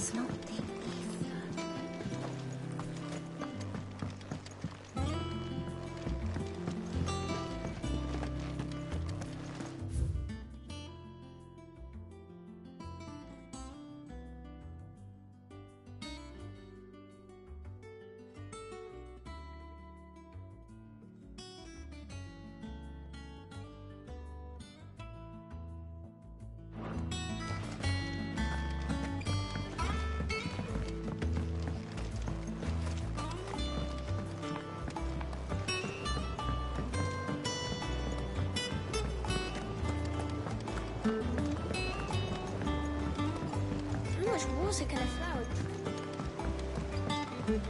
It's not deep ether. How much water can a flower drink?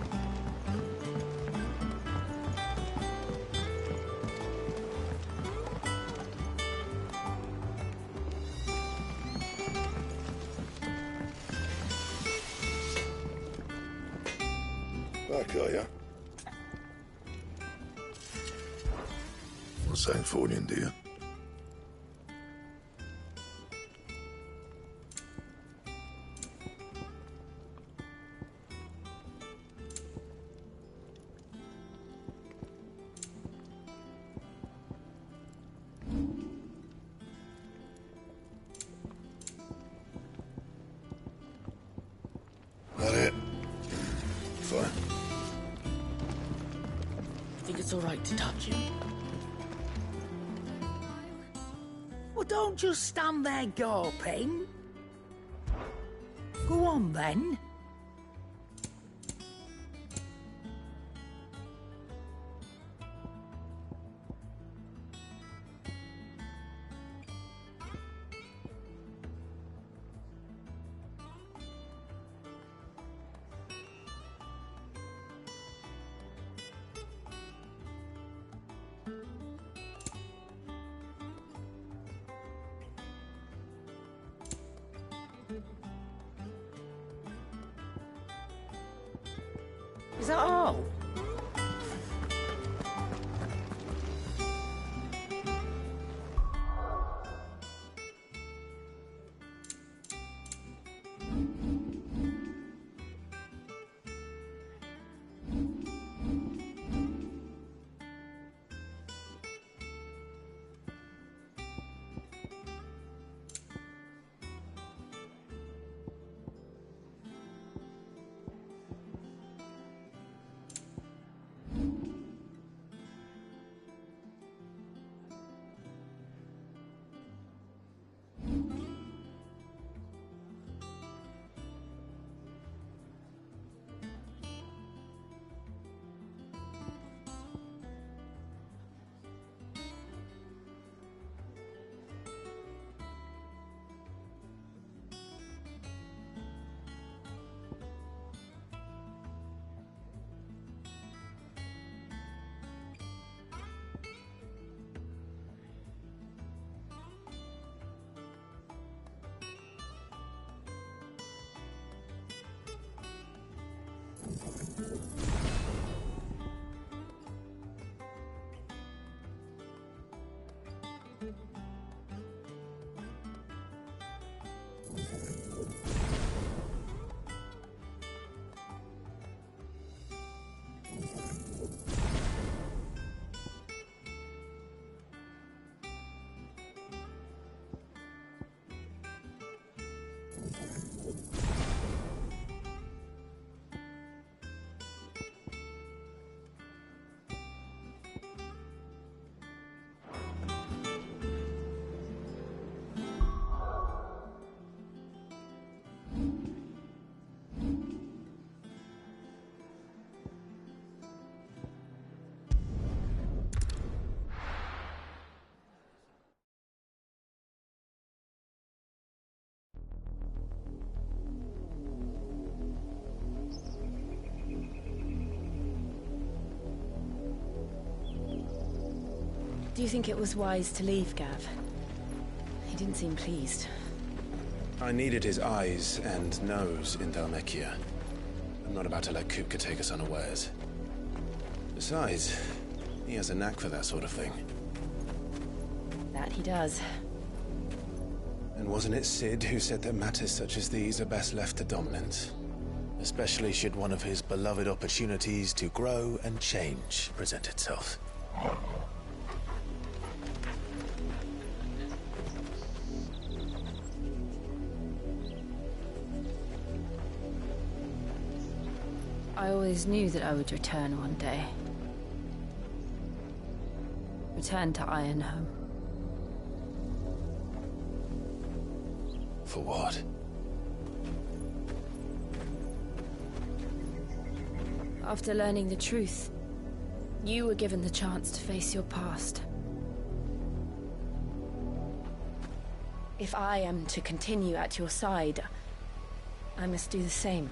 Back, are ya? What's that for you, dear? That it? Fine. Think it's all right to touch him? Well, don't just stand there gawping. Go on, then. Is that all? Do you think it was wise to leave, Gav? He didn't seem pleased. I needed his eyes and nose in Dhalmekia. I'm not about to let Kupka take us unawares. Besides, he has a knack for that sort of thing. That he does. And wasn't it Sid who said that matters such as these are best left to dominance? Especially should one of his beloved opportunities to grow and change present itself. I always knew that I would return one day. Return to Ironhome. For what? After learning the truth, you were given the chance to face your past. If I am to continue at your side, I must do the same.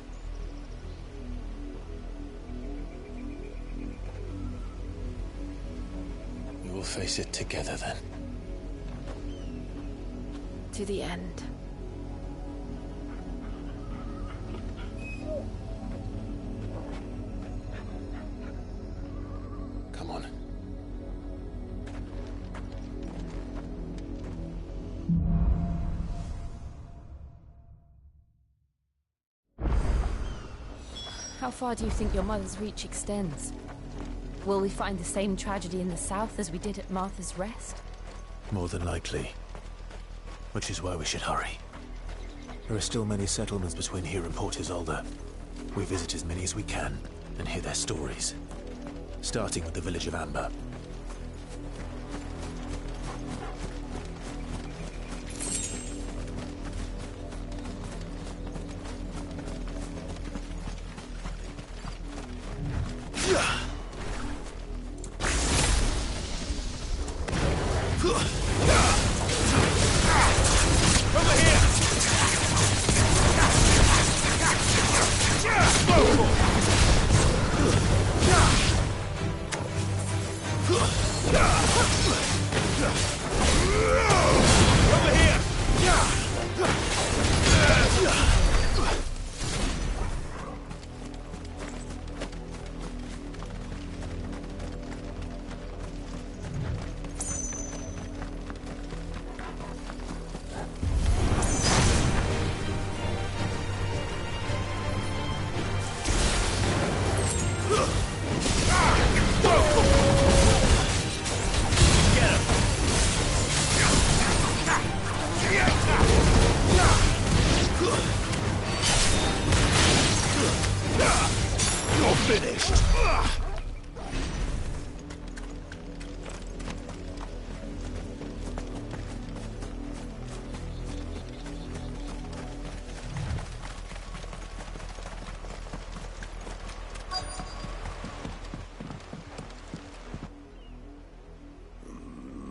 We will face it together then. To the end. Come on. How far do you think your mother's reach extends? Will we find the same tragedy in the south as we did at Martha's Rest? More than likely. Which is why we should hurry. There are still many settlements between here and Port Isolde. We visit as many as we can and hear their stories. Starting with the village of Amber.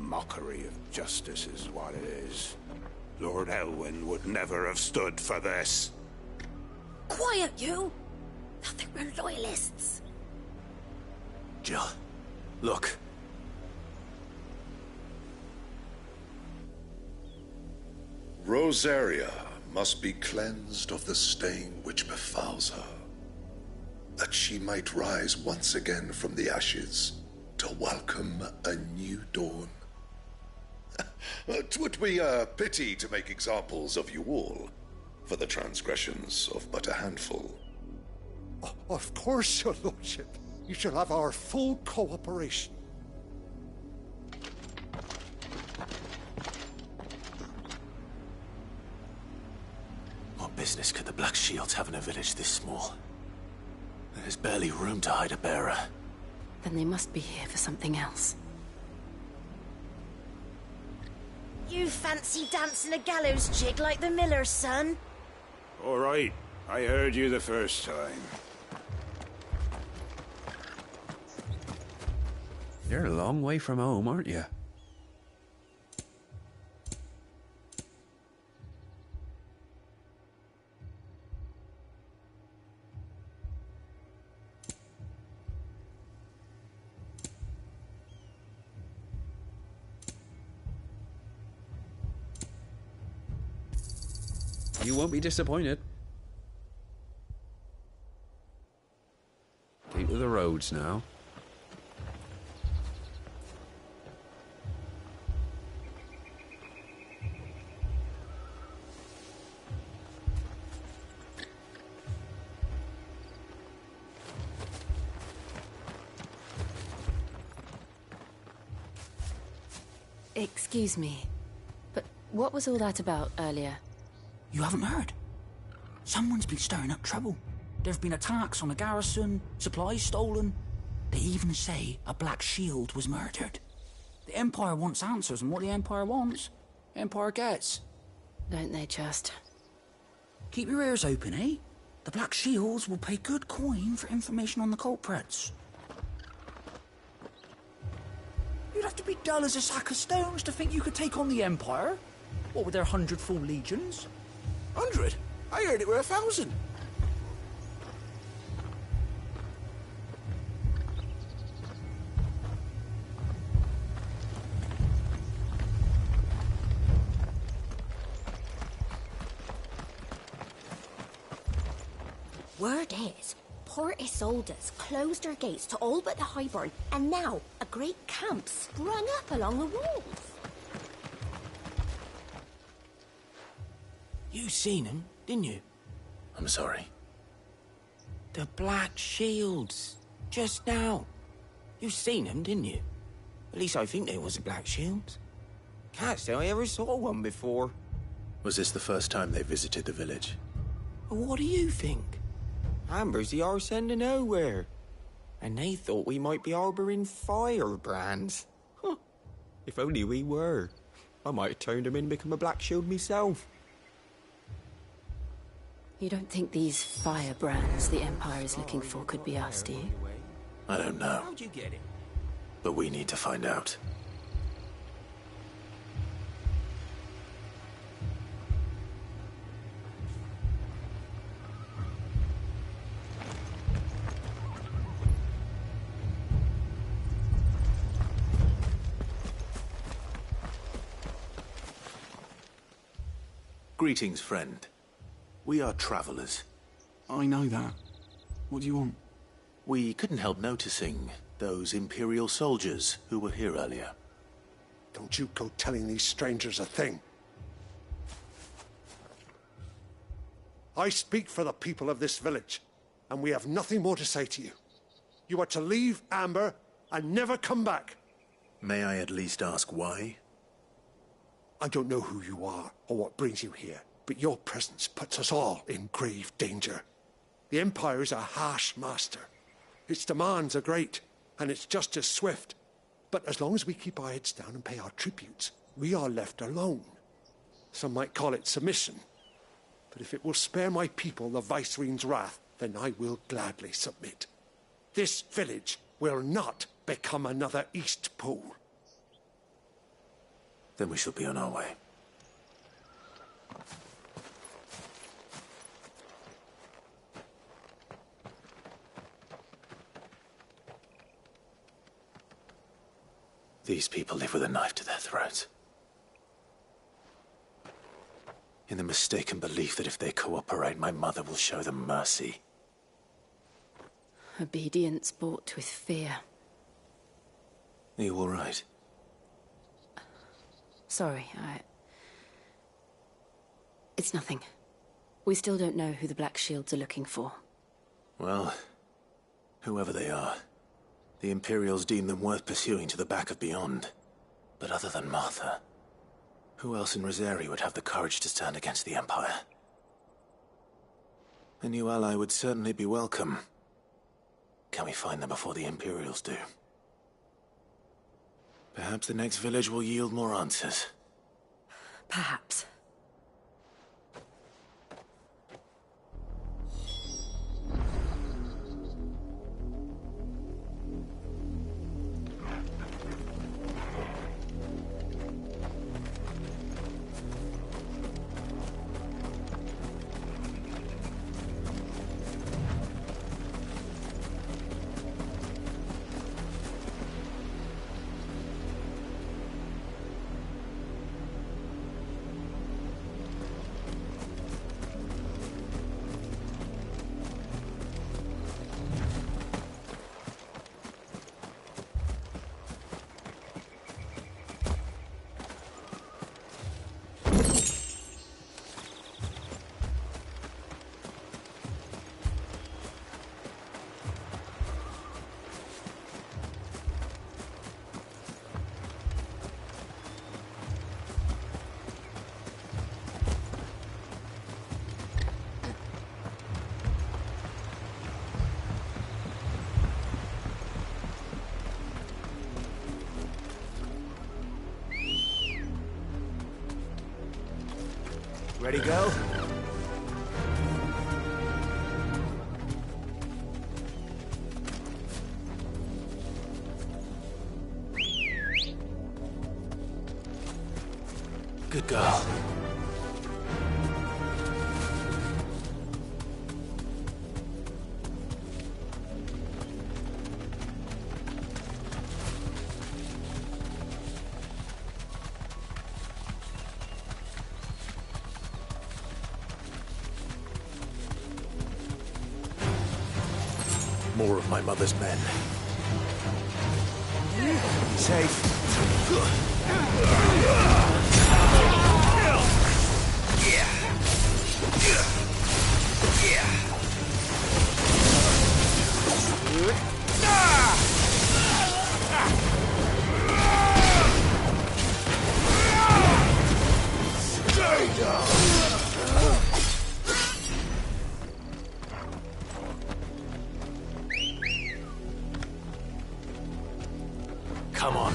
Mockery of justice is what it is. Lord Elwyn would never have stood for this. Quiet, you! Nothing but loyalists. Jill, look. Rosaria must be cleansed of the stain which befouls her, that she might rise once again from the ashes to welcome a new dawn. 'Twould be a pity to make examples of you all, for the transgressions of but a handful. Of course, your lordship. You shall have our full cooperation. What business could the Black Shields have in a village this small? There's barely room to hide a bearer. Then they must be here for something else. You fancy dancing a gallows jig like the miller's son? All right, I heard you the first time. You're a long way from home, aren't you? You won't be disappointed. Keep to the roads now. Excuse me, but what was all that about earlier? You haven't heard? Someone's been stirring up trouble. There have been attacks on the garrison, supplies stolen. They even say a Black Shield was murdered. The Empire wants answers, and what the Empire wants, Empire gets. Don't they just? Keep your ears open, eh? The Black Shields will pay good coin for information on the culprits. You'd have to be dull as a sack of stones to think you could take on the Empire. What with their 100 full legions? 100? I heard it were 1,000. Word is, Port Isolde's closed her gates to all but the Highborn, and now a great camp sprung up along the walls. You seen them, didn't you? I'm sorry. The Black Shields. Just now. You seen them, didn't you? At least I think they was the Black Shields. Can't say I ever saw one before. Was this the first time they visited the village? What do you think? Amber's the arse end of nowhere. And they thought we might be harbouring firebrands. Huh. If only we were. I might have turned them in and become a Black Shield myself. You don't think these firebrands the Empire is looking for could be us, do you? I don't know, How'd you get it? but we need to find out. Greetings, friend. We are travelers. I know that. What do you want? We couldn't help noticing those Imperial soldiers who were here earlier. Don't you go telling these strangers a thing. I speak for the people of this village, and we have nothing more to say to you. You are to leave Amber and never come back. May I at least ask why? I don't know who you are or what brings you here, but your presence puts us all in grave danger. The Empire is a harsh master. Its demands are great, and its justice swift. But as long as we keep our heads down and pay our tributes, we are left alone. Some might call it submission. But if it will spare my people the Viceroy's wrath, then I will gladly submit. This village will not become another East Pool. Then we shall be on our way. These people live with a knife to their throats. In the mistaken belief that if they cooperate, my mother will show them mercy. Obedience bought with fear. Are you all right? Sorry, It's nothing. We still don't know who the Black Shields are looking for. Well, whoever they are, the Imperials deem them worth pursuing to the back of beyond. But other than Martha, who else in Rosari would have the courage to stand against the Empire? A new ally would certainly be welcome. Can we find them before the Imperials do? Perhaps the next village will yield more answers. Perhaps. Ready, girl? Good girl. More of my mother's men. Safe. Come on.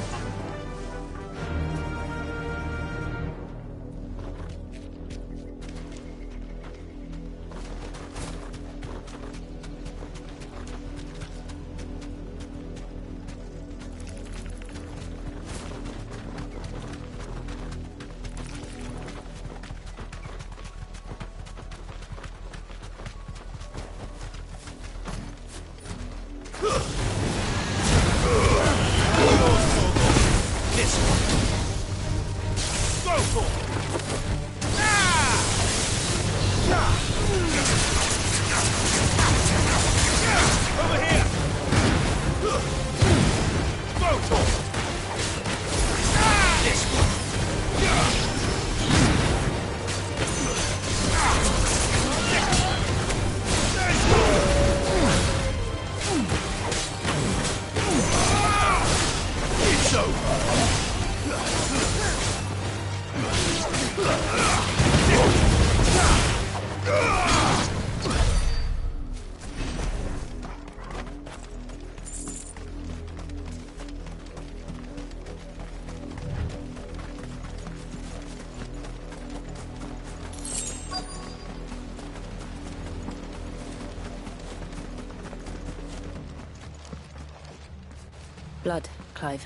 Blood, Clive.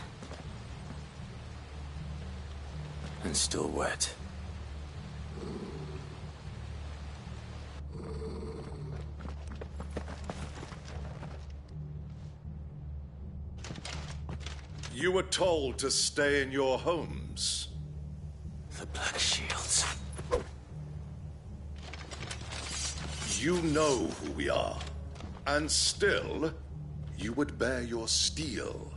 And still wet. You were told to stay in your homes. The Black Shields. You know who we are. And still, you would bear your steel.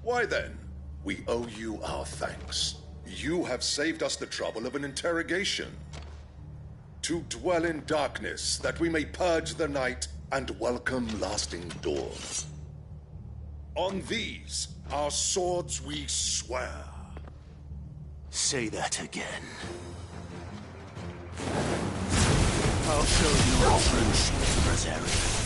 Why then, we owe you our thanks. You have saved us the trouble of an interrogation. To dwell in darkness, that we may purge the night and welcome lasting dawn. On these, our swords we swear. Say that again. I'll show you a true sorcerer's area.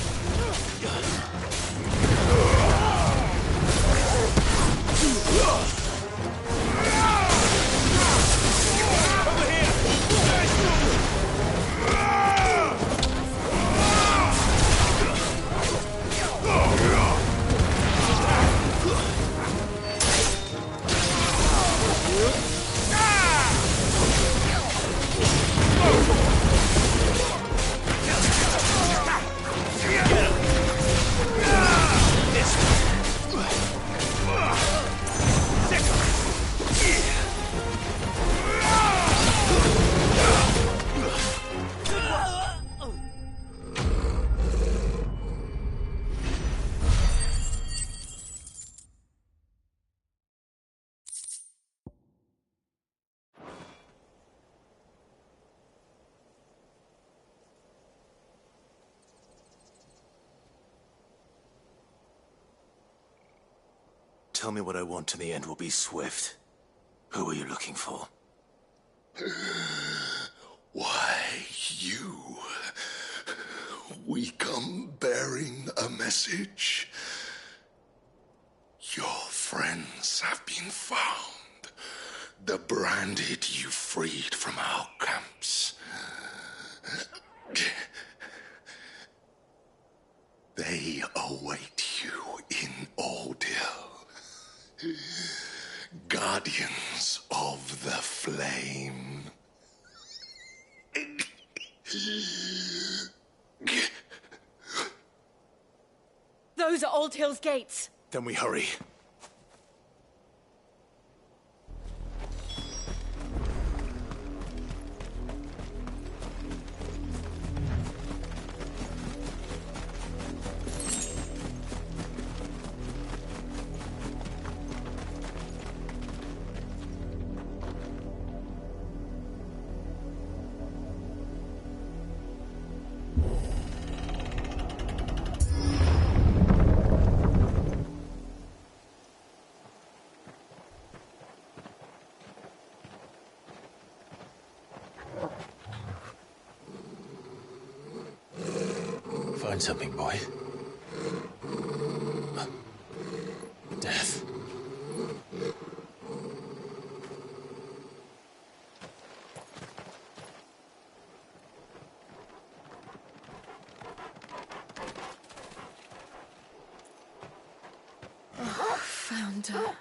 Tell me what I want and the end will be swift. Who are you looking for? Why, you. We come bearing a message. Your friends have been found. the branded you freed from our camps. They await you in Ordeal. Guardians of the Flame. Those are Old Hill's gates. Then we hurry. Find something, boy. Death. Oh, found her.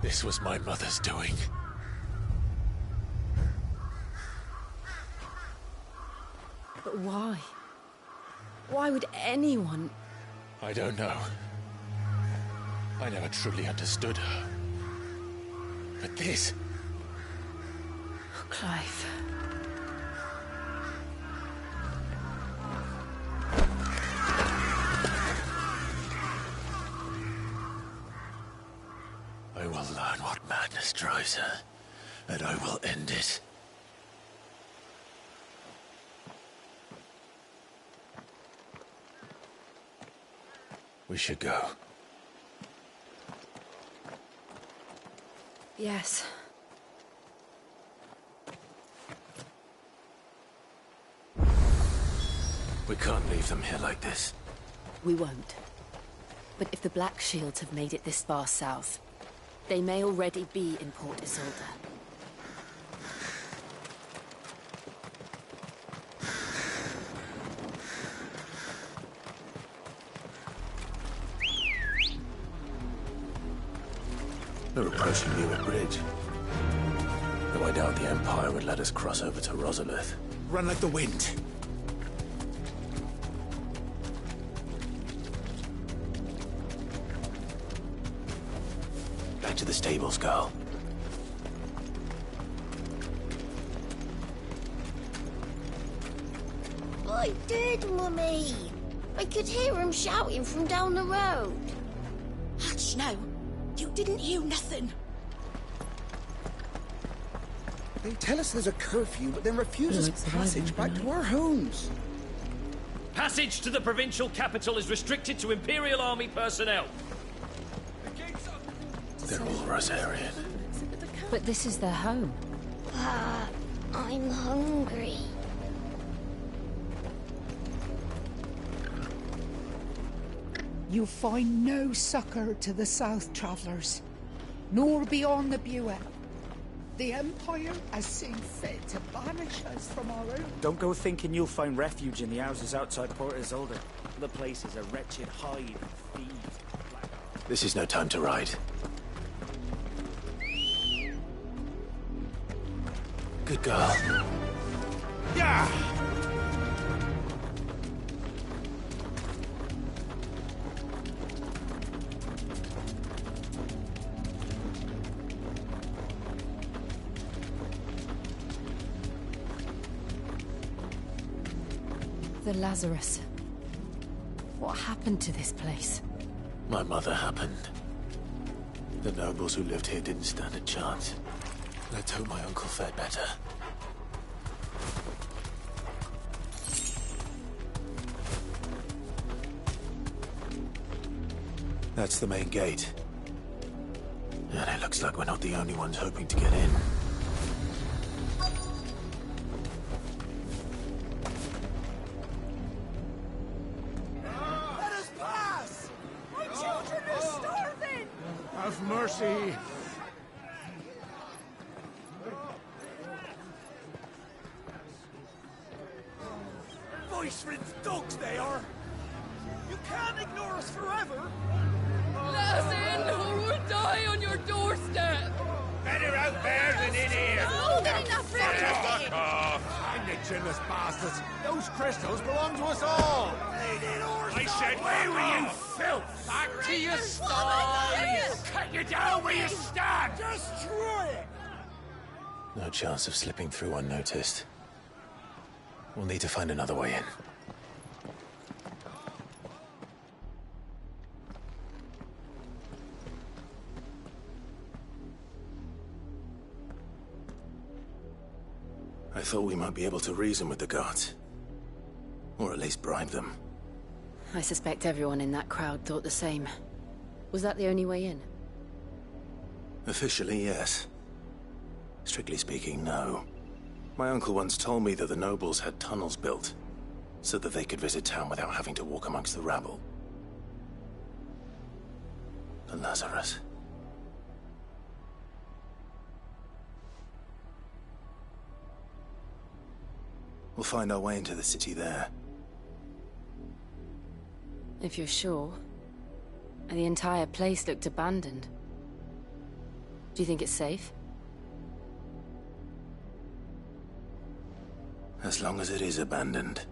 This was my mother's doing. But why? Why would anyone... I don't know. I never truly understood her. But this... Oh, Clive. I will learn what madness drives her, and I will end it. We should go. Yes. We can't leave them here like this. We won't. But if the Black Shields have made it this far south, they may already be in Port Isolde. We're approaching Newark Bridge. Though I doubt the Empire would let us cross over to Rosalith. Run like the wind. Back to the stables, girl. I did, Mummy. I could hear him shouting from down the road. Hush now. You didn't hear nothing. They tell us there's a curfew, but then refuse us passage back to our homes. Passage to the provincial capital is restricted to Imperial Army personnel. They're all Rosarian. But this is their home. I'm hungry. You find no succor to the south travellers, nor beyond the Buet. The Empire has seen fit to banish us from our own. Don't go thinking you'll find refuge in the houses outside Port Isolde. The place is a wretched hide of thieves. This is no time to ride. Good girl. Yeah! The Lazarus. What happened to this place? My mother happened. The nobles who lived here didn't stand a chance. Let's hope my uncle fared better. That's the main gate. And it looks like we're not the only ones hoping to get in. Let us pass! My children are starving! Have mercy! Voice-ridden dogs they are! You can't ignore us forever! Let us in, or we'll die on your doorstep! Better out there than in here! Oh, they're enough room to Fuck off! Hang the chinless bastards! Those crystals belong to us all! I said, where were you, filth? Back to your sties! Cut you down where you stand! Destroy it! No chance of slipping through unnoticed. We'll need to find another way in. I thought we might be able to reason with the guards. Or at least bribe them. I suspect everyone in that crowd thought the same. Was that the only way in? Officially, yes. Strictly speaking, no. My uncle once told me that the nobles had tunnels built, so that they could visit town without having to walk amongst the rabble. The Lazarus. We'll find our way into the city there. If you're sure. The entire place looked abandoned. Do you think it's safe? As long as it is abandoned.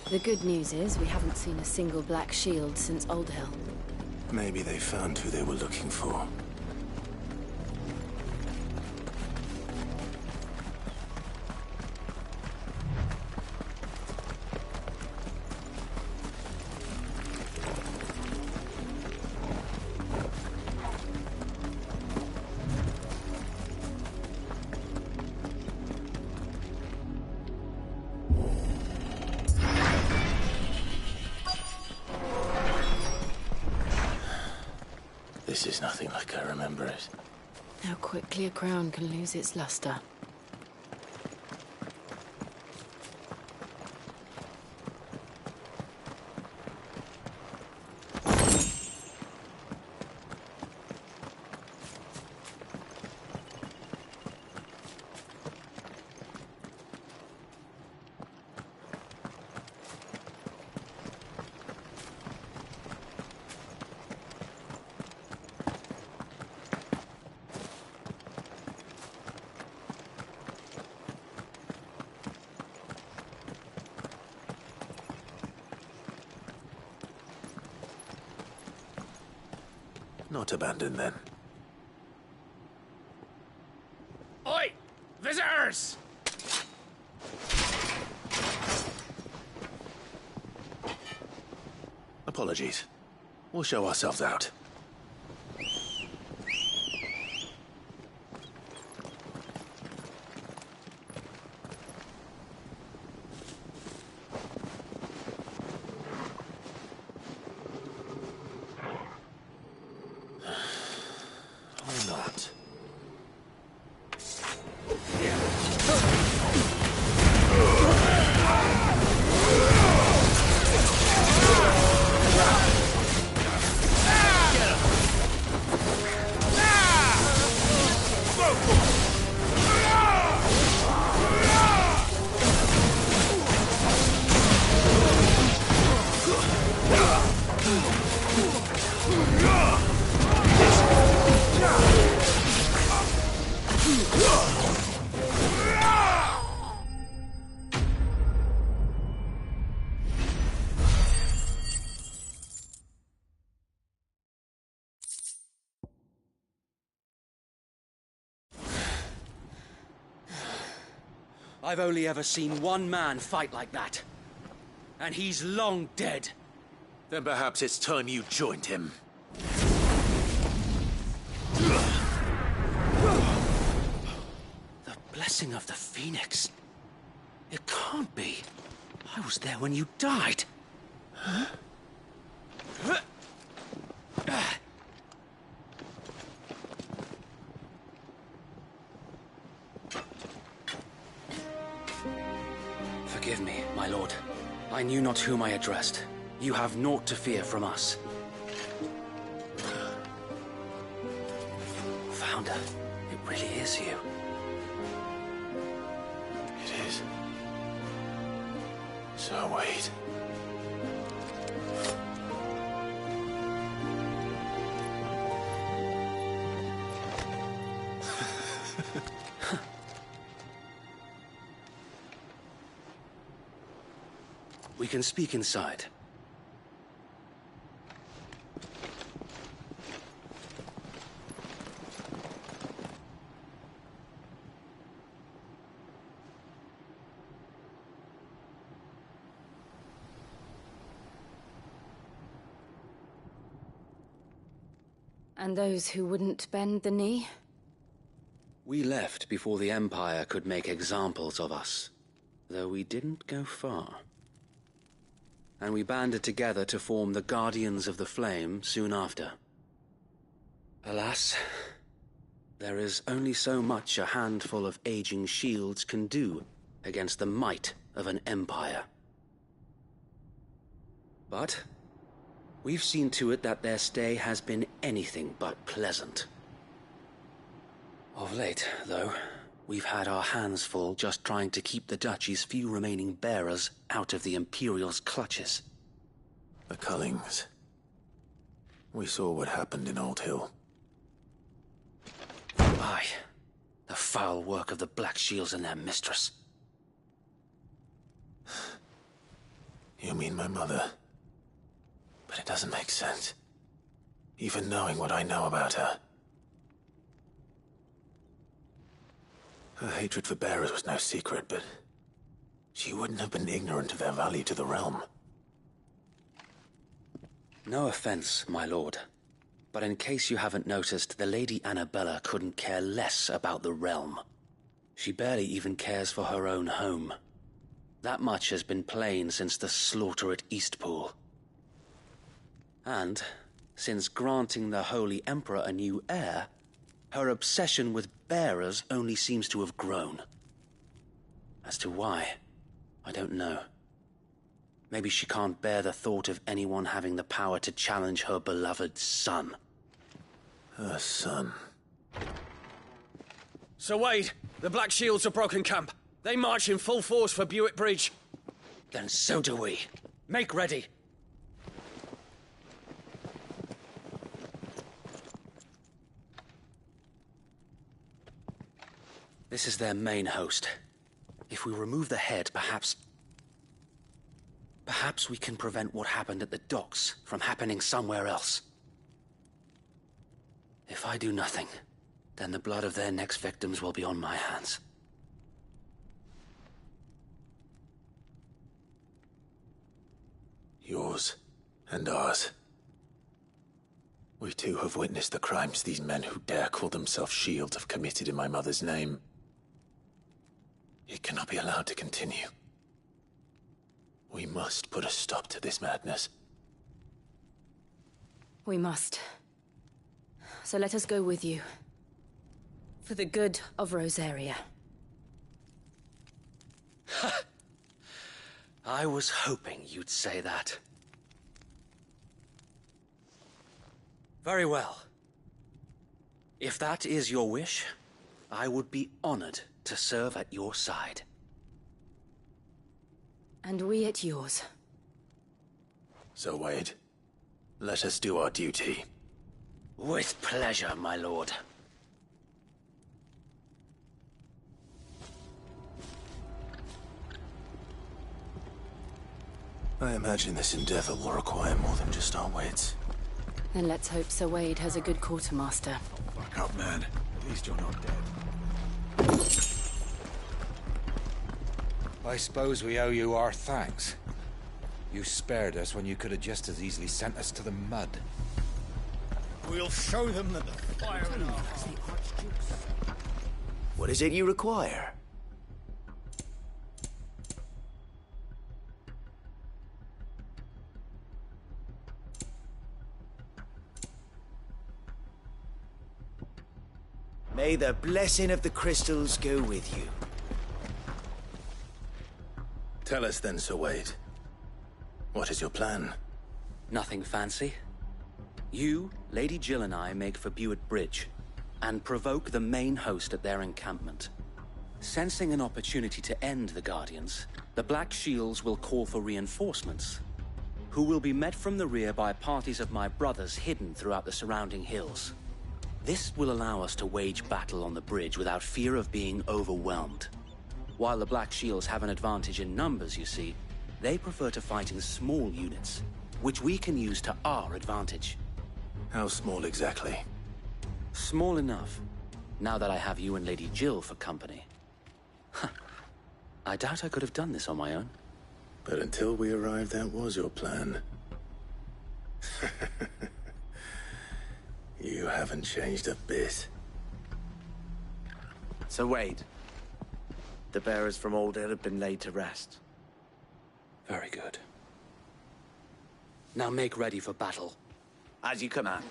The good news is we haven't seen a single black shield since Old Hill. Maybe they found who they were looking for. This is nothing like I remember it. How quickly a crown can lose its luster. Not abandoned, then. Oi! Visitors! Apologies. We'll show ourselves out. Or not. I've only ever seen one man fight like that. And he's long dead. Then perhaps it's time you joined him. The blessing of the Phoenix. It can't be. I was there when you died. Huh? Forgive me, my lord. I knew not whom I addressed. You have naught to fear from us. Founder, it really is you. It is. So, Wade. We can speak inside. And those who wouldn't bend the knee? We left before the Empire could make examples of us, though we didn't go far. And we banded together to form the Guardians of the Flame soon after. Alas, there is only so much a handful of aging shields can do against the might of an empire. But we've seen to it that their stay has been anything but pleasant. Of late, though, we've had our hands full just trying to keep the Duchy's few remaining bearers out of the Imperial's clutches. The Cullings. We saw what happened in Old Hill. Aye. The foul work of the Black Shields and their mistress. You mean my mother? But it doesn't make sense. Even knowing what I know about her. Her hatred for bearers was no secret, but she wouldn't have been ignorant of their value to the realm. No offense, my lord, but in case you haven't noticed, the Lady Annabella couldn't care less about the realm. She barely even cares for her own home. That much has been plain since the slaughter at Eastpool. And, since granting the Holy Emperor a new heir, her obsession with bearers only seems to have grown. As to why, I don't know. Maybe she can't bear the thought of anyone having the power to challenge her beloved son. Her son. Sir Wade, the Black Shields have broken camp. They march in full force for Buick Bridge. Then so do we. Make ready. This is their main host. If we remove the head, perhaps we can prevent what happened at the docks from happening somewhere else. If I do nothing, then the blood of their next victims will be on my hands. Yours and ours. We too have witnessed the crimes these men who dare call themselves shields have committed in my mother's name. It cannot be allowed to continue. We must put a stop to this madness. We must. So let us go with you. For the good of Rosaria. I was hoping you'd say that. Very well. If that is your wish, I would be honored to serve at your side. And we at yours. So, Wade, let us do our duty. With pleasure, my lord. I imagine this endeavor will require more than just our wits. Then let's hope Sir Wade has a good quartermaster. Back up, man. At least you're not dead. I suppose we owe you our thanks. You spared us when you could have just as easily sent us to the mud. We'll show them that the fire in our hearts. What is it you require? May the blessing of the crystals go with you. Tell us then, Sir Wade. What is your plan? Nothing fancy. You, Lady Jill and I make for Buett Bridge, and provoke the main host at their encampment. Sensing an opportunity to end the Guardians, the Black Shields will call for reinforcements, who will be met from the rear by parties of my brothers hidden throughout the surrounding hills. This will allow us to wage battle on the bridge without fear of being overwhelmed. While the Black Shields have an advantage in numbers, you see, they prefer to fight in small units, which we can use to our advantage. How small exactly? Small enough, now that I have you and Lady Jill for company. I doubt I could have done this on my own. But until we arrived, that was your plan. You haven't changed a bit. Sir Wade, the bearers from Alder have been laid to rest. Very good. Now make ready for battle. As you command.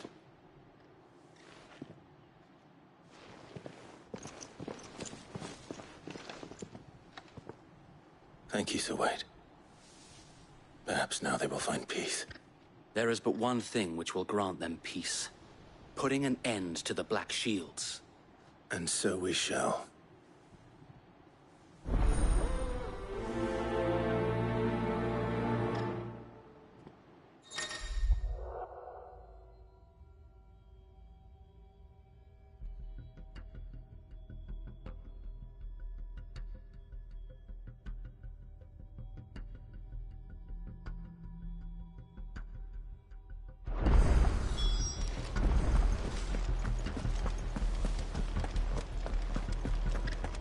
Thank you, Sir Wade. Perhaps now they will find peace. There is but one thing which will grant them peace. Putting an end to the Black Shields. And so we shall.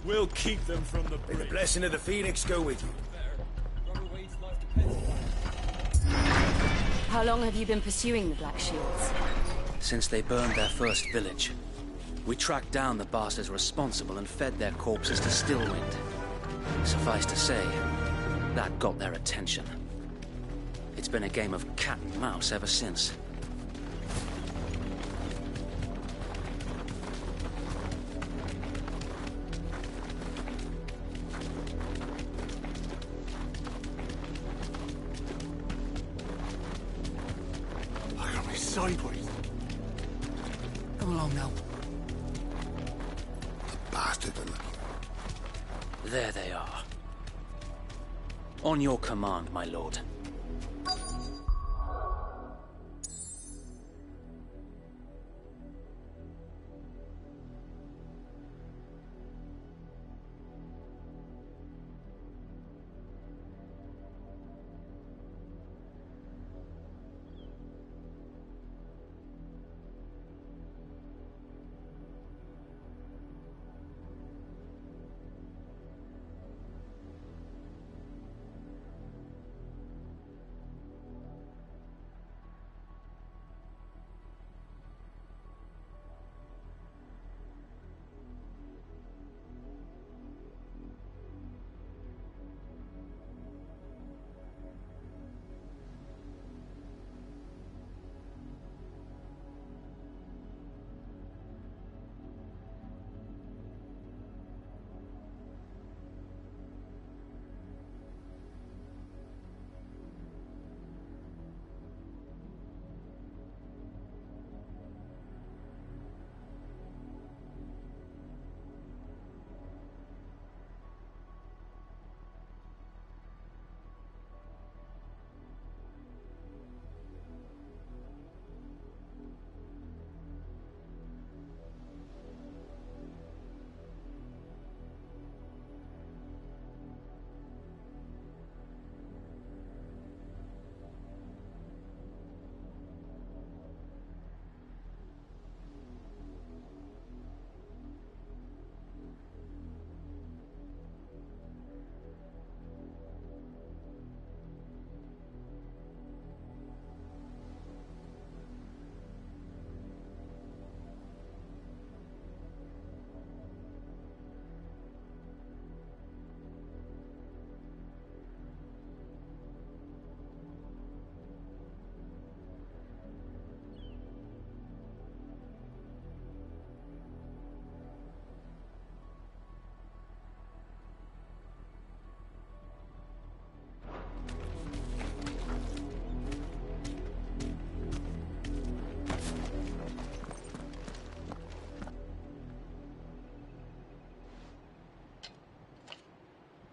We'll keep them from the bridge. May the blessing of the Phoenix go with you. How long have you been pursuing the Black Shields? Since they burned their first village. We tracked down the bastards responsible and fed their corpses to Stillwind. Suffice to say, that got their attention. It's been a game of cat and mouse ever since. Sideways. Come along now. The bastard. There they are. On your command, my lord.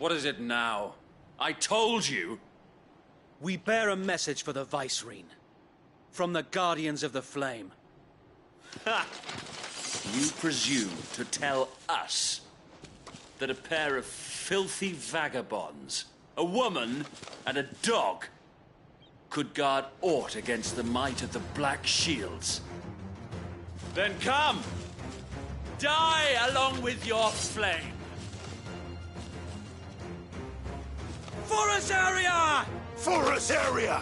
What is it now? I told you! We bear a message for the Vicereine. From the Guardians of the Flame. Ha! You presume to tell us that a pair of filthy vagabonds, a woman and a dog, could guard aught against the might of the Black Shields? Then come! Die along with your flame! For us area! For us area!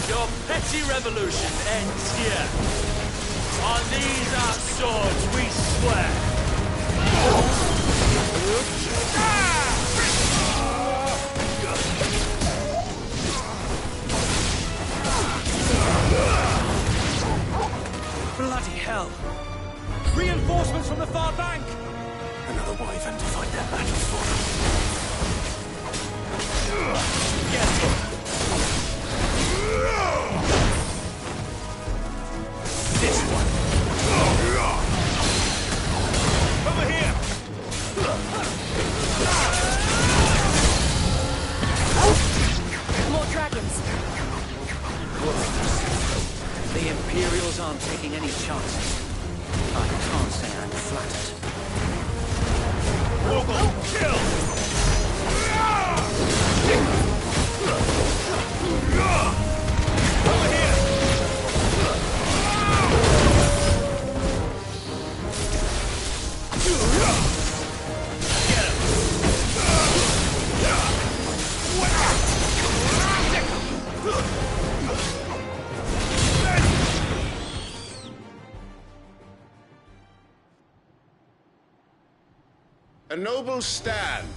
Your petty revolution ends here. On these our swords we swear. Bloody hell! Reinforcements from the far bank! Another wyvern to fight their battles for. Get him! This one! Over here! More dragons. The Imperials aren't taking any chances. I can't say I'm flattered. Kill! Over here! A noble stand,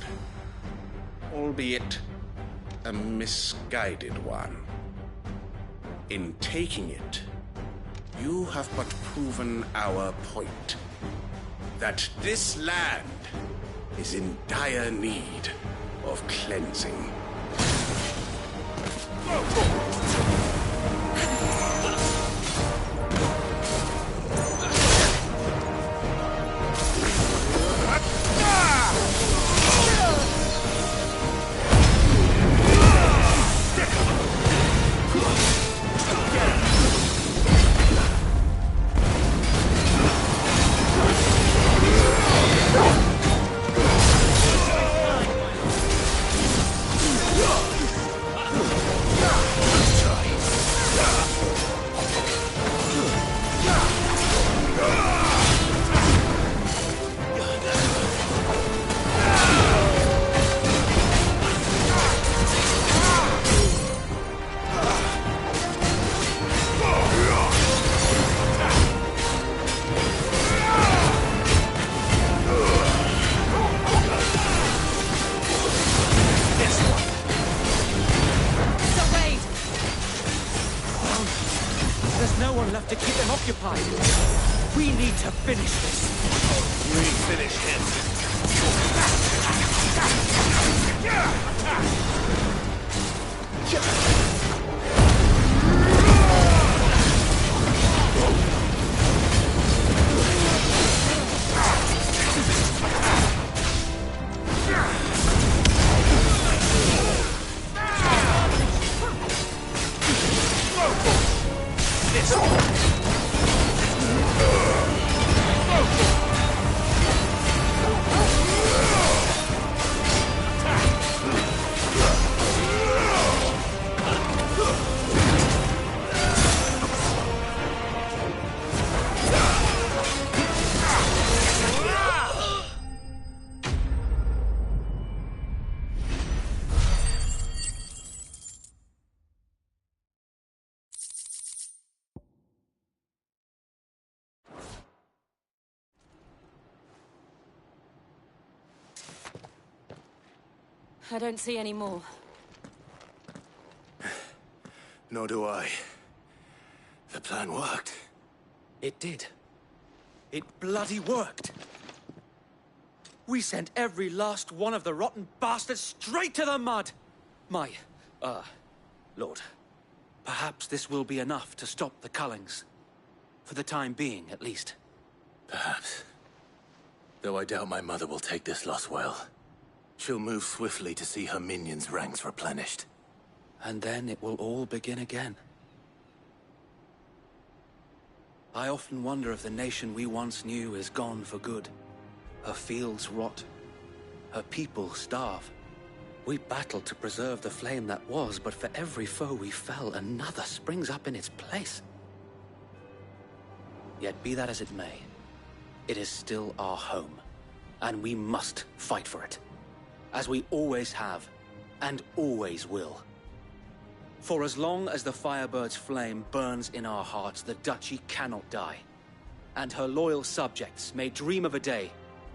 albeit a misguided one. In taking it, you have but proven our point, that this land is in dire need of cleansing. There's no one left to keep them occupied. We need to finish this. We finish him. This I don't see any more. Nor do I. The plan worked. It did. It bloody worked. We sent every last one of the rotten bastards straight to the mud! Lord, perhaps this will be enough to stop the Cullings. For the time being, at least. Perhaps. Though I doubt my mother will take this loss well. She'll move swiftly to see her minions' ranks replenished. And then it will all begin again. I often wonder if the nation we once knew is gone for good. Her fields rot. Her people starve. We battled to preserve the flame that was, but for every foe we fell, another springs up in its place. Yet be that as it may, it is still our home, and we must fight for it, as we always have, and always will. For as long as the Firebird's flame burns in our hearts, the Duchy cannot die, and her loyal subjects may dream of a day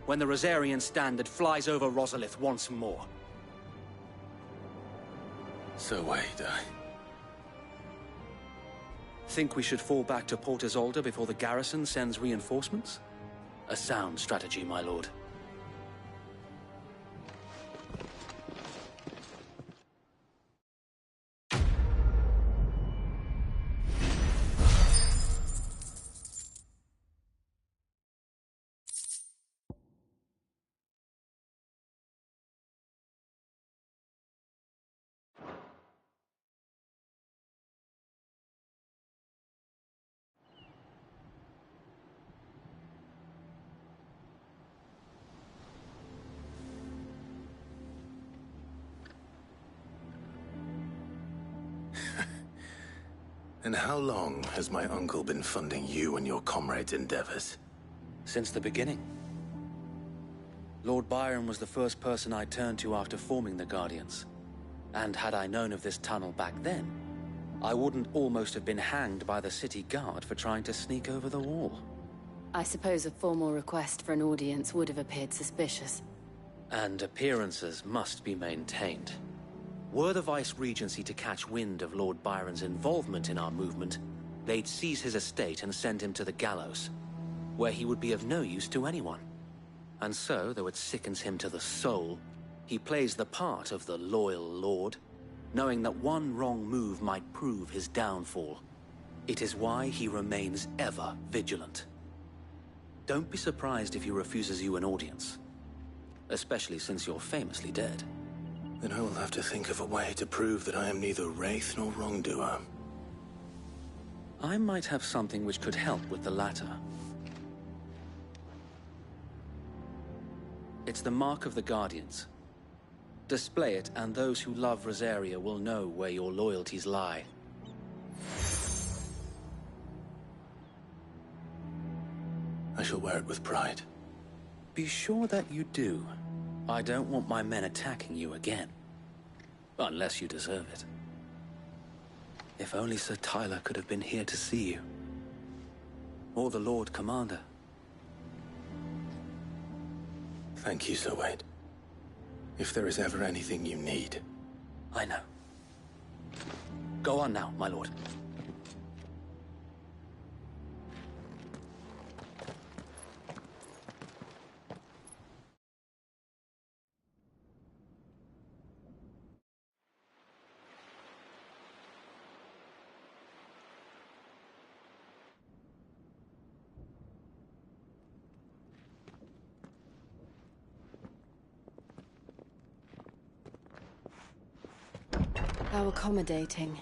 when the Rosarian standard flies over Rosalith once more. So wait, Think we should fall back to Port Isolde before the garrison sends reinforcements? A sound strategy, my lord. And how long has my uncle been funding you and your comrades' endeavors? Since the beginning. Lord Byron was the first person I turned to after forming the Guardians. And had I known of this tunnel back then, I wouldn't almost have been hanged by the city guard for trying to sneak over the wall. I suppose a formal request for an audience would have appeared suspicious. And appearances must be maintained. Were the Vice-Regency to catch wind of Lord Byron's involvement in our movement, they'd seize his estate and send him to the gallows, where he would be of no use to anyone. And so, though it sickens him to the soul, he plays the part of the loyal lord, knowing that one wrong move might prove his downfall. It is why he remains ever vigilant. Don't be surprised if he refuses you an audience, especially since you're famously dead. Then I will have to think of a way to prove that I am neither wraith nor wrongdoer. I might have something which could help with the latter. It's the mark of the Guardians. Display it, and those who love Rosaria will know where your loyalties lie. I shall wear it with pride. Be sure that you do. I don't want my men attacking you again. Unless you deserve it. If only Sir Tyler could have been here to see you. Or the Lord Commander. Thank you, Sir Wade. If there is ever anything you need. I know. Go on now, my lord. How accommodating.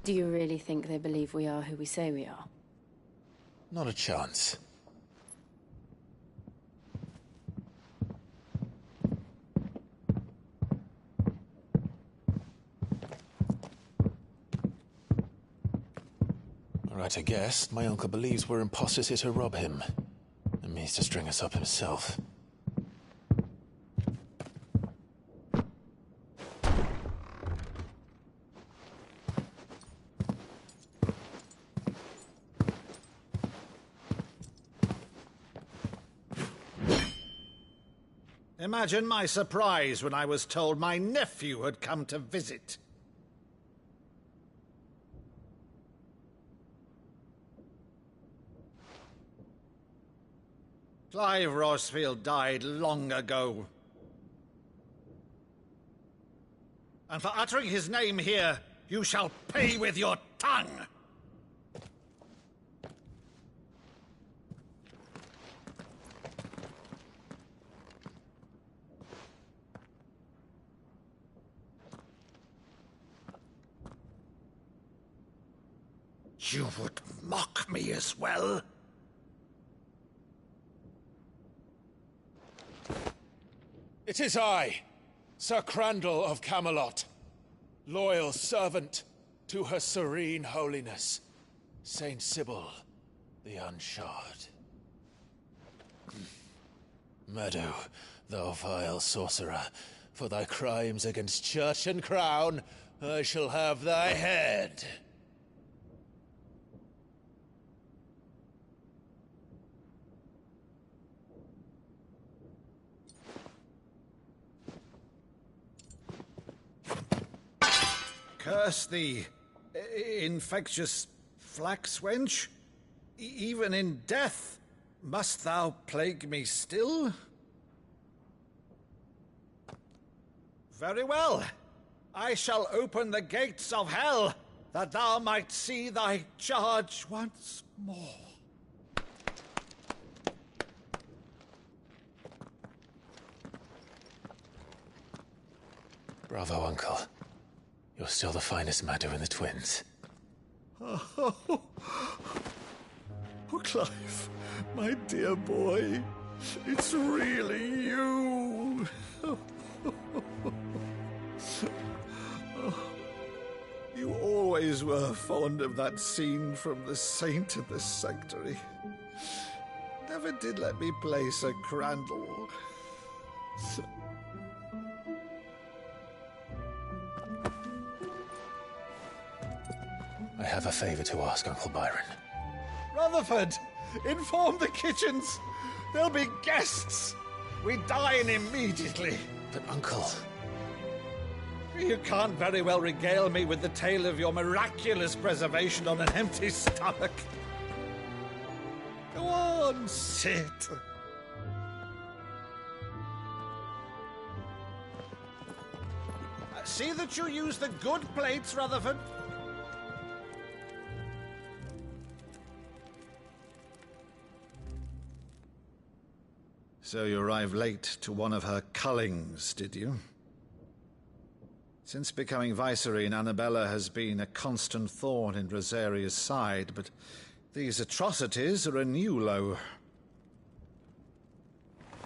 Do you really think they believe we are who we say we are? Not a chance. Right, I guess. My uncle believes we're imposters here to rob him. And means to string us up himself. Imagine my surprise when I was told my nephew had come to visit. Clive Rosfield died long ago. And for uttering his name here, you shall pay with your tongue! You would mock me as well? It is I, Sir Crandall of Camelot, loyal servant to Her Serene Holiness, Saint Sybil the Unshod. Meadow, thou vile sorcerer, for thy crimes against church and crown, I shall have thy head. Curse thee, infectious flax wench. Even in death, must thou plague me still? Very well. I shall open the gates of hell, that thou might see thy charge once more. Bravo, Uncle. You're still the finest Maddo in the twins. Oh, Clive, my dear boy, it's really you. You always were fond of that scene from The Saint and the Sanctuary. Never did let me play Sir Crandall. I have a favor to ask, Uncle Byron. Rutherford, inform the kitchens. There'll be guests. We dine immediately. But, Uncle... You can't very well regale me with the tale of your miraculous preservation on an empty stomach. Go on, sit. See that you use the good plates, Rutherford. So you arrived late to one of her cullings, did you? Since becoming Vicereine, Annabella has been a constant thorn in Rosaria's side, but these atrocities are a new low.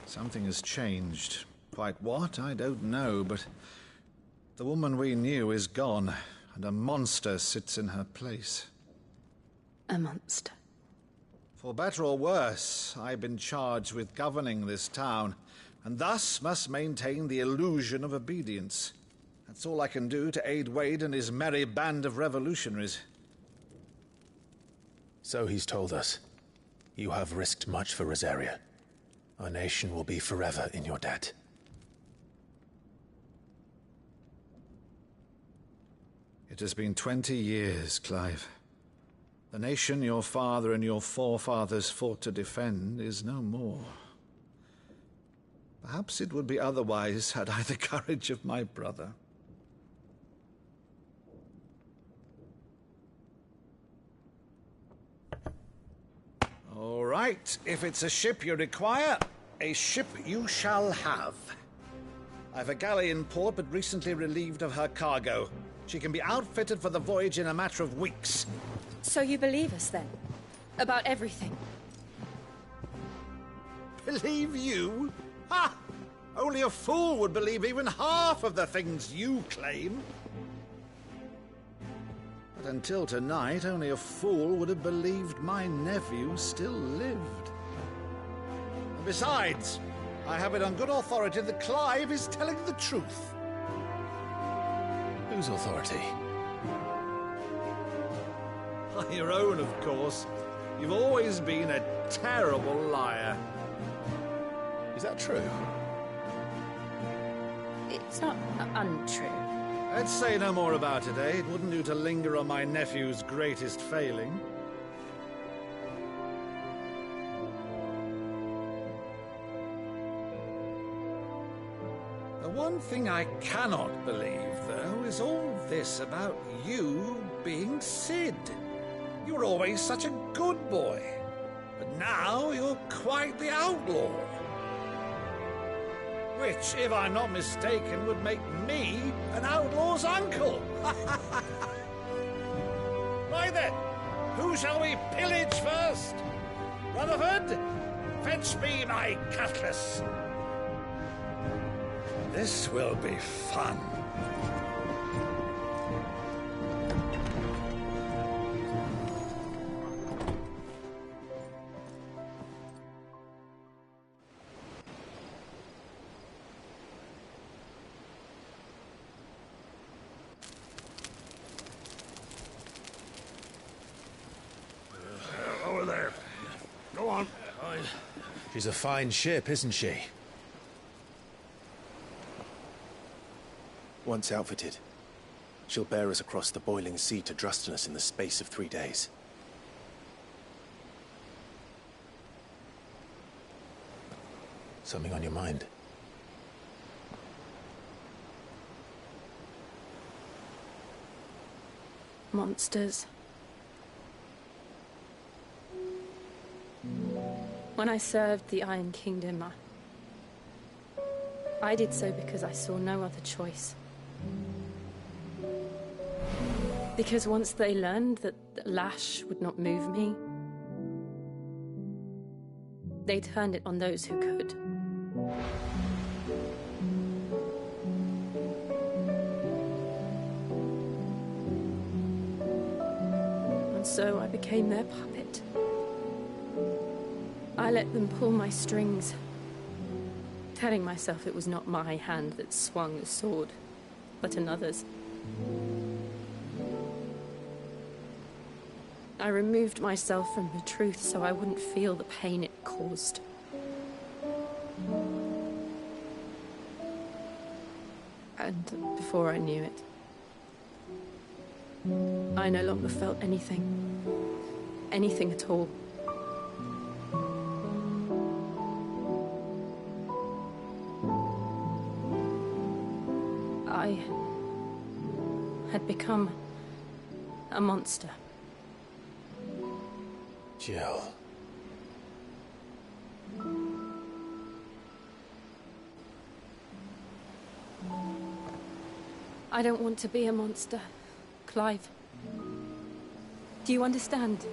Something has changed. Quite what, I don't know, but the woman we knew is gone, and a monster sits in her place. A monster? For better or worse, I've been charged with governing this town, and thus must maintain the illusion of obedience. That's all I can do to aid Wade and his merry band of revolutionaries. So he's told us. You have risked much for Rosaria. Our nation will be forever in your debt. It has been 20 years, Clive. The nation your father and your forefathers fought to defend is no more. Perhaps it would be otherwise had I the courage of my brother. All right, if it's a ship you require, a ship you shall have. I've a galley in port, but recently relieved of her cargo. She can be outfitted for the voyage in a matter of weeks. So you believe us, then? About everything? Believe you? Ha! Only a fool would believe even half of the things you claim. But until tonight, only a fool would have believed my nephew still lived. And besides, I have it on good authority that Clive is telling the truth. Whose authority? Your own, of course. You've always been a terrible liar. Is that true? It's not untrue. Let's say no more about it, eh? It wouldn't do to linger on my nephew's greatest failing. The one thing I cannot believe, though, is all this about you being Sid. You were always such a good boy, but now you're quite the outlaw. Which, if I'm not mistaken, would make me an outlaw's uncle. Right then, who shall we pillage first? Rutherford, fetch me my cutlass. This will be fun. Over there. Go on. She's a fine ship, isn't she? Once outfitted, she'll bear us across the boiling sea to Drustinus in the space of 3 days. Something on your mind? Monsters. When I served the Iron Kingdom, I did so because I saw no other choice. Because once they learned that the lash would not move me, they turned it on those who could. And so I became their puppet. I let them pull my strings, telling myself it was not my hand that swung the sword, but another's. I removed myself from the truth so I wouldn't feel the pain it caused. And before I knew it, I no longer felt anything. Anything at all. I had become a monster. Jill. I don't want to be a monster, Clive. Do you understand?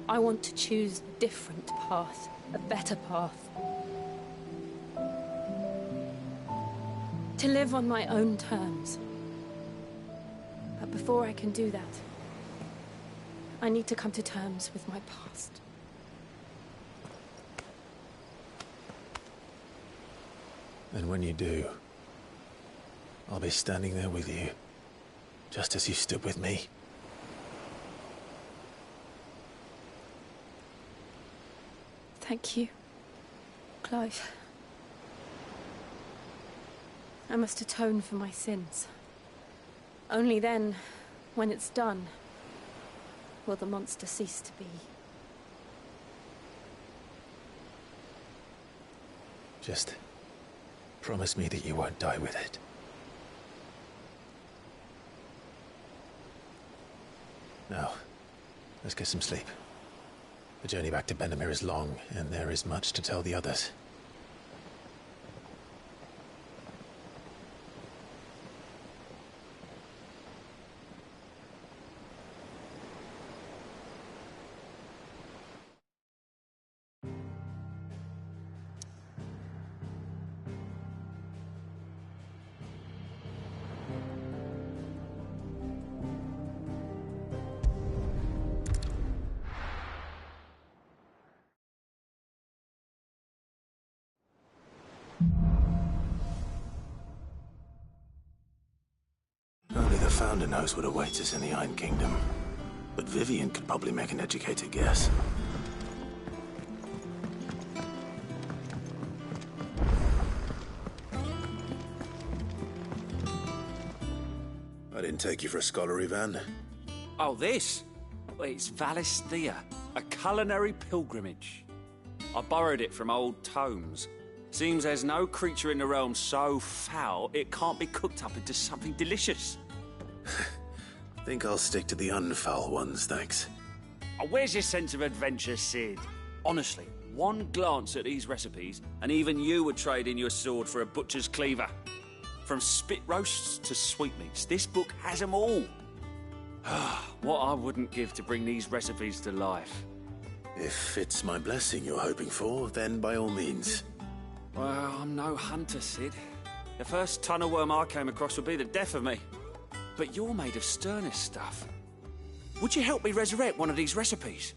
I want to choose a different path, a better path. To live on my own terms. But before I can do that, I need to come to terms with my past. And when you do, I'll be standing there with you, just as you stood with me. Thank you, Clive. I must atone for my sins. Only then, when it's done, will the monster cease to be. Just promise me that you won't die with it. Now, let's get some sleep. The journey back to Benamir is long, and there is much to tell the others. Only the Founder knows what awaits us in the Iron Kingdom. But Vivian could probably make an educated guess. I didn't take you for a scholarly van. Oh, this? Well, it's Valisthea, a culinary pilgrimage. I borrowed it from old tomes. Seems there's no creature in the realm so foul it can't be cooked up into something delicious. Think I'll stick to the unfoul ones, thanks. Oh, where's your sense of adventure, Sid? Honestly, one glance at these recipes, and even you would trade in your sword for a butcher's cleaver. From spit roasts to sweetmeats, this book has them all. What I wouldn't give to bring these recipes to life. If it's my blessing you're hoping for, then by all means. Well, I'm no hunter, Sid. The first tunnel worm I came across would be the death of me. But you're made of sterner stuff. Would you help me resurrect one of these recipes?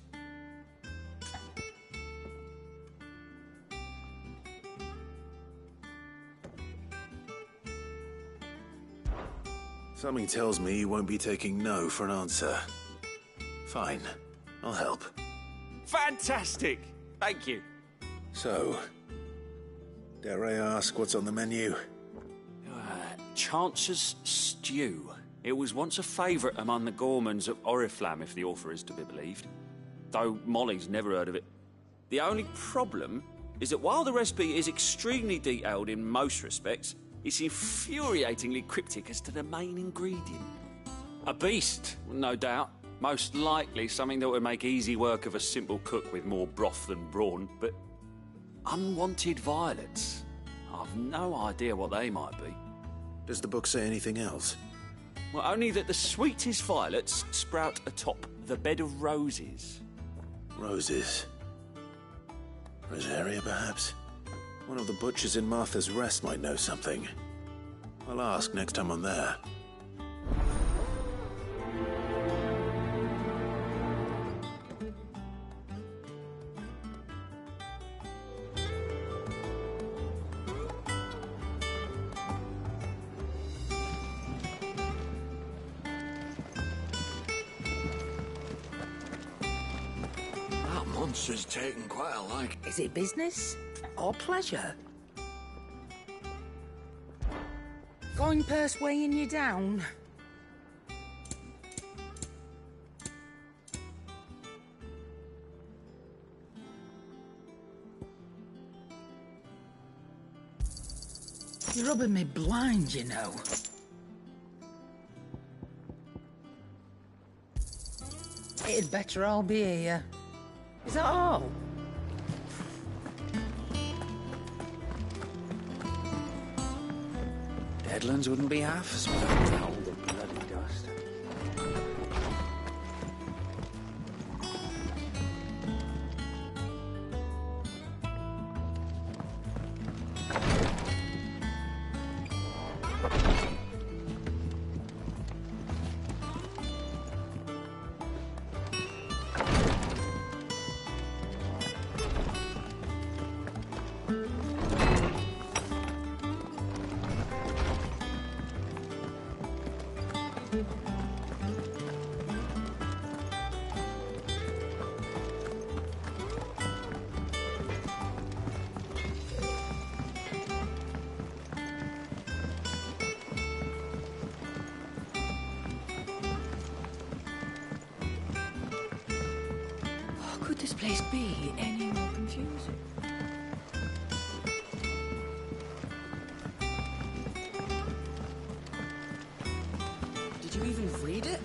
Something tells me you won't be taking no for an answer. Fine, I'll help. Fantastic! Thank you. So, dare I ask what's on the menu? Chance's Stew. It was once a favourite among the gourmands of Oriflamme, if the author is to be believed. Though Molly's never heard of it. The only problem is that while the recipe is extremely detailed in most respects, it's infuriatingly cryptic as to the main ingredient. A beast, no doubt. Most likely something that would make easy work of a simple cook with more broth than brawn, but unwanted violets. I've no idea what they might be. Does the book say anything else? Well, only that the sweetest violets sprout atop the bed of roses. Roses. Rosaria, perhaps? One of the butchers in Martha's Rest might know something. I'll ask next time I'm there. That monster's taken quite a like. Is it business or pleasure? Going purse weighing you down? You're rubbing me blind, you know. It'd better all be here. Is that all? Deadlands wouldn't be half as well. All the bloody dust. Could this place be any more confusing? Did you even read it?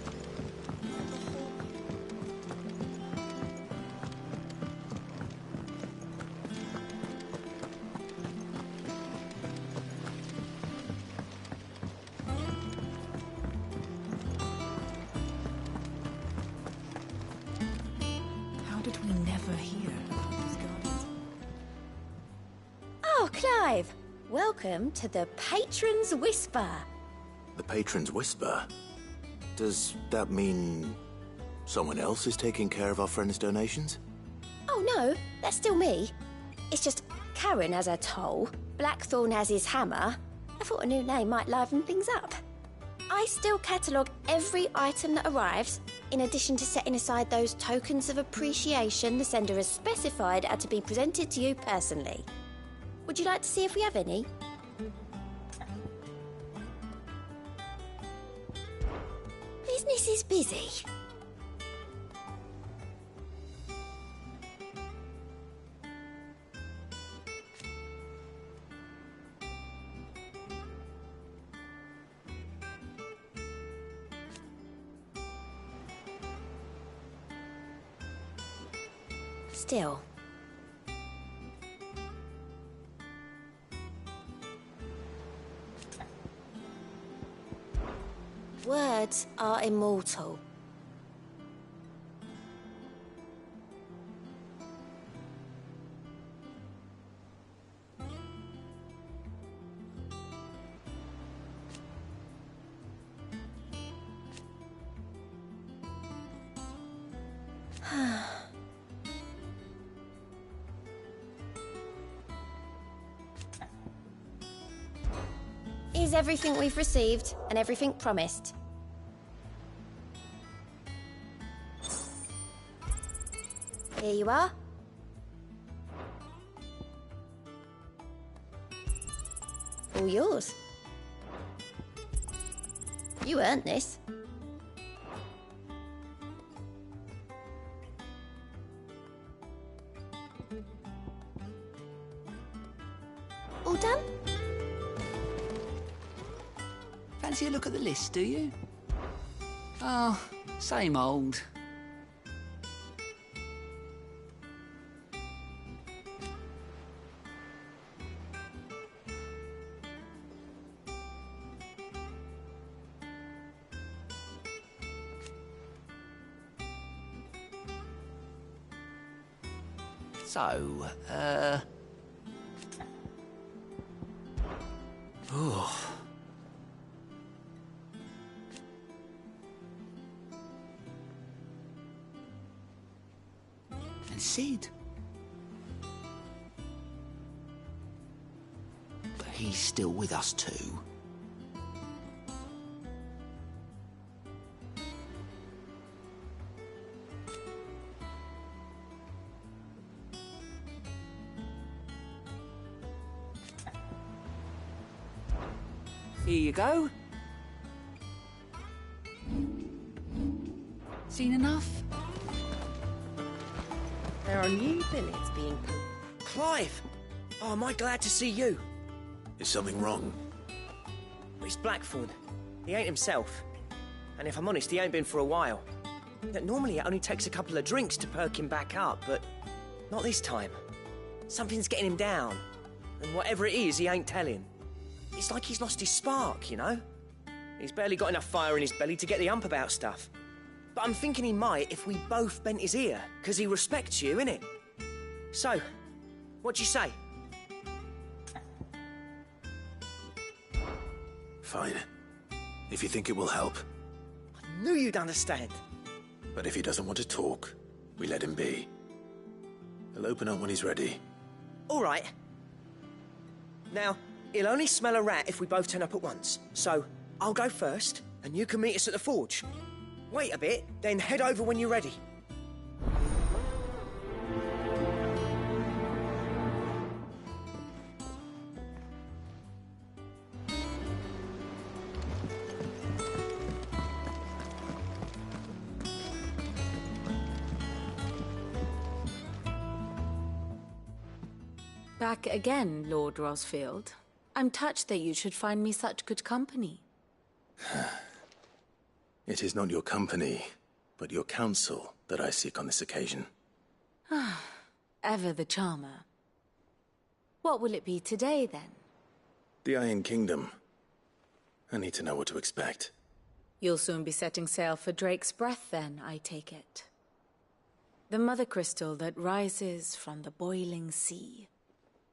How did we never hear about these guardians? Oh, Clive! Welcome to the Patron's Whisper. The Patron's Whisper? Does that mean someone else is taking care of our friend's donations? Oh no, that's still me. It's just Karen has her toll, Blackthorn has his hammer. I thought a new name might liven things up. I still catalogue every item that arrives, in addition to setting aside those tokens of appreciation the sender has specified are to be presented to you personally. Would you like to see if we have any? Business is busy. Still. Words are immortal. Is everything we've received and everything promised? Here you are. All yours. You earned this. All done? Fancy a look at the list, do you? Oh, same old. So, oh. And Sid. But he's still with us too. Here you go. Seen enough? There are new billets being put. Clive! Oh, am I glad to see you? Is something wrong? It's Blackthorn. He ain't himself. And if I'm honest, he ain't been for a while. Normally it only takes a couple of drinks to perk him back up, but not this time. Something's getting him down. And whatever it is, he ain't telling. It's like he's lost his spark, you know? He's barely got enough fire in his belly to get the ump about stuff. But I'm thinking he might if we both bent his ear, because he respects you, innit? So, what do you say? Fine. If you think it will help. I knew you'd understand. But if he doesn't want to talk, we let him be. He'll open up when he's ready. All right. Now, he'll only smell a rat if we both turn up at once. So, I'll go first, and you can meet us at the forge. Wait a bit, then head over when you're ready. Back again, Lord Rosfield. I'm touched that you should find me such good company. It is not your company, but your counsel that I seek on this occasion. Ever the charmer. What will it be today, then? The Iron Kingdom. I need to know what to expect. You'll soon be setting sail for Drake's Breath, then, I take it. The mother crystal that rises from the boiling sea.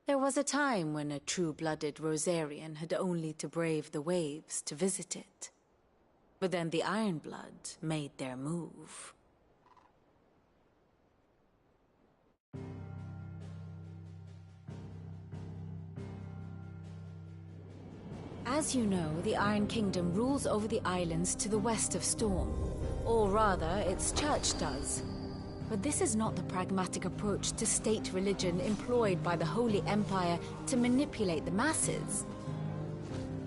There was a time when a true-blooded Rosarian had only to brave the waves to visit it. But then the Ironblood made their move. As you know, the Iron Kingdom rules over the islands to the west of Storm. Or rather, its church does. But this is not the pragmatic approach to state religion employed by the Holy Empire to manipulate the masses.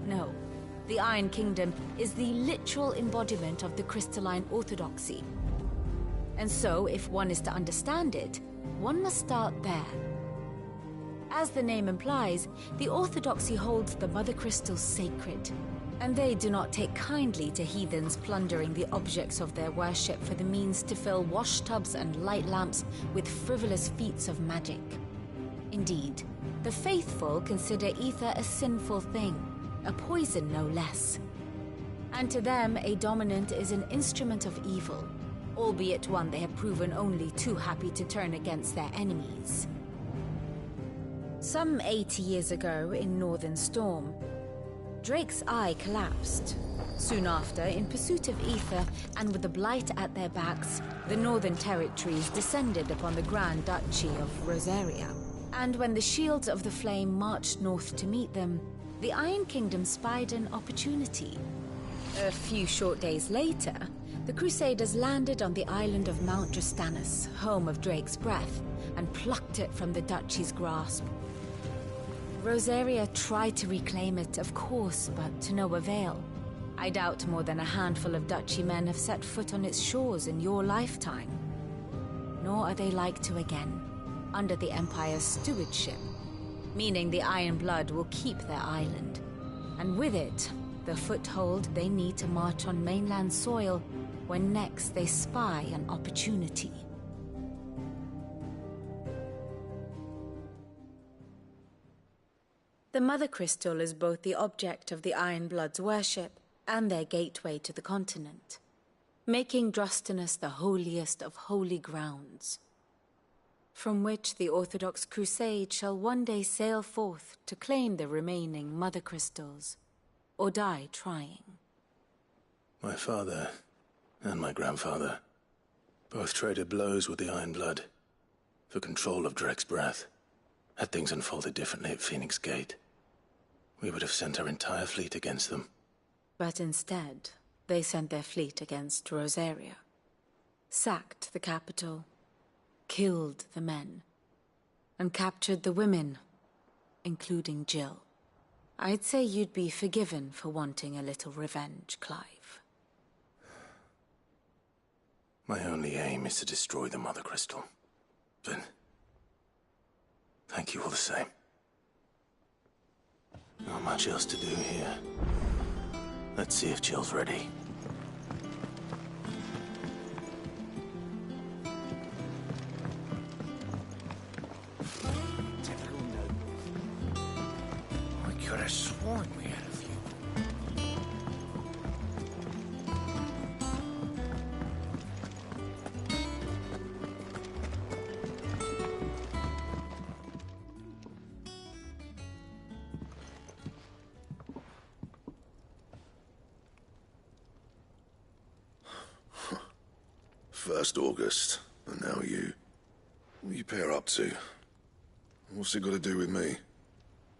No, The Iron Kingdom is the literal embodiment of the crystalline orthodoxy. And so, if one is to understand it, one must start there. As the name implies, the orthodoxy holds the Mother Crystals sacred, and they do not take kindly to heathens plundering the objects of their worship for the means to fill washtubs and light lamps with frivolous feats of magic. Indeed, the faithful consider ether a sinful thing, a poison no less. And to them, a dominant is an instrument of evil, albeit one they have proven only too happy to turn against their enemies. Some 80 years ago, in Northern Storm, Drake's eye collapsed. Soon after, in pursuit of ether and with the blight at their backs, the Northern Territories descended upon the Grand Duchy of Rosaria. And when the Shields of the Flame marched north to meet them, the Iron Kingdom spied an opportunity. A few short days later, the Crusaders landed on the island of Mount Drastanus, home of Drake's breath, and plucked it from the Duchy's grasp. Rosaria tried to reclaim it, of course, but to no avail. I doubt more than a handful of Duchy men have set foot on its shores in your lifetime. Nor are they like to again, under the Empire's stewardship, meaning the Iron Blood will keep their island, and with it, the foothold they need to march on mainland soil when next they spy an opportunity. The Mother Crystal is both the object of the Iron Blood's worship and their gateway to the continent, making Drastanus the holiest of holy grounds, from which the Orthodox Crusade shall one day sail forth to claim the remaining Mother Crystals, or die trying. My father and my grandfather both traded blows with the Iron Blood for control of Drake's breath. Had things unfolded differently at Phoenix Gate, we would have sent our entire fleet against them. But instead, they sent their fleet against Rosaria, sacked the capital, killed the men, and captured the women, including Jill. I'd say you'd be forgiven for wanting a little revenge, Clive. My only aim is to destroy the Mother Crystal. But thank you all the same. Not much else to do here. Let's see if Jill's ready. Typical noble. I could have sworn we had a few. First August, and now you. What are you pair up to? What's it got to do with me?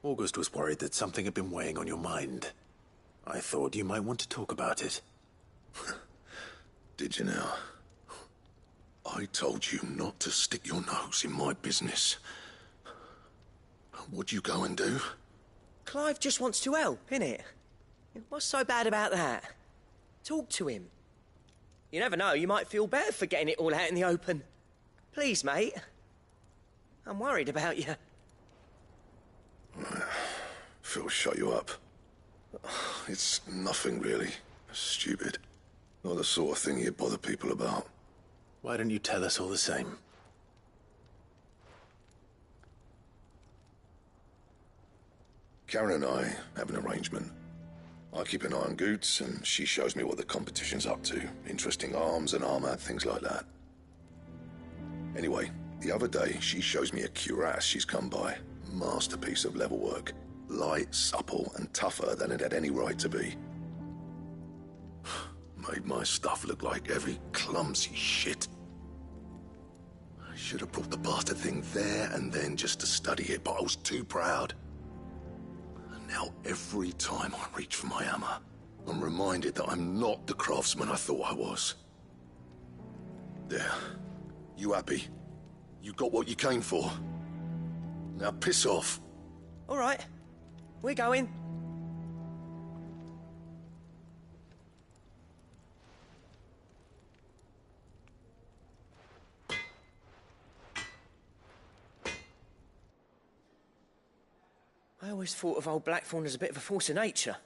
August was worried that something had been weighing on your mind. I thought you might want to talk about it. Did you now? I told you not to stick your nose in my business. What'd you go and do? Clive just wants to help, innit? What's so bad about that? Talk to him. You never know, you might feel better for getting it all out in the open. Please, mate. I'm worried about you. Phil shut you up. It's nothing really. Stupid. Not the sort of thing you bother people about. Why don't you tell us all the same? Karen and I have an arrangement. I keep an eye on Goots, and she shows me what the competition's up to. Interesting arms and armor, things like that. Anyway, the other day, she shows me a cuirass she's come by. Masterpiece of level work. Light, supple, and tougher than it had any right to be. Made my stuff look like heavy, clumsy shit. I should have brought the bastard thing there and then just to study it, but I was too proud. Now, every time I reach for my hammer, I'm reminded that I'm not the craftsman I thought I was. There. You happy? You got what you came for. Now piss off. All right. We're going. I always thought of old Blackthorn as a bit of a force of nature.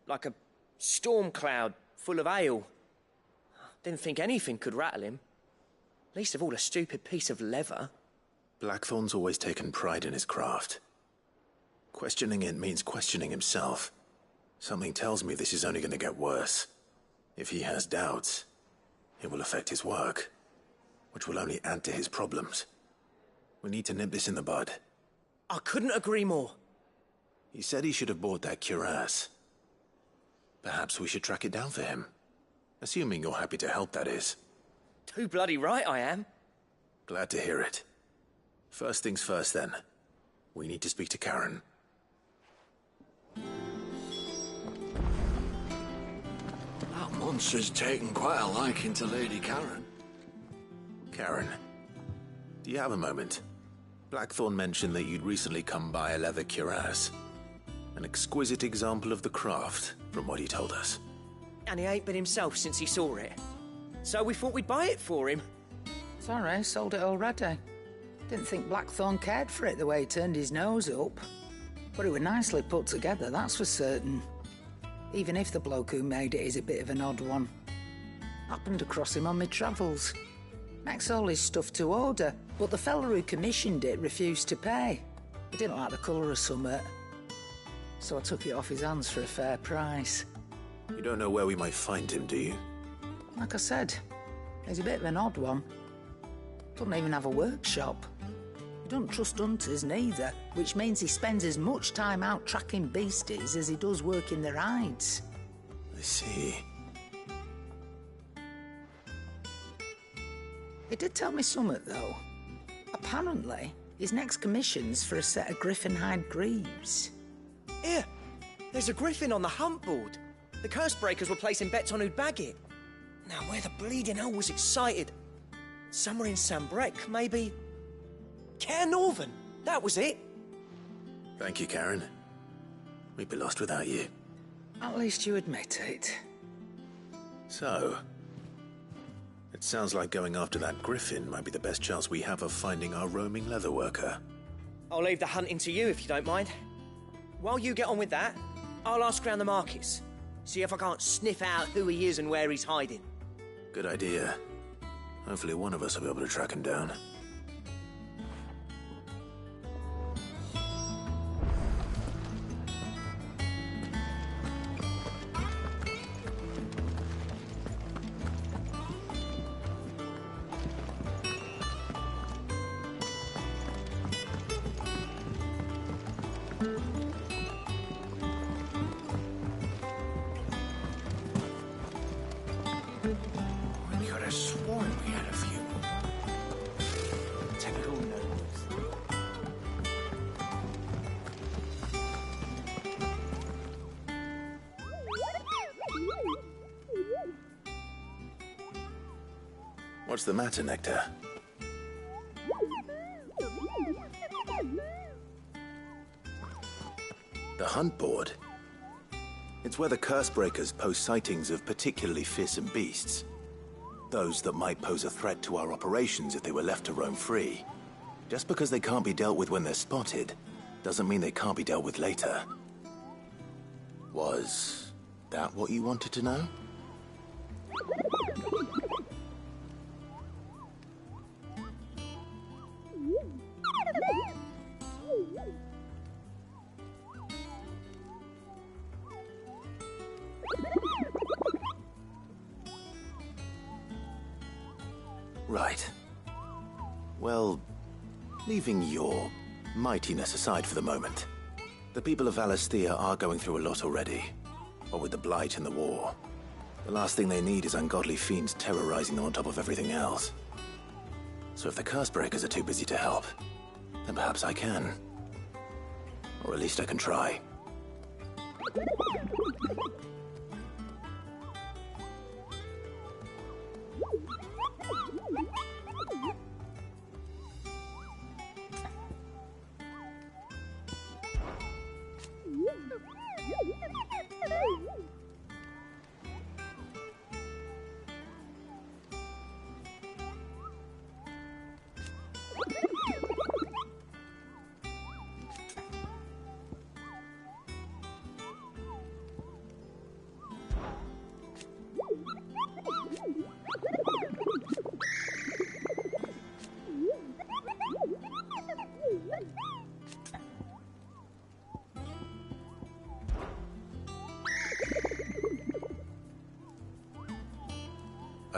Like a storm cloud full of ale. Didn't think anything could rattle him. Least of all a stupid piece of leather. Blackthorn's always taken pride in his craft. Questioning it means questioning himself. Something tells me this is only going to get worse. If he has doubts, it will affect his work, which will only add to his problems. We need to nip this in the bud. I couldn't agree more. He said he should have bought that cuirass. Perhaps we should track it down for him. Assuming you're happy to help, that is. Too bloody right I am. Glad to hear it. First things first, then. We need to speak to Karen. That monster's taken quite a liking to Lady Karen. Karen, do you have a moment? Blackthorn mentioned that you'd recently come by a leather cuirass. An exquisite example of the craft, from what he told us. And he ain't been himself since he saw it. So we thought we'd buy it for him. Sorry, sold it already. Didn't think Blackthorn cared for it the way he turned his nose up. But it was nicely put together, that's for certain. Even if the bloke who made it is a bit of an odd one. Happened across him on my travels. Makes all his stuff to order, but the fella who commissioned it refused to pay. He didn't like the colour of summit. So I took it off his hands for a fair price. You don't know where we might find him, do you? Like I said, he's a bit of an odd one. Doesn't even have a workshop. He doesn't trust hunters neither, which means he spends as much time out tracking beasties as he does working their hides. I see. He did tell me something, though. Apparently, his next commission's for a set of griffin hide greaves. Here, there's a griffin on the hunt board. The curse breakers were placing bets on who'd bag it. Now, where the bleeding hell was excited? Somewhere in Sambrec, maybe? Cairnorvin, that was it. Thank you, Karen. We'd be lost without you. At least you admit it. So, it sounds like going after that griffin might be the best chance we have of finding our roaming leatherworker. I'll leave the hunting to you if you don't mind. While you get on with that, I'll ask around the markets. See if I can't sniff out who he is and where he's hiding. Good idea. Hopefully one of us will be able to track him down. I could have sworn we had a few. Who knows? What's the matter, Nectar? The hunt board? It's where the curse breakers post sightings of particularly fearsome beasts. Those that might pose a threat to our operations if they were left to roam free. Just because they can't be dealt with when they're spotted, doesn't mean they can't be dealt with later. Was that what you wanted to know? Right. Well, leaving your mightiness aside for the moment, the people of Valisthea are going through a lot already. What with the Blight and the war. The last thing they need is ungodly fiends terrorizing them on top of everything else. So if the Cursebreakers are too busy to help, then perhaps I can. Or at least I can try.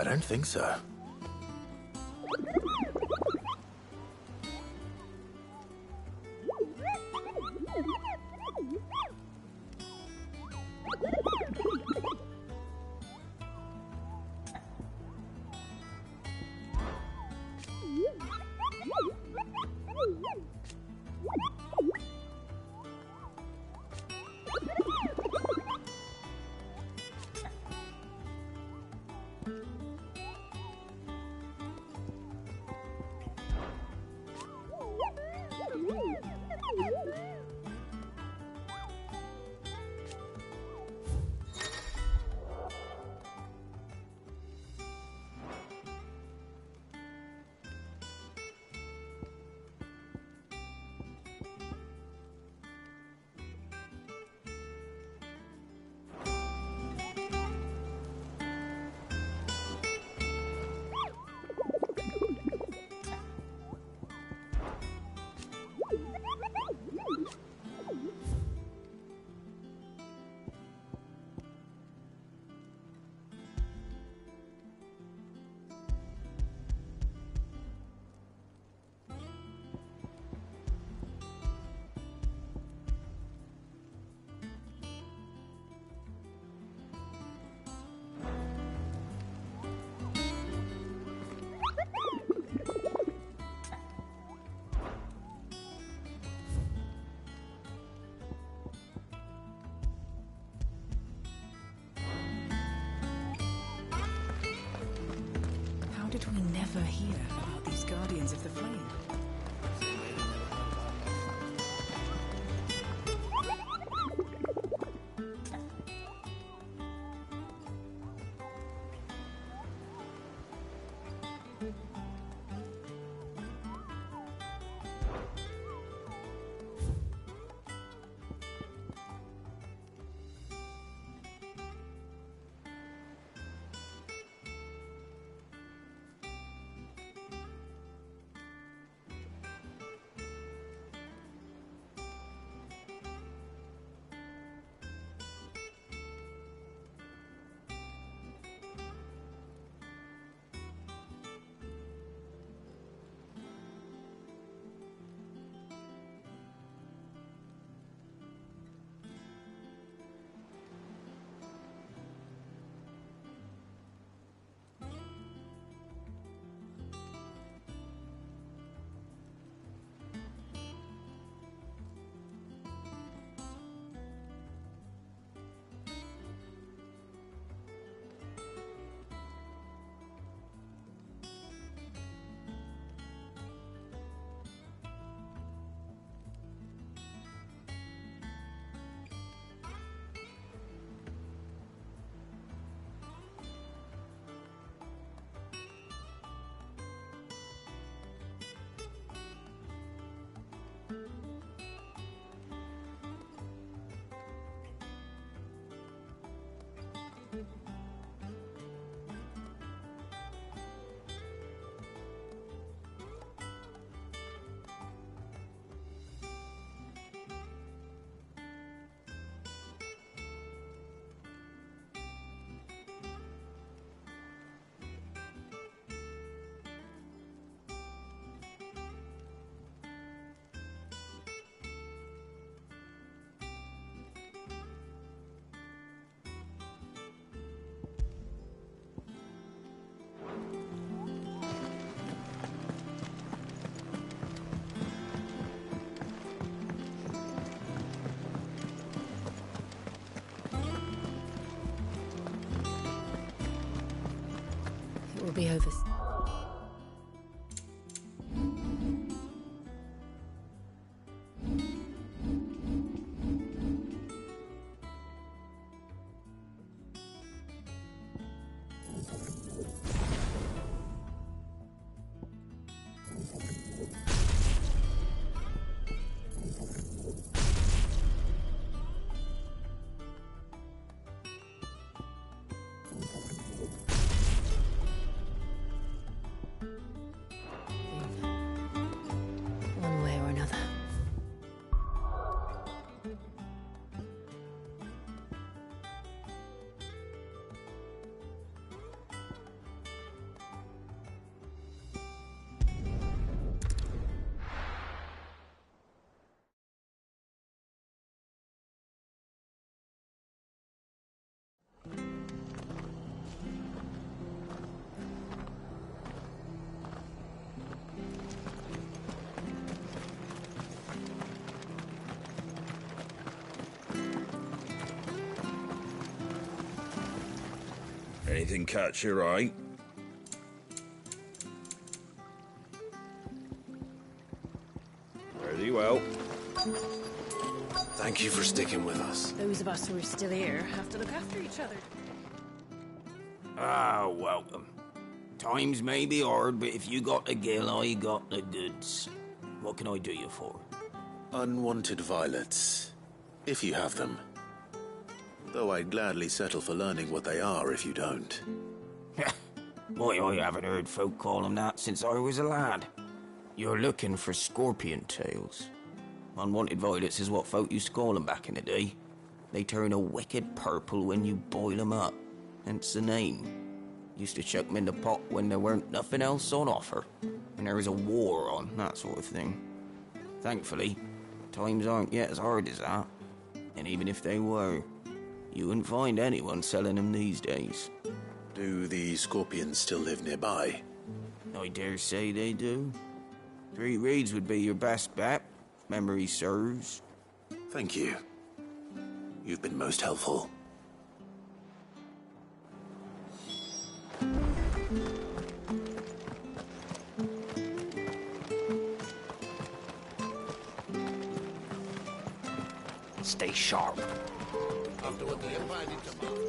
don't think so. How did we never hear about these Guardians of the Flame? Will be over. Anything catch your eye? Very well. Thank you for sticking with us. Those of us who are still here have to look after each other. Ah, welcome. Times may be hard, but if you got the gill, I got the goods. What can I do you for? Unwanted violets, if you have them. Though I'd gladly settle for learning what they are if you don't. Why, I haven't heard folk call them that since I was a lad. You're looking for scorpion tails. Unwanted violets is what folk used to call them back in the day. They turn a wicked purple when you boil them up, hence the name. Used to chuck them in the pot when there weren't nothing else on offer, and there was a war on, that sort of thing. Thankfully, times aren't yet as hard as that, and even if they were, you wouldn't find anyone selling them these days. Do the scorpions still live nearby? I dare say they do. 3 Reeds would be your best bet, if memory serves. Thank you. You've been most helpful. Stay sharp. After what they invited tomorrow.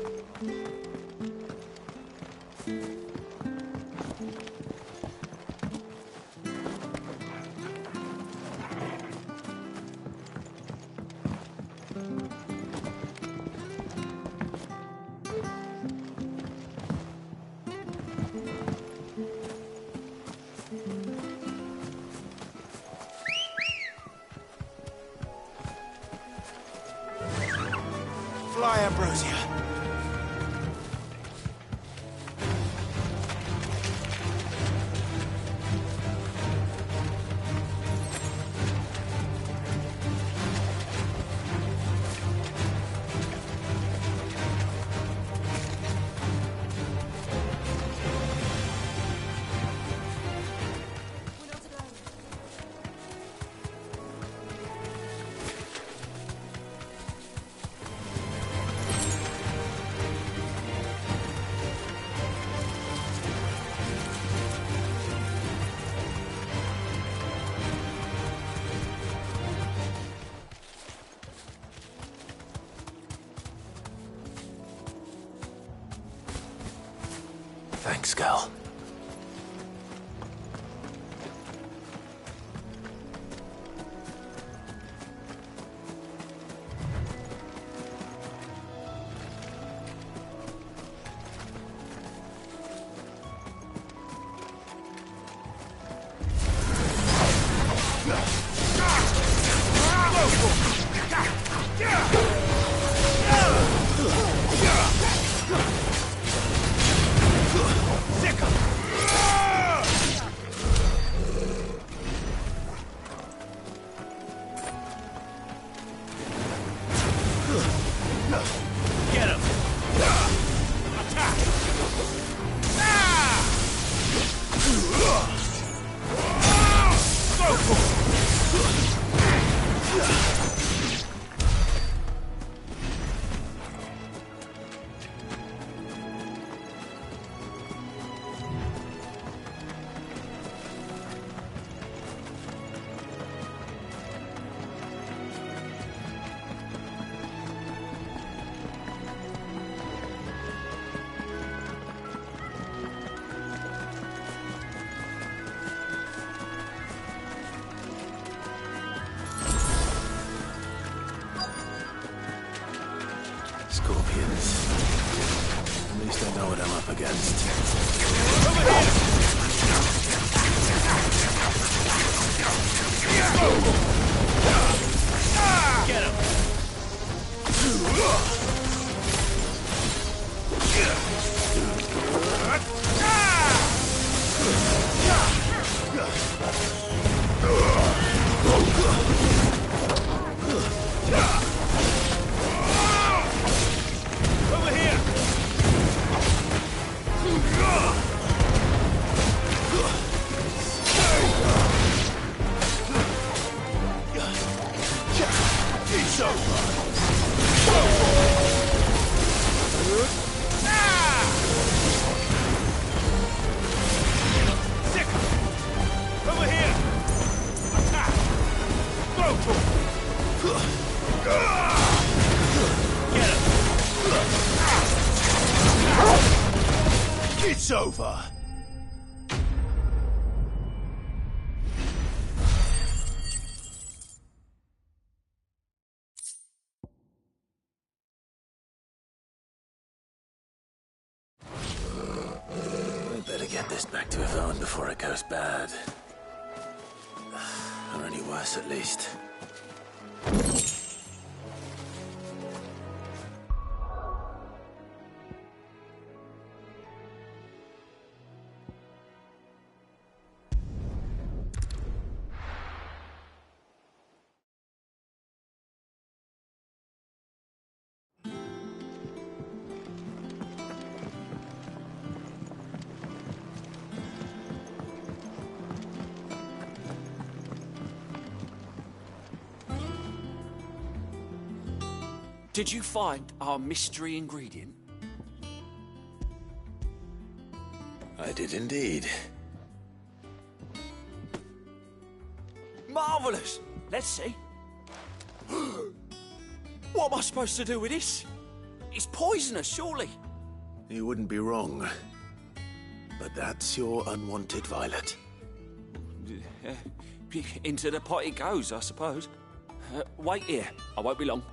Fly, Ambrosia. Thanks, Gal. Get him! Attack! Go for it! Scorpions. At least I know what I'm up against. Get him! Over here! It's over. It's over. I better get this back to Yvonne before it goes bad. Or any worse, at least. Did you find our mystery ingredient? I did indeed. Marvellous! Let's see. What am I supposed to do with this? It's poisonous, surely. You wouldn't be wrong. But that's your unwanted violet. Into the pot it goes, I suppose. Wait here. I won't be long.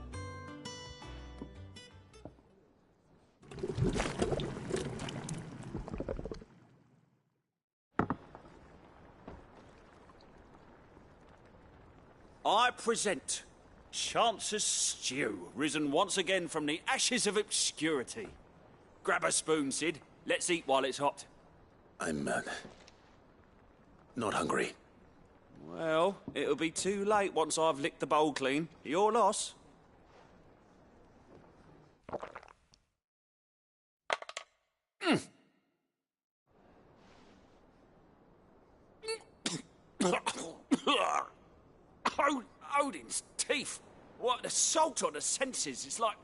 I present Chance's Stew, risen once again from the ashes of obscurity. Grab a spoon, Sid. Let's eat while it's hot. I'm, not hungry. Well, it'll be too late once I've licked the bowl clean. Your loss. Odin's teeth. What, the salt on the senses. It's like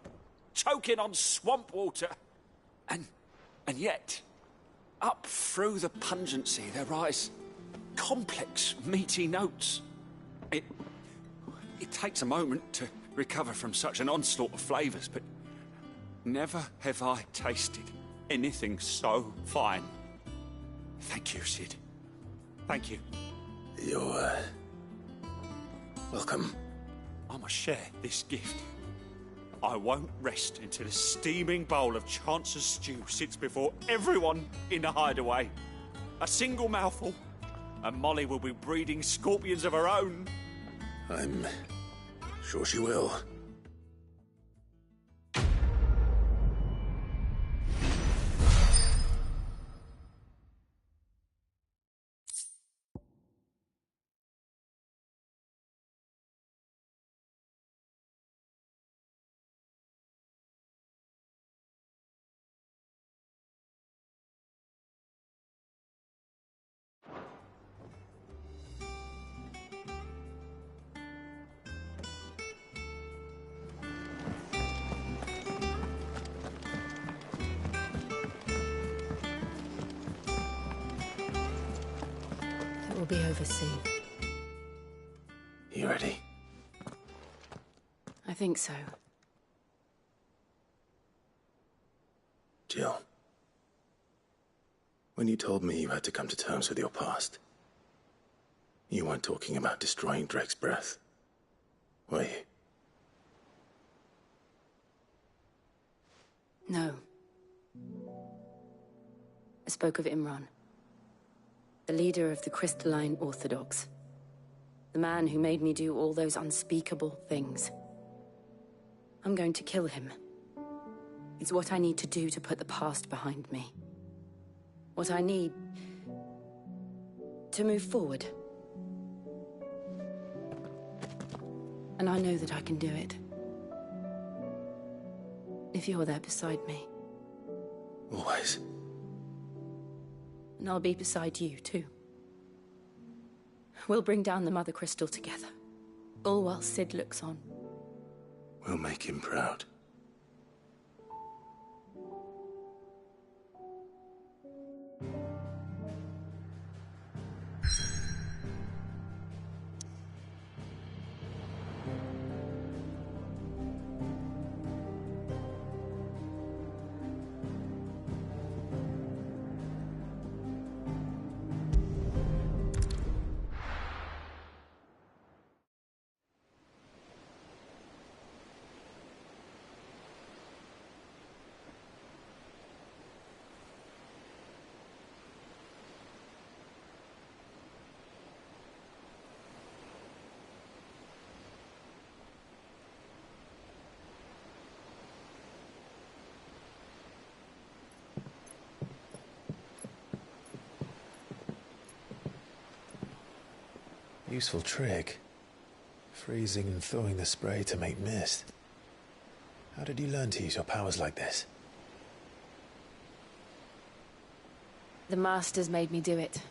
choking on swamp water. And yet, up through the pungency, there rise complex, meaty notes. It takes a moment to recover from such an onslaught of flavours, but never have I tasted anything so fine. Thank you, Sid. Thank you. You're, welcome. I must share this gift. I won't rest until a steaming bowl of Chance's stew sits before everyone in the hideaway. A single mouthful, and Molly will be breeding scorpions of her own. I'm sure she will. It will be over soon. You ready? I think so. Jill, when you told me you had to come to terms with your past, you weren't talking about destroying Drake's breath, were you? No. I spoke of Imran, the leader of the Crystalline Orthodox. The man who made me do all those unspeakable things. I'm going to kill him. It's what I need to do to put the past behind me. What I need to move forward. And I know that I can do it. If you're there beside me. Always. And I'll be beside you, too. We'll bring down the Mother Crystal together. All while Sid looks on. We'll make him proud. Useful trick. Freezing and thawing the spray to make mist. How did you learn to use your powers like this? The Masters made me do it.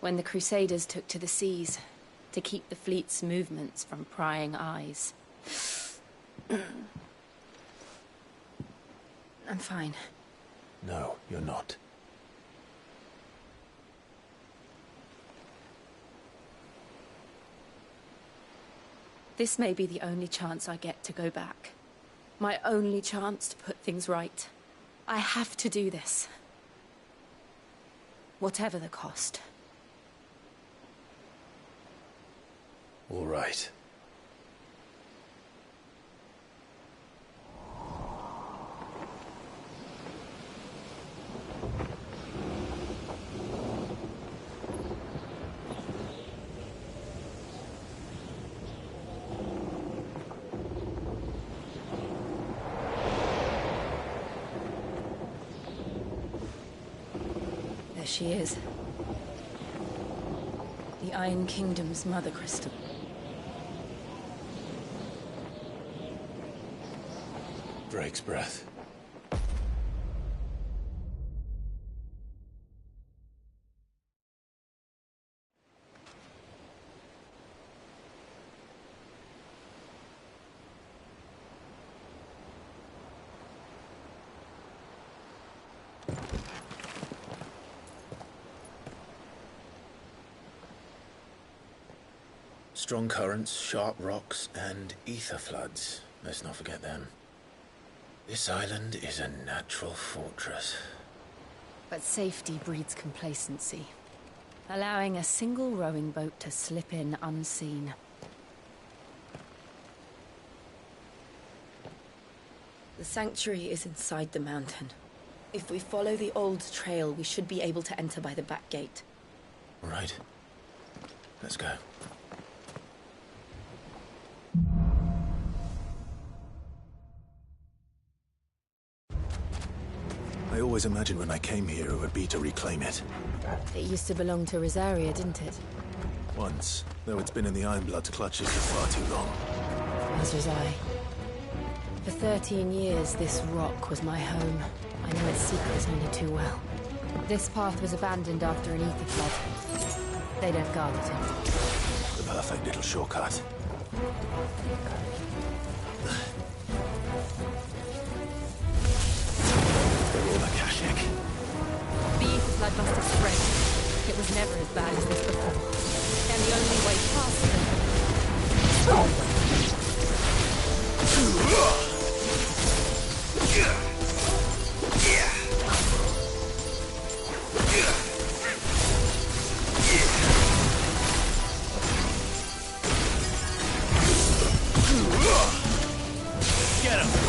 When the Crusaders took to the seas, to keep the fleet's movements from prying eyes. I'm fine. No, you're not. This may be the only chance I get to go back. My only chance to put things right. I have to do this. Whatever the cost. All right. There she is. The Iron Kingdom's Mother Crystal. Drake's breath. Strong currents, sharp rocks, and ether floods. Let's not forget them. This island is a natural fortress. But safety breeds complacency. Allowing a single rowing boat to slip in unseen. The sanctuary is inside the mountain. If we follow the old trail, we should be able to enter by the back gate. All right. Let's go. I always imagined when I came here it would be to reclaim it. It used to belong to Rosaria, didn't it? Once, though it's been in the Ironblood's clutches for far too long. As was I. For 13 years, this rock was my home. I know its secrets only too well. This path was abandoned after an ether flood. They don't guard it anymore. The perfect little shortcut. The ether flood must have spread. It was never as bad as this before. And the only way past Get him!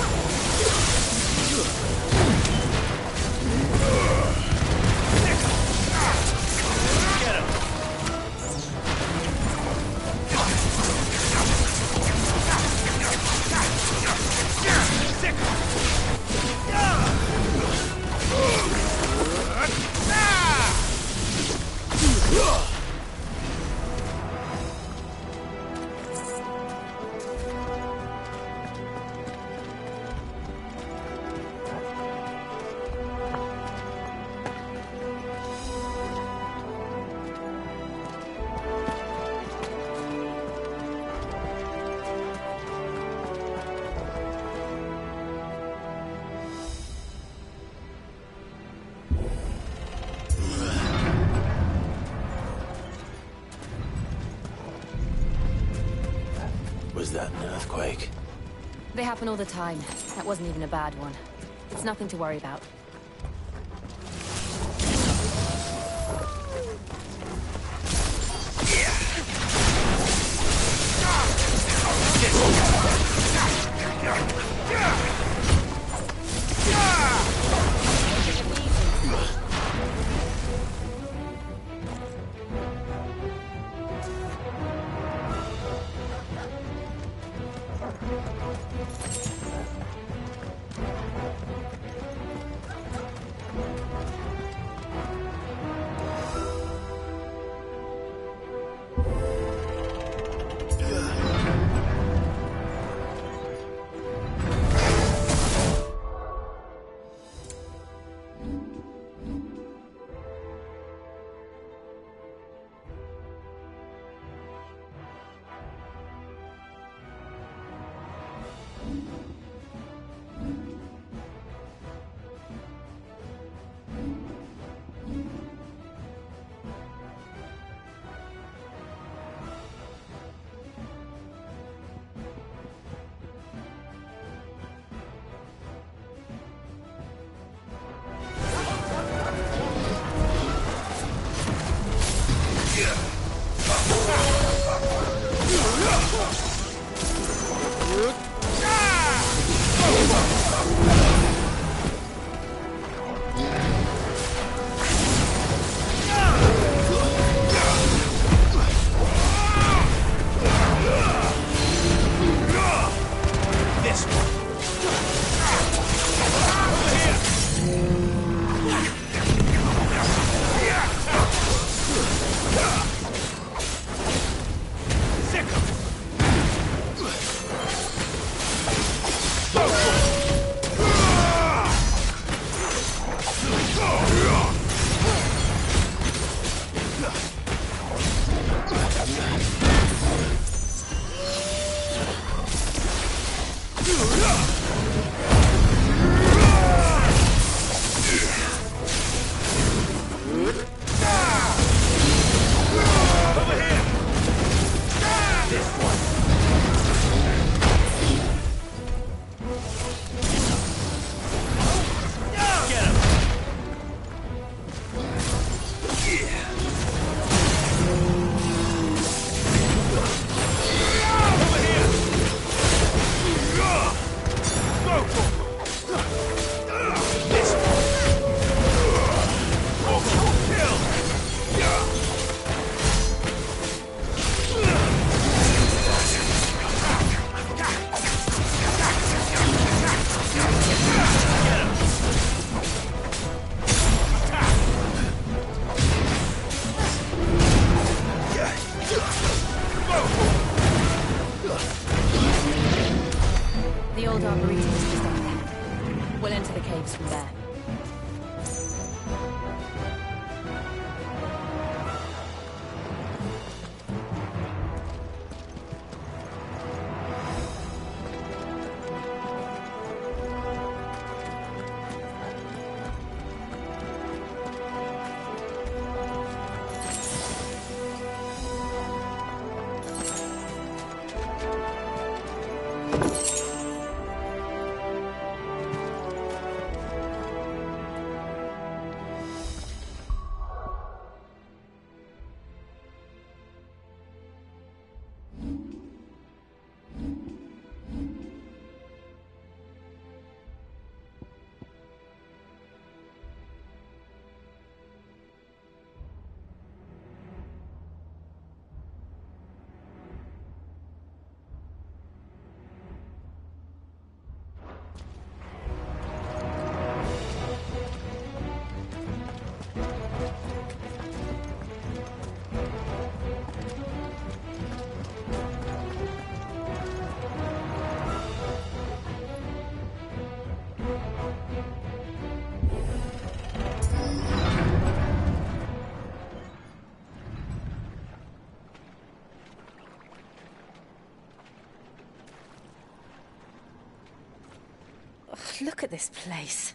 Was that an earthquake? They happen all the time. That wasn't even a bad one. It's nothing to worry about. The old arboretum is just up there. We'll enter the caves from there. Look at this place.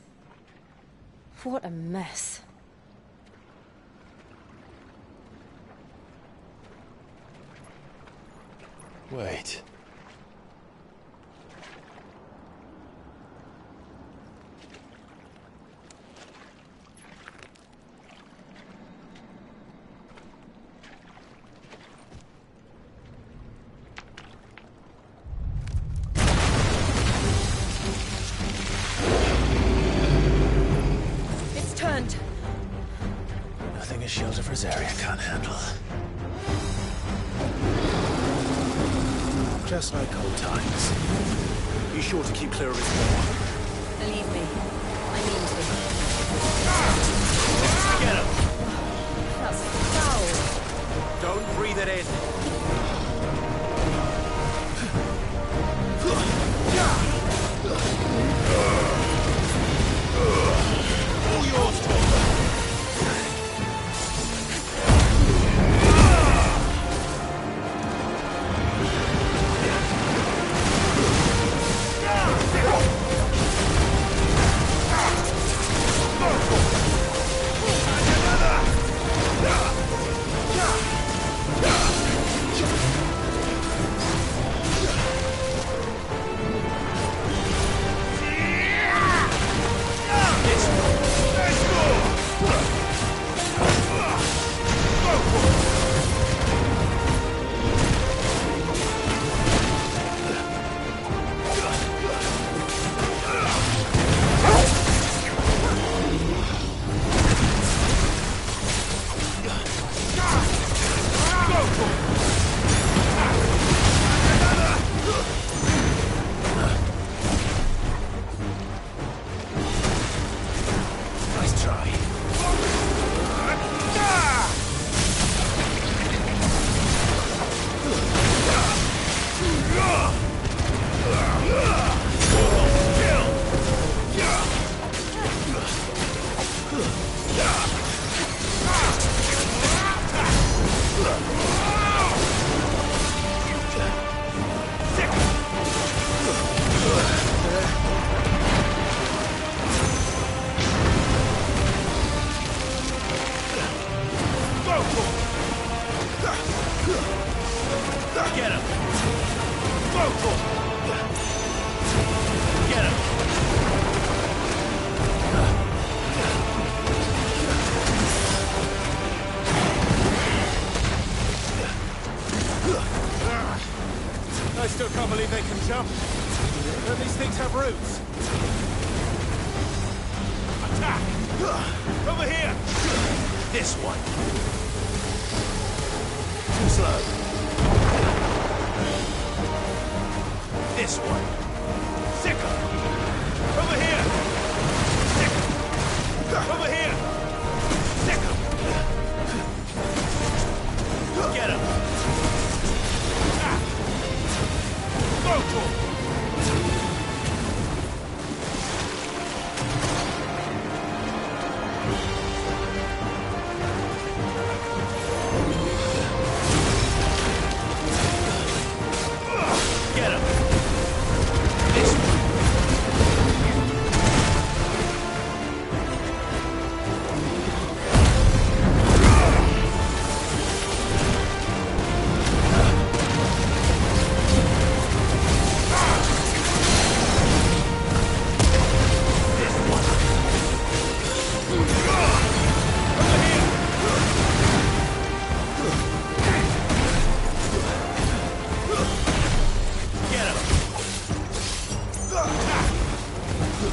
What a mess. Wait. Nothing a shield of Rosaria can't handle. Just like old times. Be sure to keep clear of his wall. Believe me, I mean to. Get him! That's foul. Don't breathe it in. All yours, Tom. Nice try. Get him! Get him! I still can't believe they can jump. Don't these things have roots? Attack! Over here! This one. Too slow. This one. Sicker! Over here! Sicker! Over here! Sicker! Get him! Attack! Vocal! Get him! This one.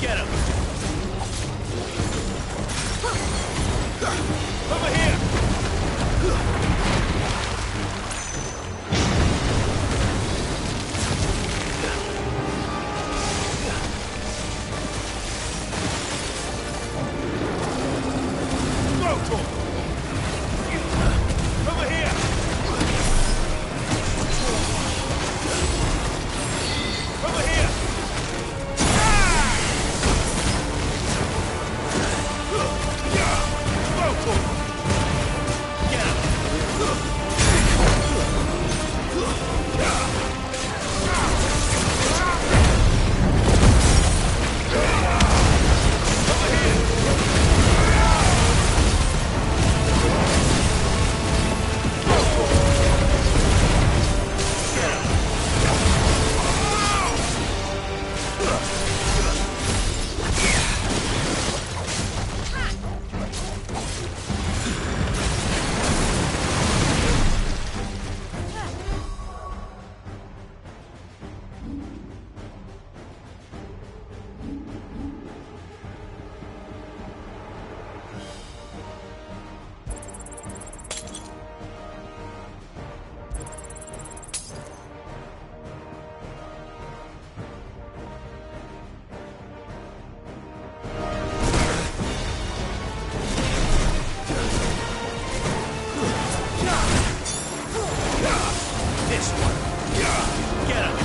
Get him! Over here! Vocal! Over here! Over here! Vocal! Get him! This one. Get him!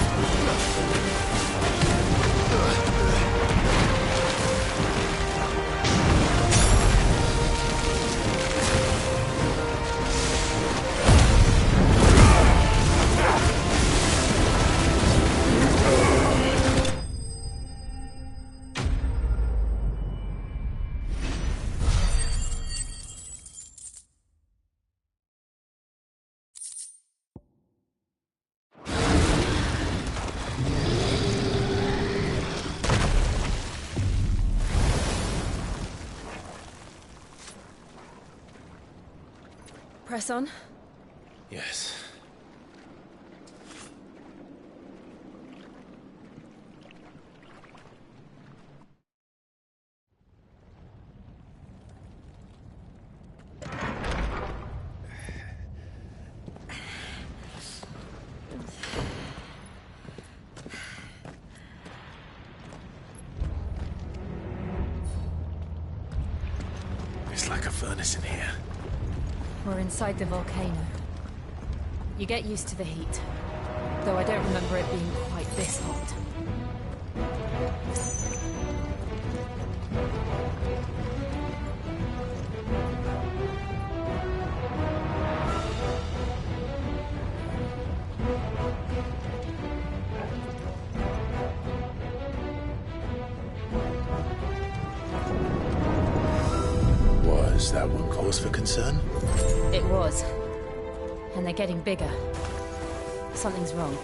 Press on. Yes. furnace in here. We're inside the volcano. You get used to the heat, though I don't remember it being quite this hot. Was that one cause for concern? It was. And they're getting bigger. Something's wrong.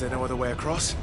there no other way across?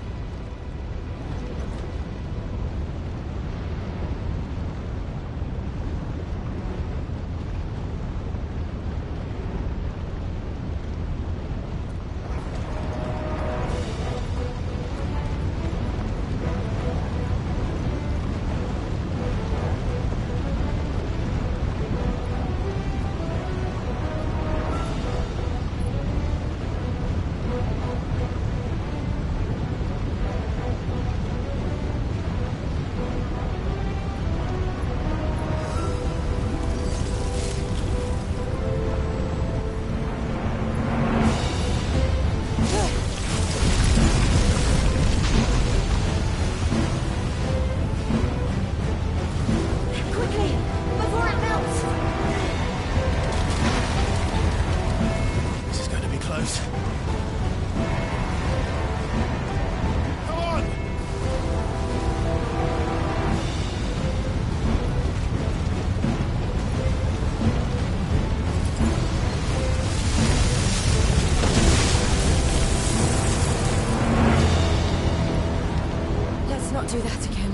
Do that again.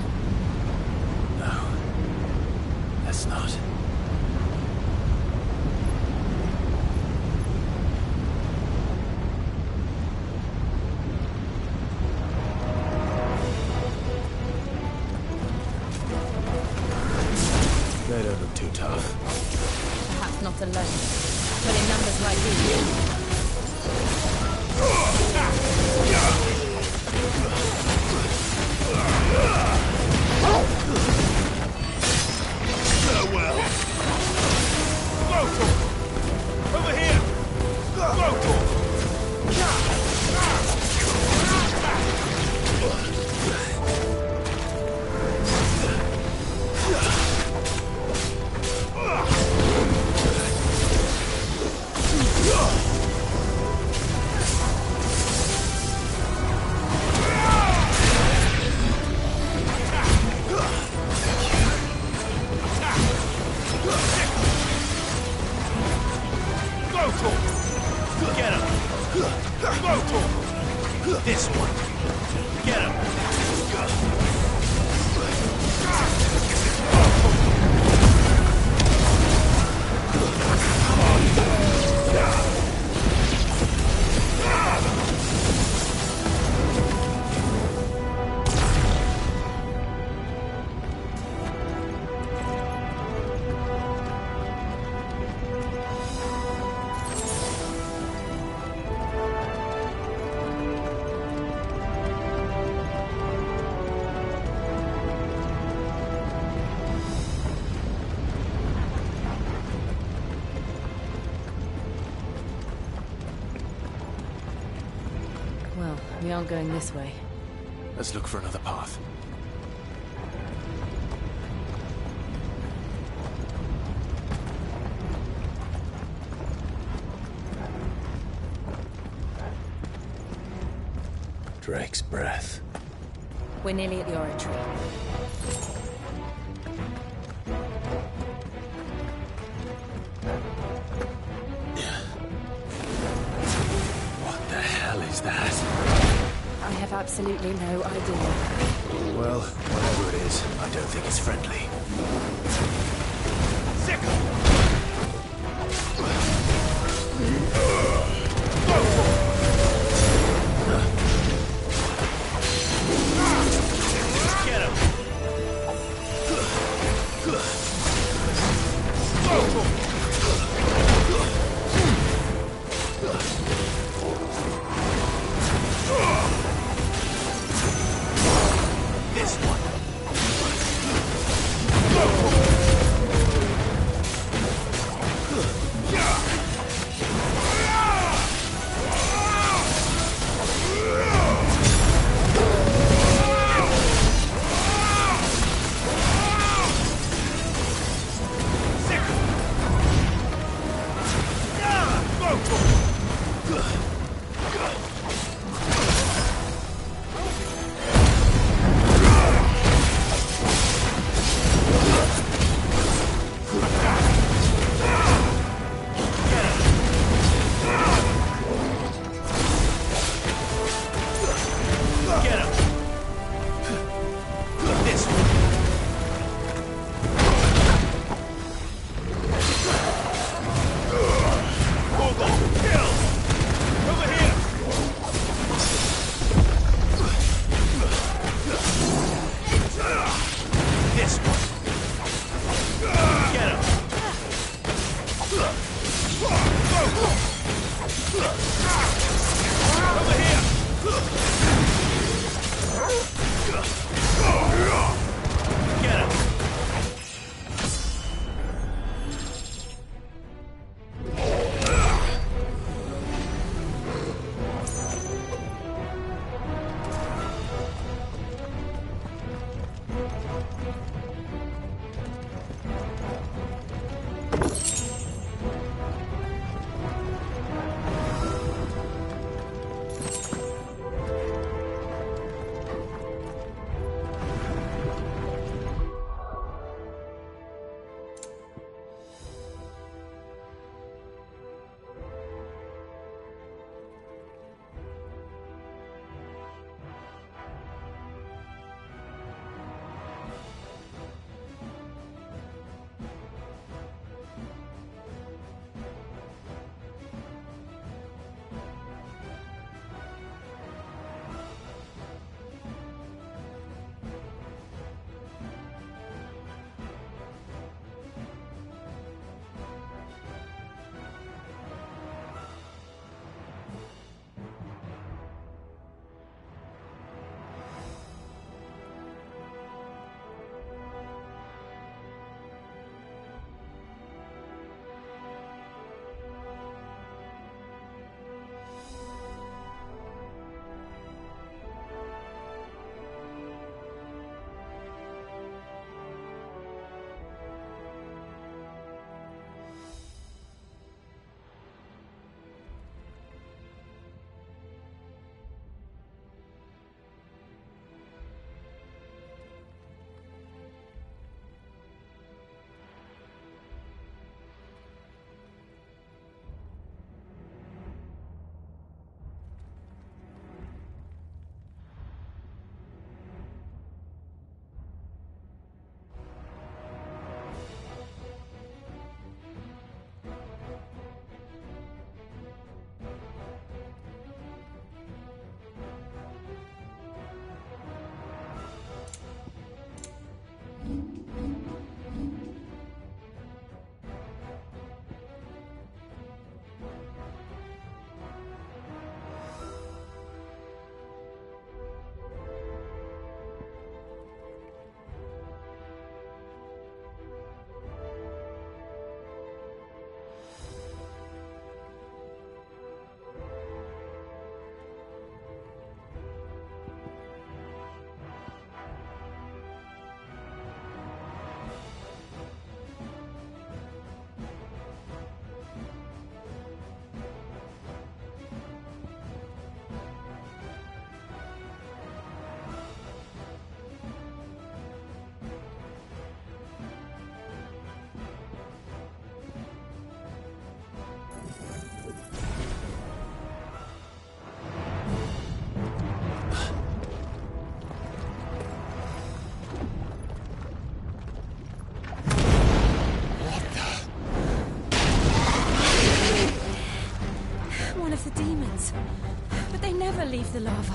No. Let's not. They don't look too tough. Perhaps not alone, but in numbers like these. Farewell. Local! Over here! Local! Get him! This one! Get him! Well, we aren't going this way. Let's look for another path. Drake's breath. We're nearly at the oratory. What the hell is that? I have absolutely no idea. Well, whatever it is, I don't think it's friendly. Get him! This one. the demons. But they never leave the lava.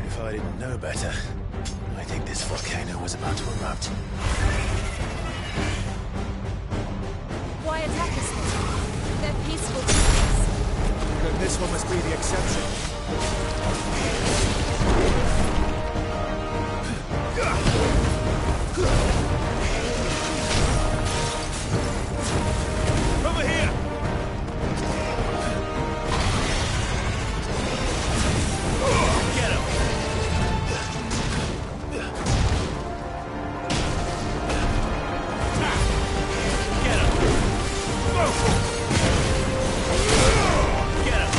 If I didn't know better, I think this volcano was about to erupt. Why attack us then? They're peaceful demons. Then this one must be the exception. Over here! Get him! Get him! Get him!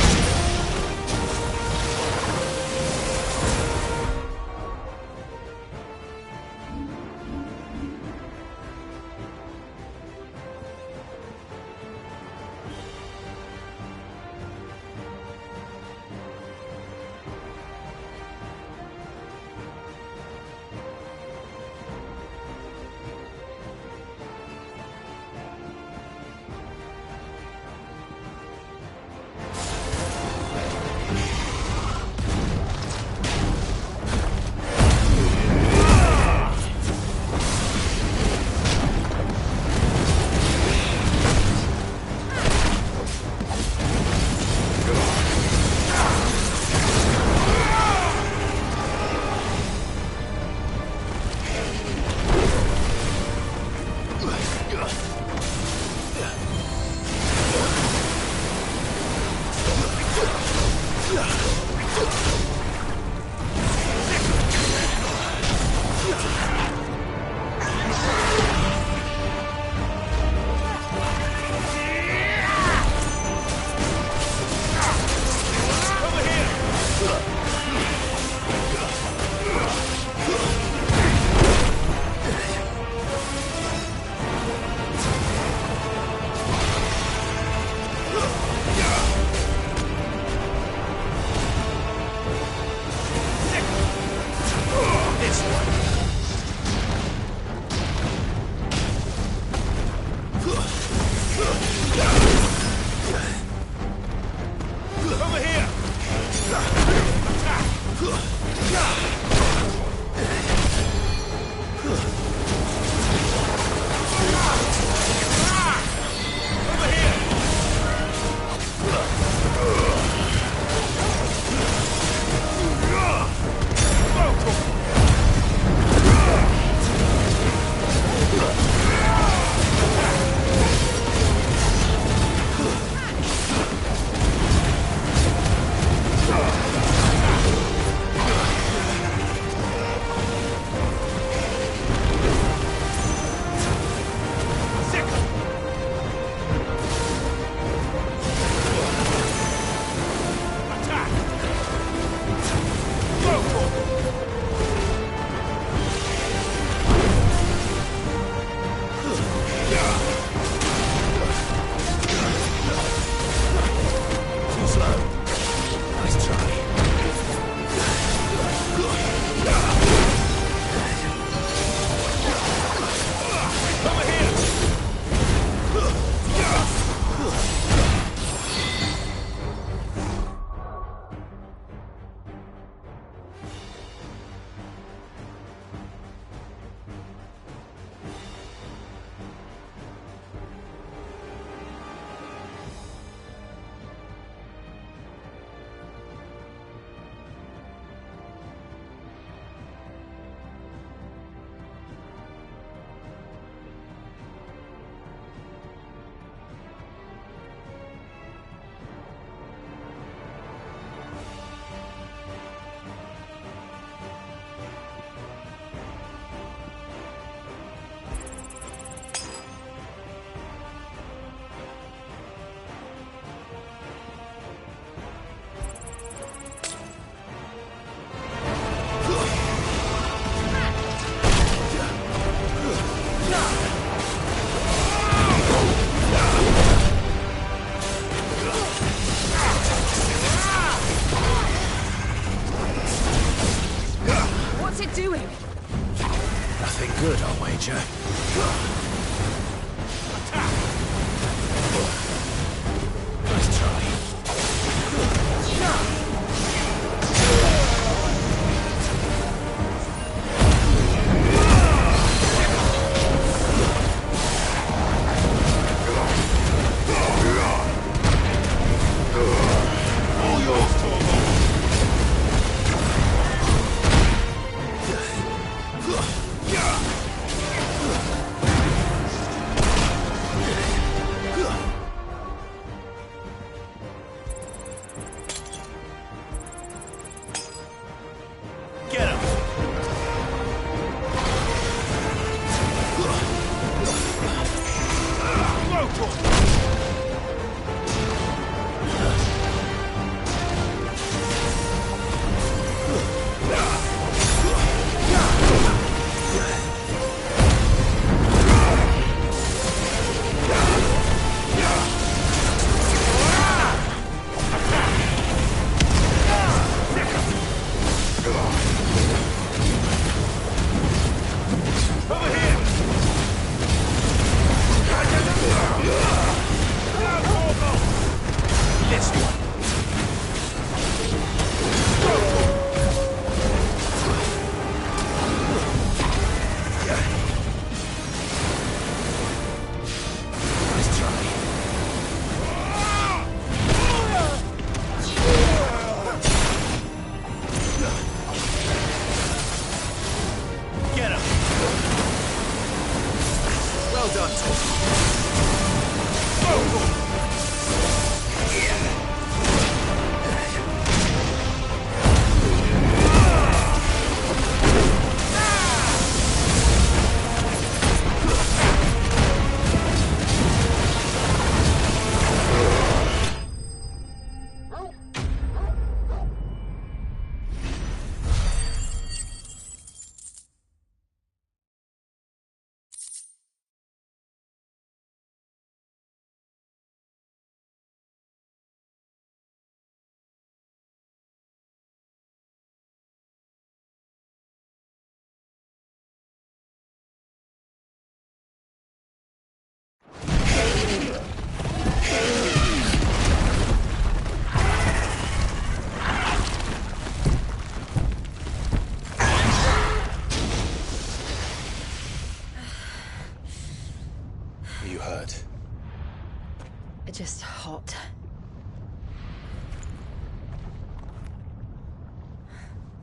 just hot.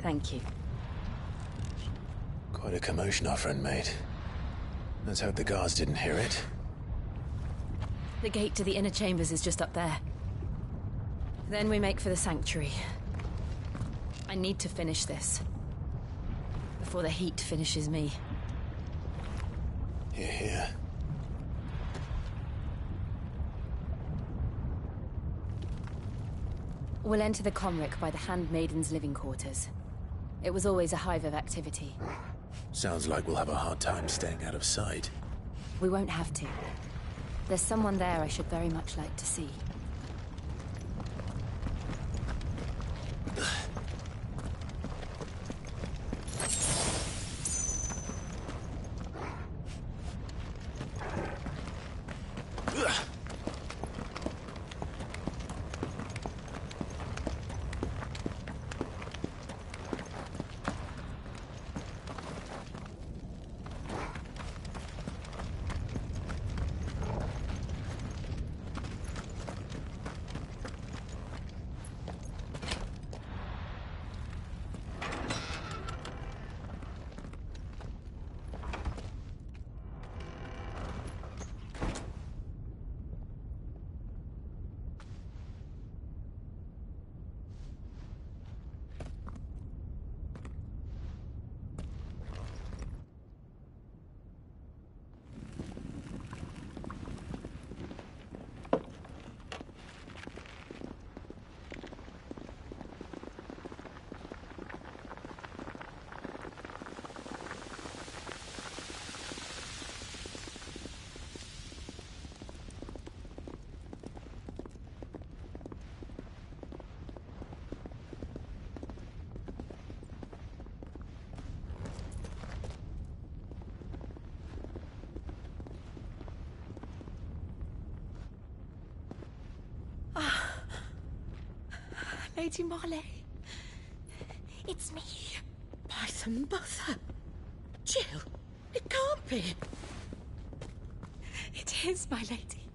Thank you. Quite a commotion our friend made. Let's hope the guards didn't hear it. The gate to the inner chambers is just up there. Then we make for the sanctuary. I need to finish this. Before the heat finishes me. Hear, hear. We'll enter the Comric by the Handmaiden's living quarters. It was always a hive of activity. Sounds like we'll have a hard time staying out of sight. We won't have to. There's someone there I should very much like to see. Lady Marley. It's me. By some mother. Jill, it can't be. It is, my lady.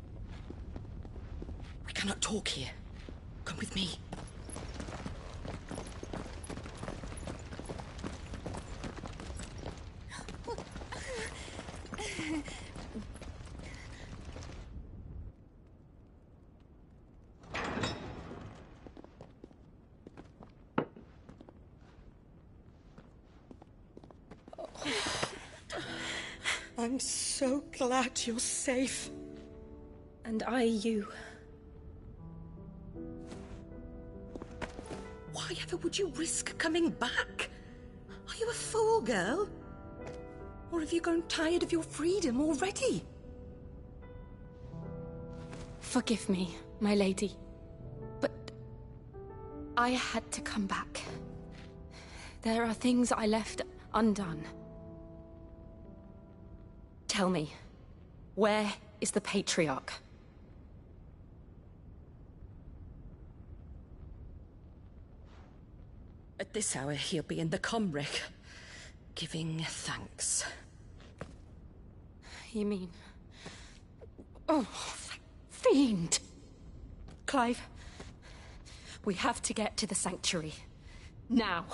We cannot talk here. Come with me. I'm so glad you're safe. And I you. Why ever would you risk coming back? Are you a fool, girl? Or have you grown tired of your freedom already? Forgive me, my lady. But I had to come back. There are things I left undone. Tell me, where is the Patriarch? At this hour, he'll be in the Comric, giving thanks. You mean... Oh, fiend! Clive, we have to get to the sanctuary. Now.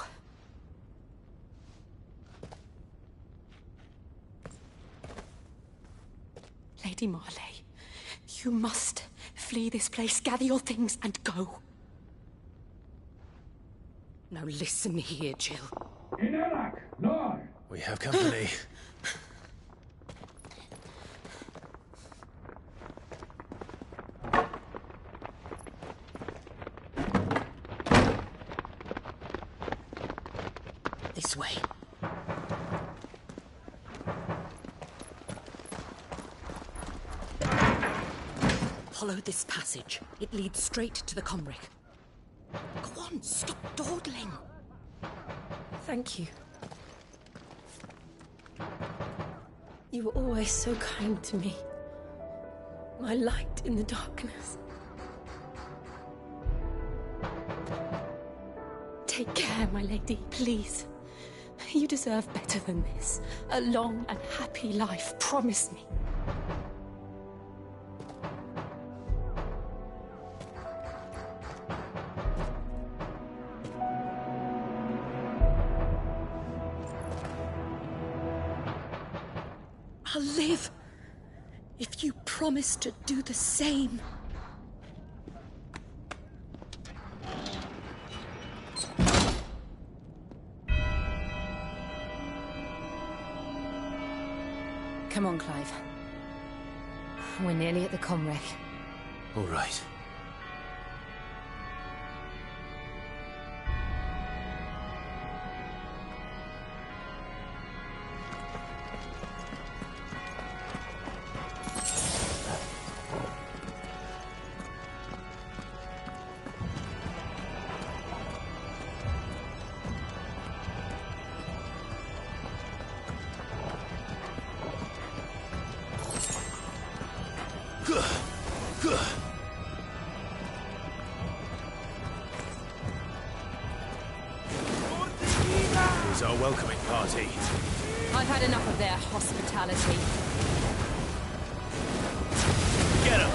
Lady Marley, you must flee this place, gather your things, and go. Now listen here, Jill. We have company. This way. Follow this passage. It leads straight to the Comric. Go on, stop dawdling. Thank you. You were always so kind to me. My light in the darkness. Take care, my lady, please. You deserve better than this. A long and happy life, promise me. I'll live if you promise to do the same. Come on, Clive. We're nearly at the comwreck. All right. Here's our welcoming party. I've had enough of their hospitality. Get him!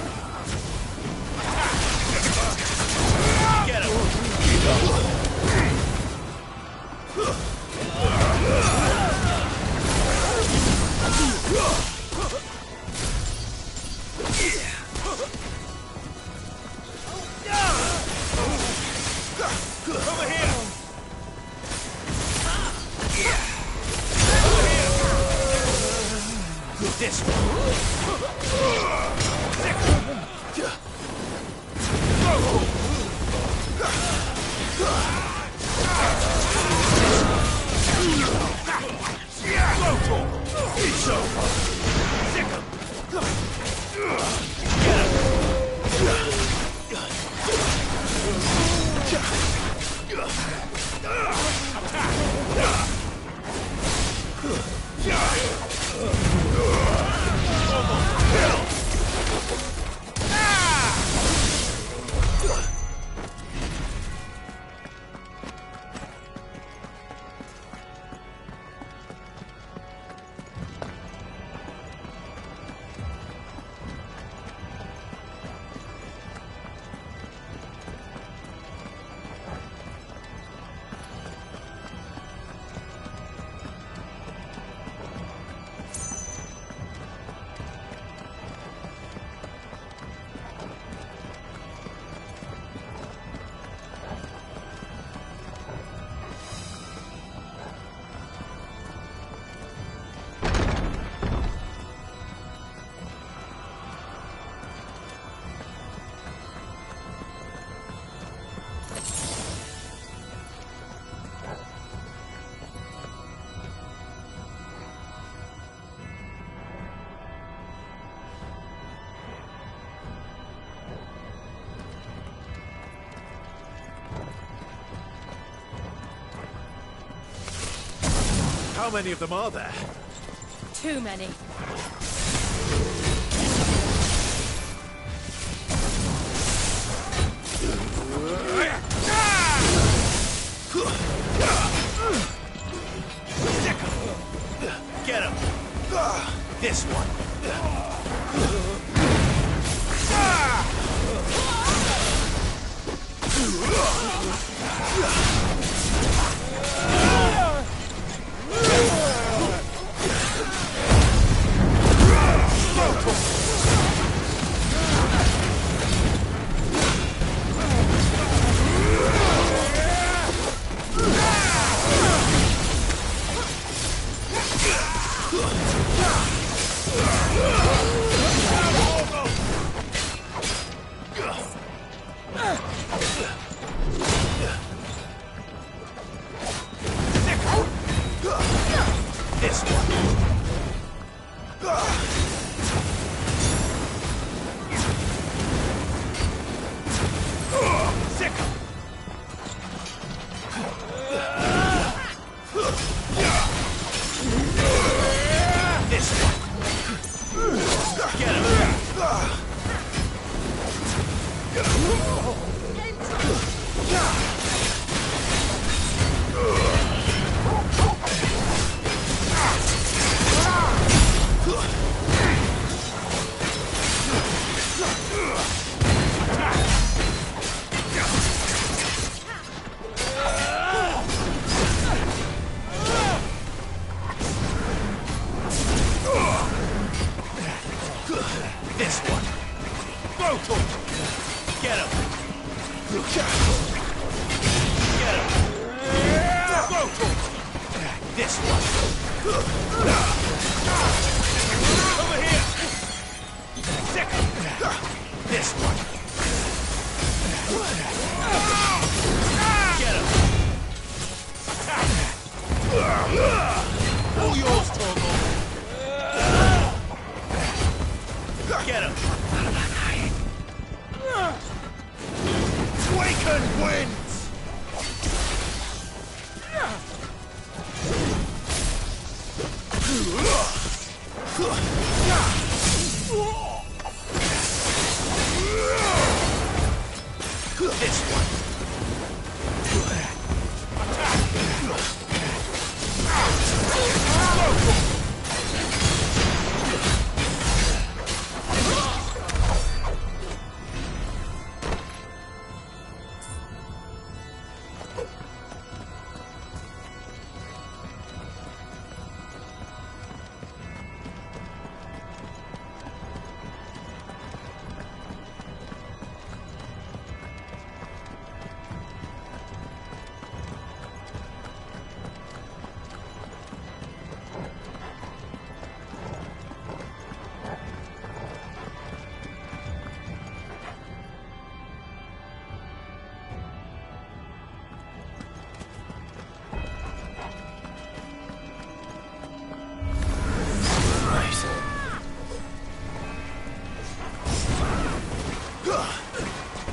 Get him! Over here! This How many of them are there? Too many. Get him! This one. This one. Brutal. Get him. Get him. Brutal. This one. Over here. Second. This one. Get him. All yours, Torgal. Get him. Waken winds. This one.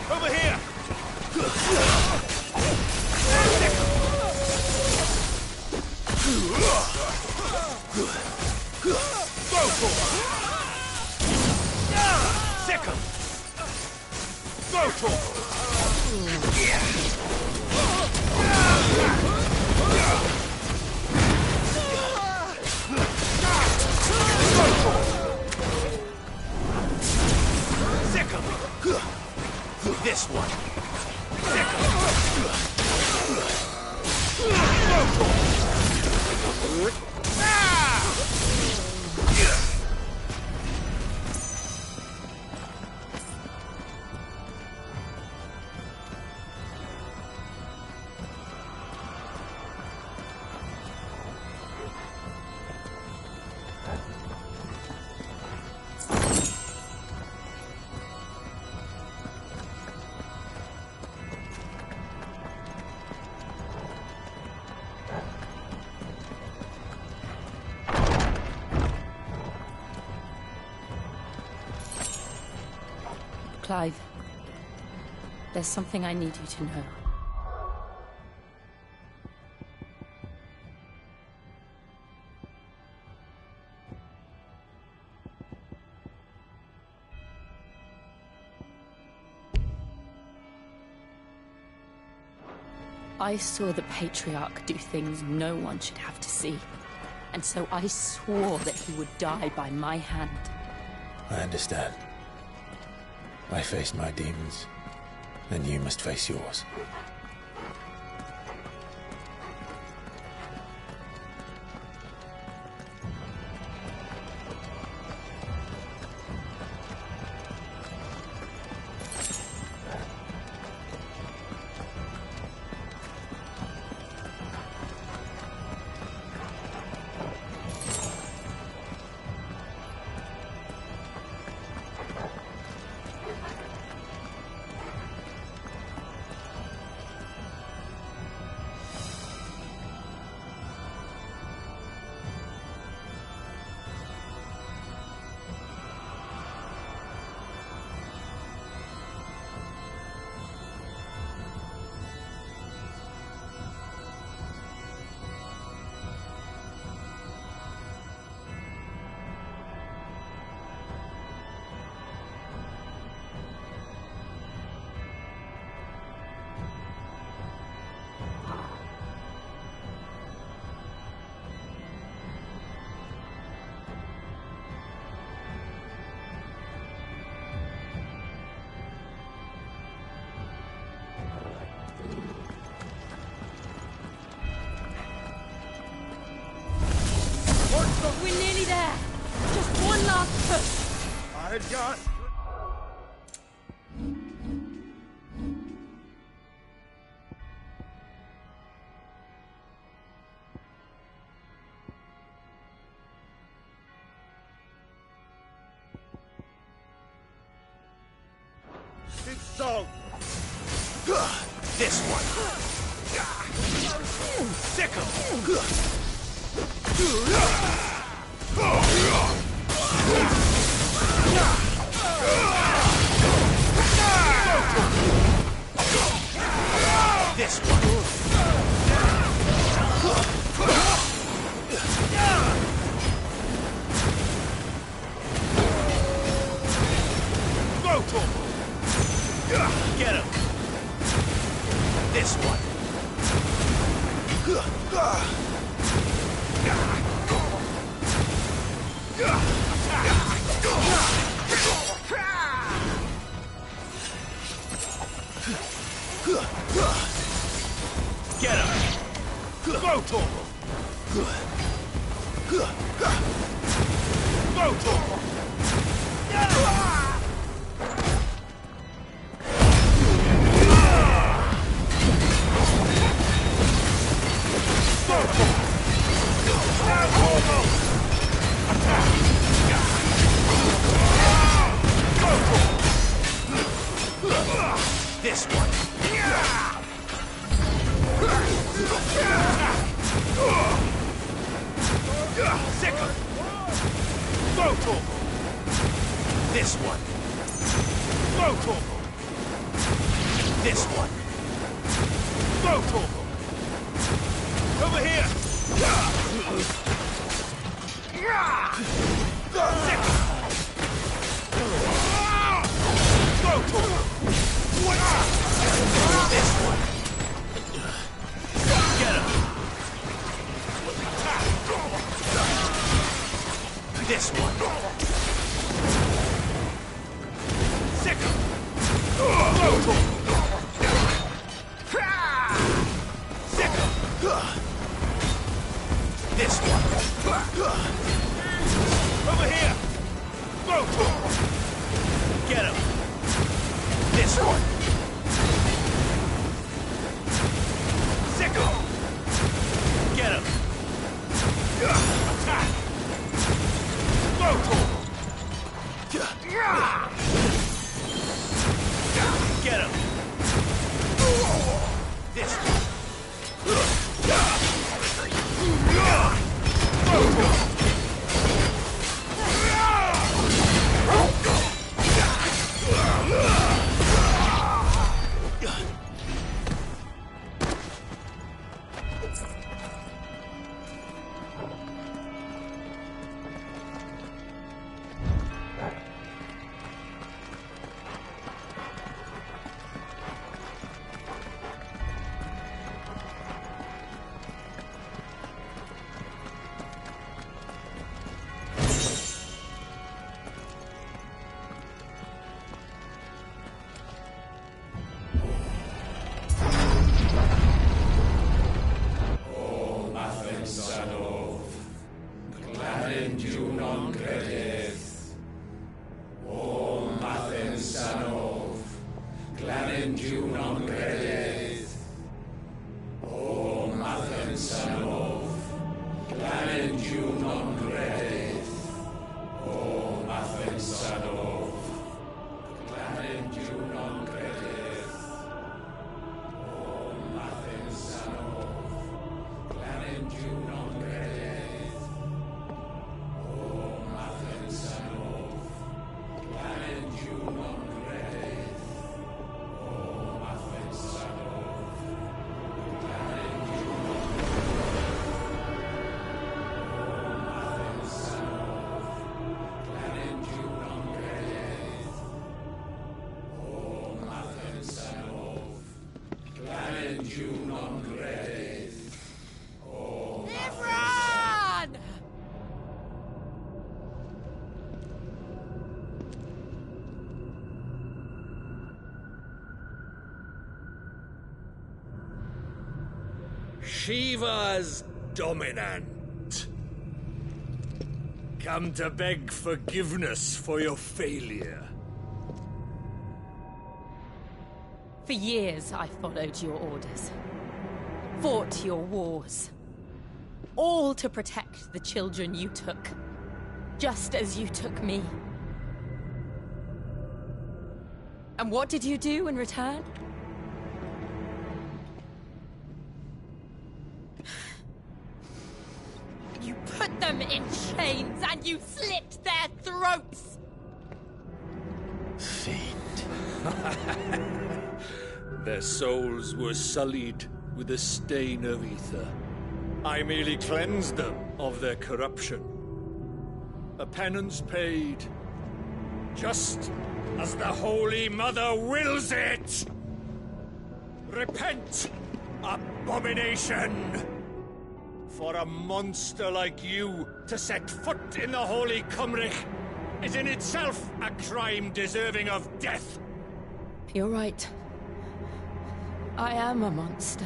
Over here! Second! Brutal! Second! This one! Second! Clive, there's something I need you to know. I saw the Patriarch do things no one should have to see. And so I swore that he would die by my hand. I understand. I faced my demons, and you must face yours. had got... So... This one. Sickle. This one. Go, Torval. Get him. This one. Get him. Go, Torval. Go, Torval. This one. Sickle. Go, Torval. This one. Go, Torval. This one. Go, Torval. Over here. Sickle. Go, Torval. This one. Get him. This one. Sickle. Go, Torval. Sickle. This one. Over here. Go, Torval. Get him. This one. Sickle. Get him. Attack. Go, Torval. Get him. This one. Go, Torval. Shiva's dominant. Come to beg forgiveness for your failure. For years, I followed your orders. Fought your wars. All to protect the children you took. Just as you took me. And what did you do in return? You put them in chains and you slit their throats! Fiend. Their souls were sullied with a stain of ether. I merely cleansed them of their corruption. A penance paid, just as the Holy Mother wills it! Repent, abomination! For a monster like you to set foot in the Holy Cymric is in itself a crime deserving of death. You're right. I am a monster.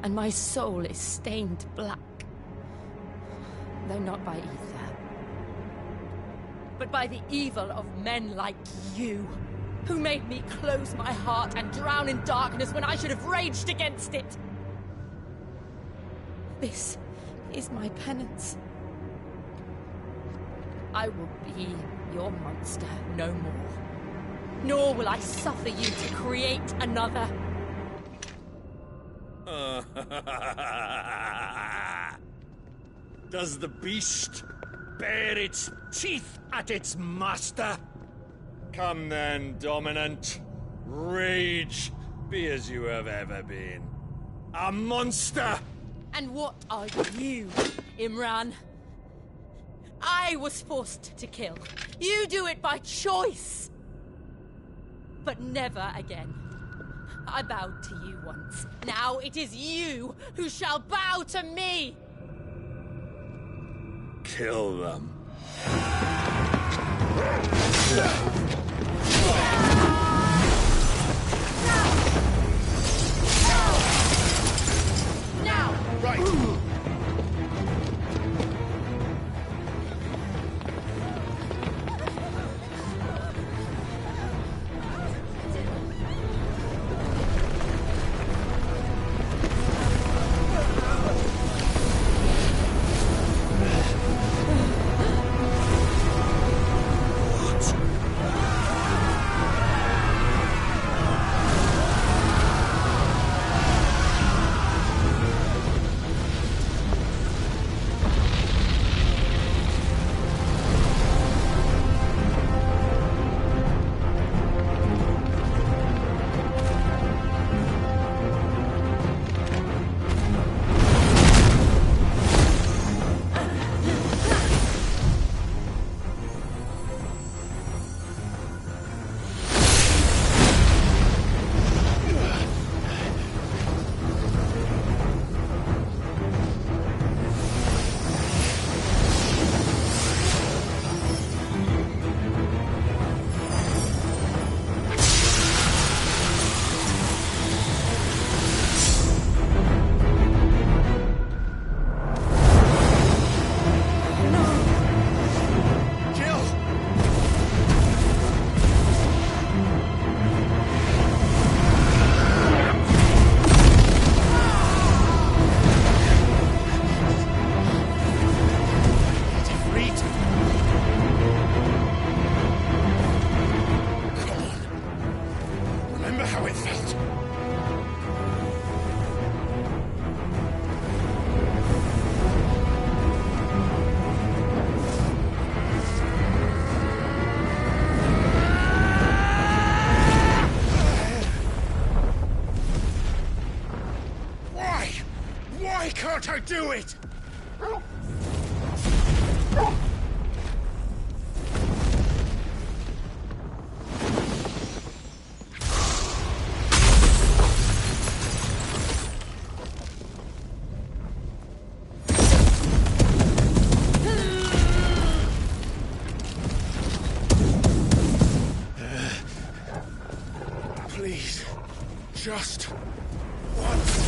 And my soul is stained black. Though not by ether. But by the evil of men like you, who made me close my heart and drown in darkness when I should have raged against it. This is my penance. I will be your monster no more. Nor will I suffer you to create another. Does the beast bare its teeth at its master? Come then, Dominant. Rage, be as you have ever been. A monster! And what are you, Imran? I was forced to kill. You do it by choice. But never again. I bowed to you once. Now it is you who shall bow to me! Kill them. Now! Right! Can't I do it? Please, just once.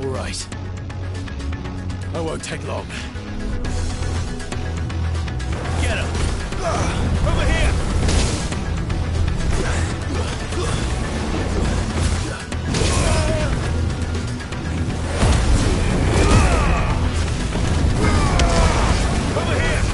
All right. I won't take long. Get him! Over here! Over here!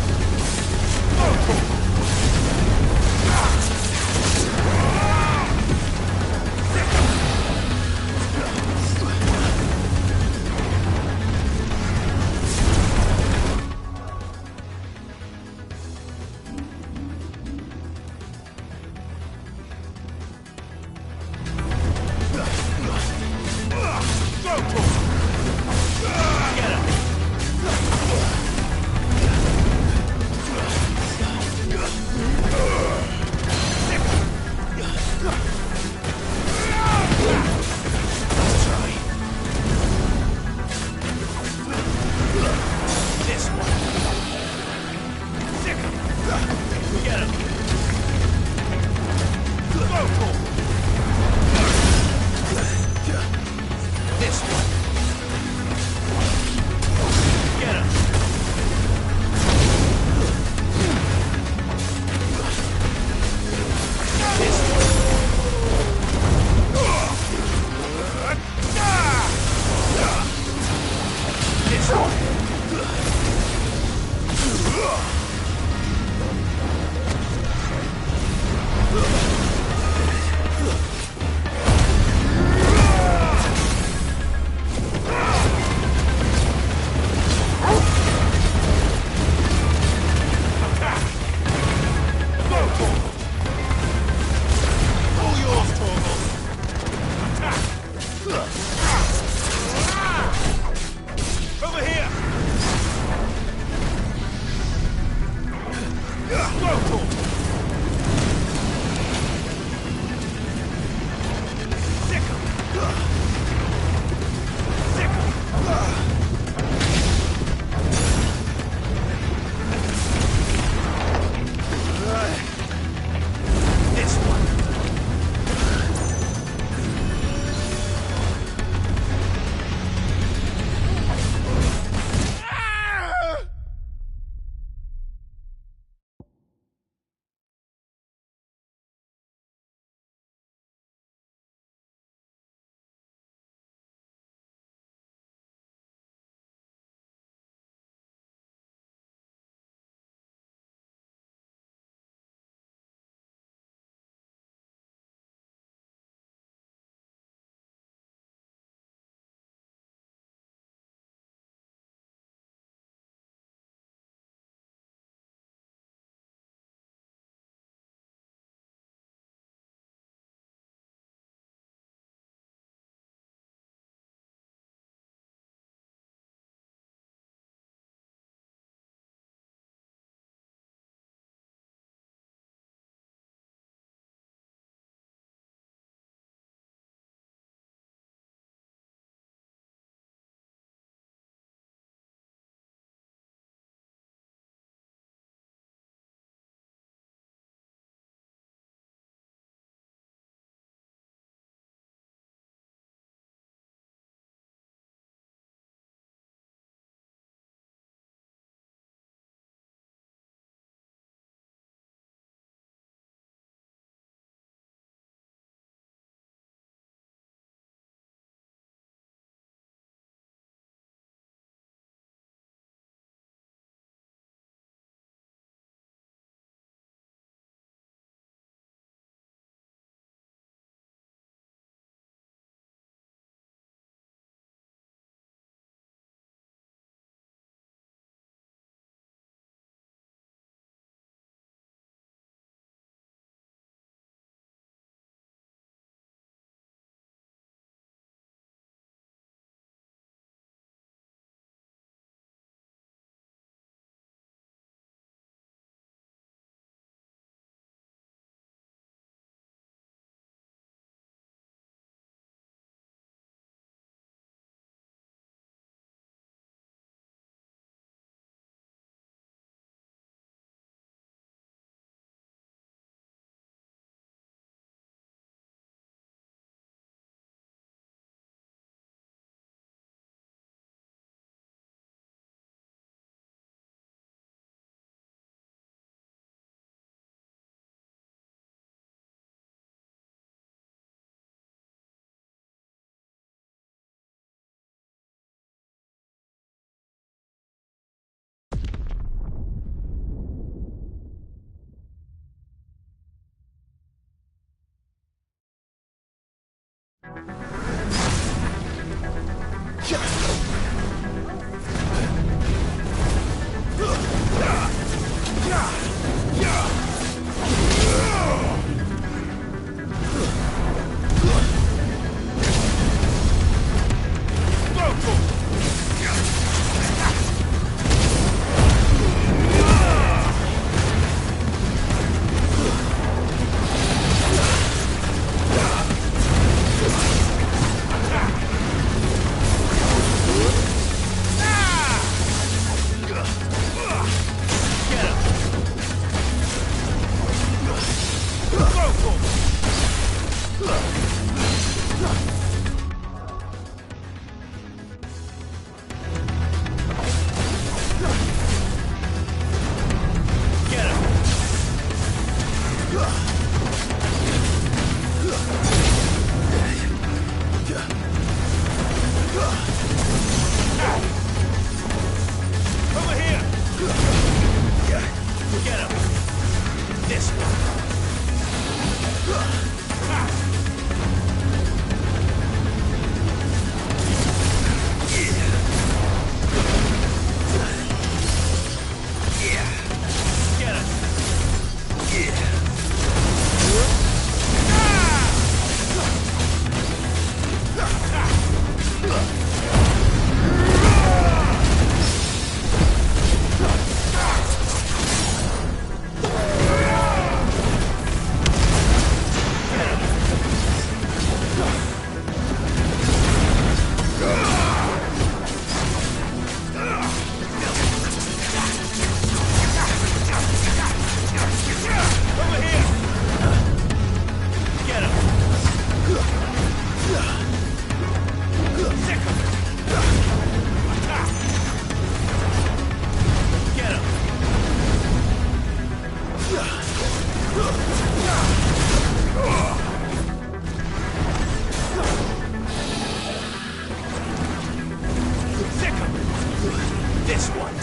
This one.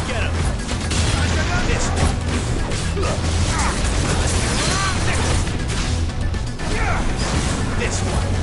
Get him. This one. This one.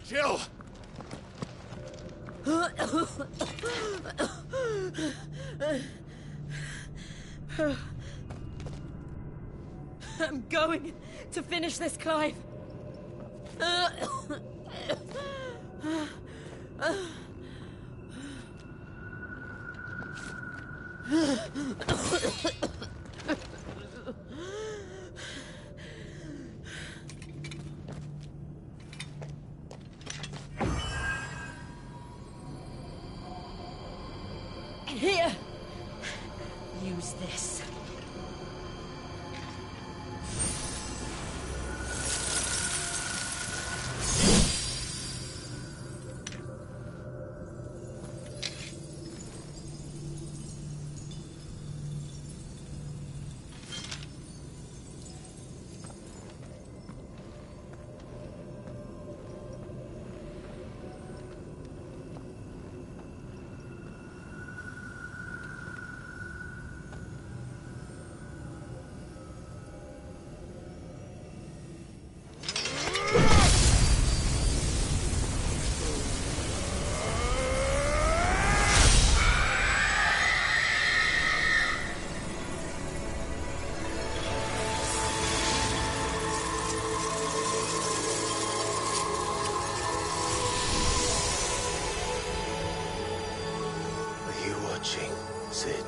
Jill! I'm going to finish this, Clive. Here. Use this. Sid.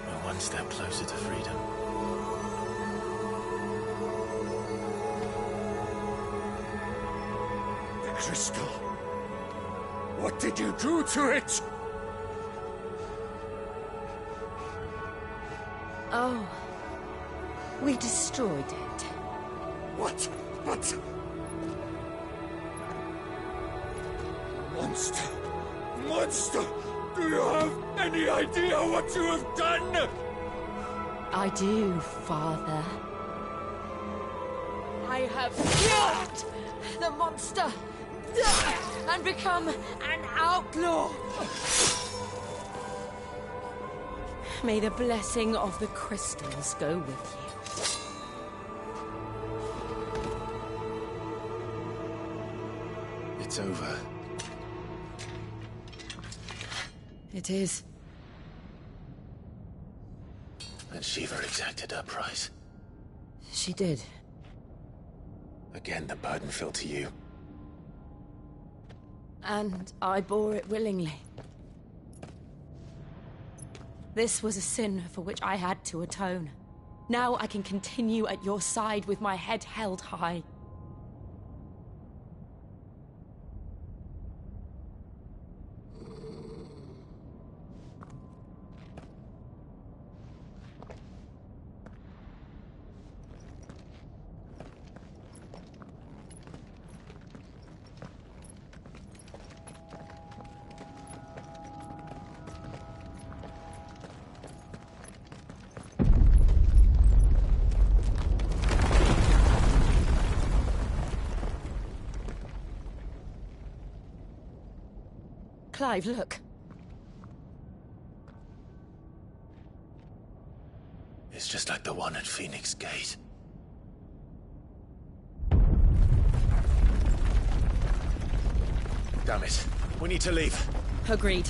We're one step closer to freedom. The crystal. What did you do to it? Oh. We destroyed it. What? But... monster! Do you have any idea what you have done? I do, Father. I have killed the monster and become an outlaw. May the blessing of the crystals go with you. It's over. It is. And Shiva exacted her price. She did. Again, the burden fell to you. And I bore it willingly. This was a sin for which I had to atone. Now I can continue at your side with my head held high. Clive, look. It's just like the one at Phoenix Gate. Damn it. We need to leave. Agreed.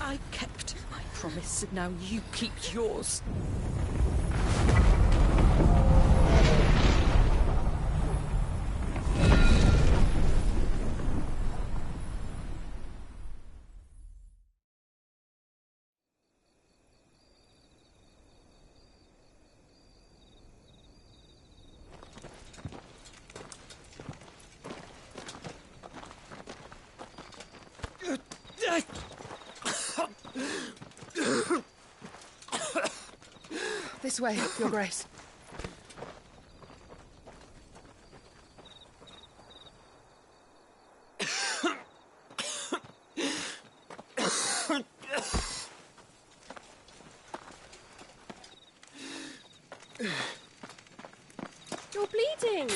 I kept my promise, and now you keep yours. This way, Your Grace. You're bleeding.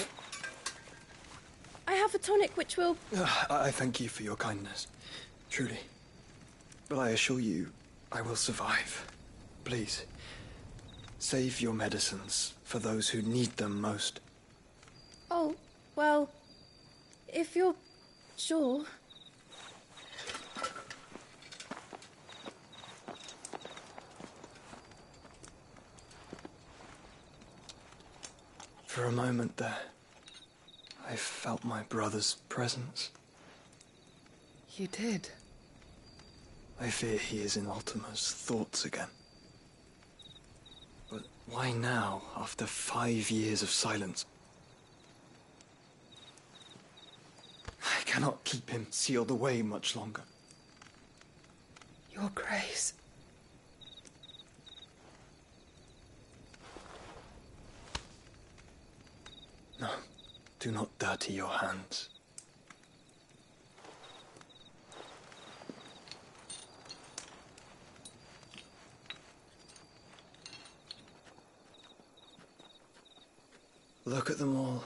I have a tonic which will... I thank you for your kindness, truly. But I assure you, I will survive. Please, save your medicines for those who need them most. Oh, well, if you're sure. For a moment there, I felt my brother's presence. You did? I fear he is in Ultima's thoughts again. But why now, after 5 years of silence? I cannot keep him sealed away much longer. Your Grace. No, do not dirty your hands. Look at them all.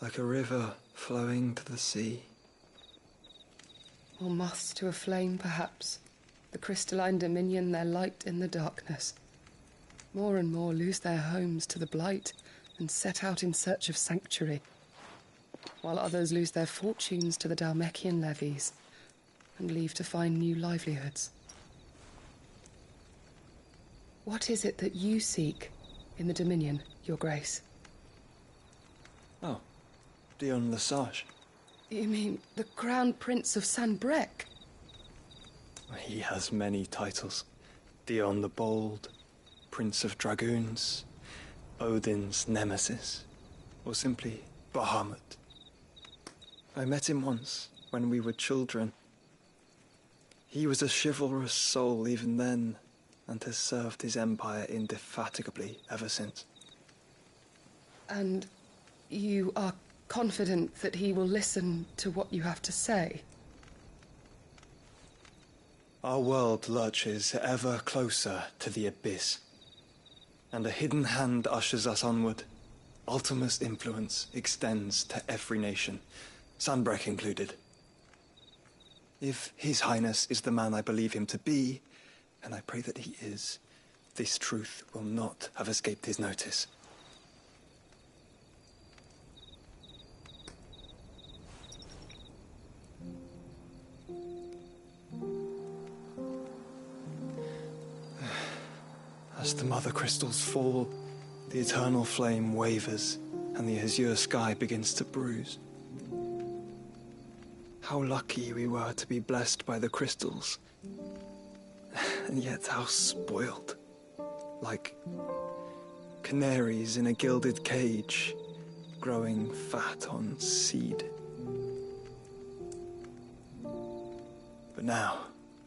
Like a river flowing to the sea. Or moths to a flame, perhaps. The crystalline dominion their light in the darkness. More and more lose their homes to the blight and set out in search of sanctuary, while others lose their fortunes to the Dalmekian levies and leave to find new livelihoods. What is it that you seek in the Dominion, Your Grace? Oh, Dion Lesage. You mean the Crown Prince of Sanbrec? He has many titles. Dion the Bold, Prince of Dragoons, Odin's Nemesis, or simply Bahamut. I met him once, when we were children. He was a chivalrous soul even then, and has served his empire indefatigably ever since. And you are confident that he will listen to what you have to say? Our world lurches ever closer to the abyss, and a hidden hand ushers us onward. Ultima's influence extends to every nation, Sanbrec included. If His Highness is the man I believe him to be, and I pray that he is, this truth will not have escaped his notice. As the mother crystals fall, the eternal flame wavers, and the azure sky begins to bruise. How lucky we were to be blessed by the crystals, and yet how spoiled. Like canaries in a gilded cage, growing fat on seed. But now,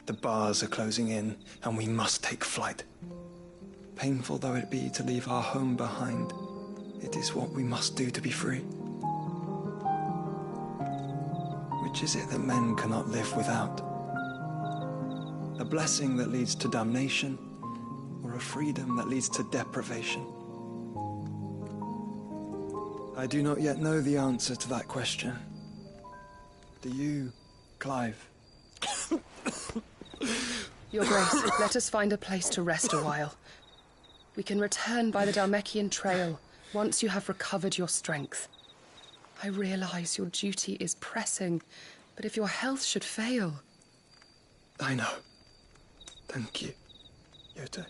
the bars are closing in, and we must take flight. Painful though it be to leave our home behind, it is what we must do to be free. Which is it that men cannot live without? A blessing that leads to damnation, or a freedom that leads to deprivation? I do not yet know the answer to that question. Do you, Clive? Your Grace, let us find a place to rest a while. We can return by the Dhalmekian Trail once you have recovered your strength. I realize your duty is pressing, but if your health should fail... I know. Thank you, Yote.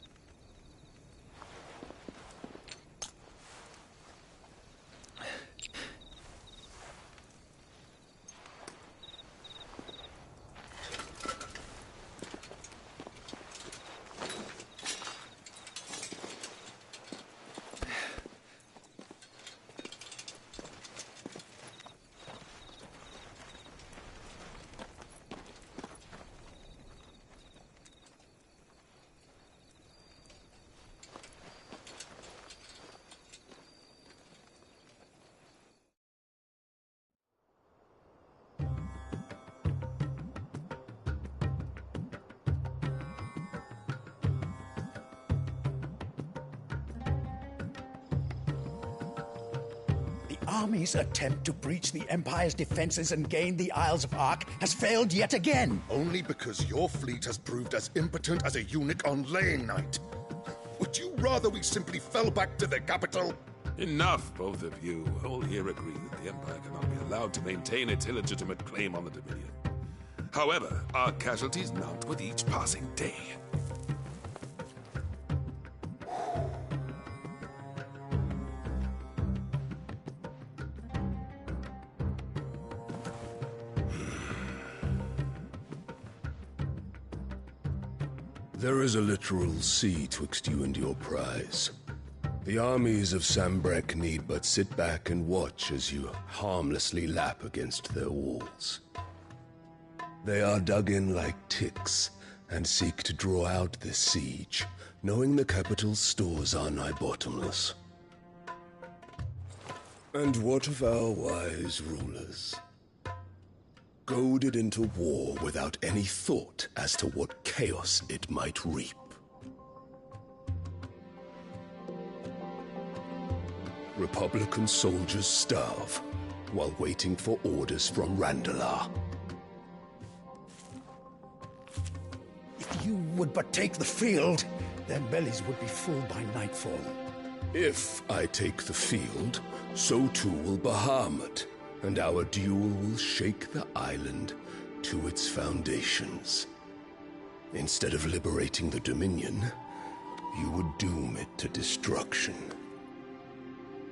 Army's attempt to breach the Empire's defenses and gain the Isles of Ark has failed yet again. Only because your fleet has proved as impotent as a eunuch on laying night. Would you rather we simply fell back to the capital? Enough, both of you. All here agree that the Empire cannot be allowed to maintain its illegitimate claim on the Dominion. However, our casualties mount with each passing day. There is a literal sea twixt you and your prize. The armies of Sanbrec need but sit back and watch as you harmlessly lap against their walls. They are dug in like ticks and seek to draw out this siege, knowing the capital's stores are nigh bottomless. And what of our wise rulers? Goaded into war without any thought as to what chaos it might reap. Republican soldiers starve while waiting for orders from Randalar. If you would but take the field, their bellies would be full by nightfall. If I take the field, so too will Bahamut, and our duel will shake the island to its foundations. Instead of liberating the Dominion, you would doom it to destruction.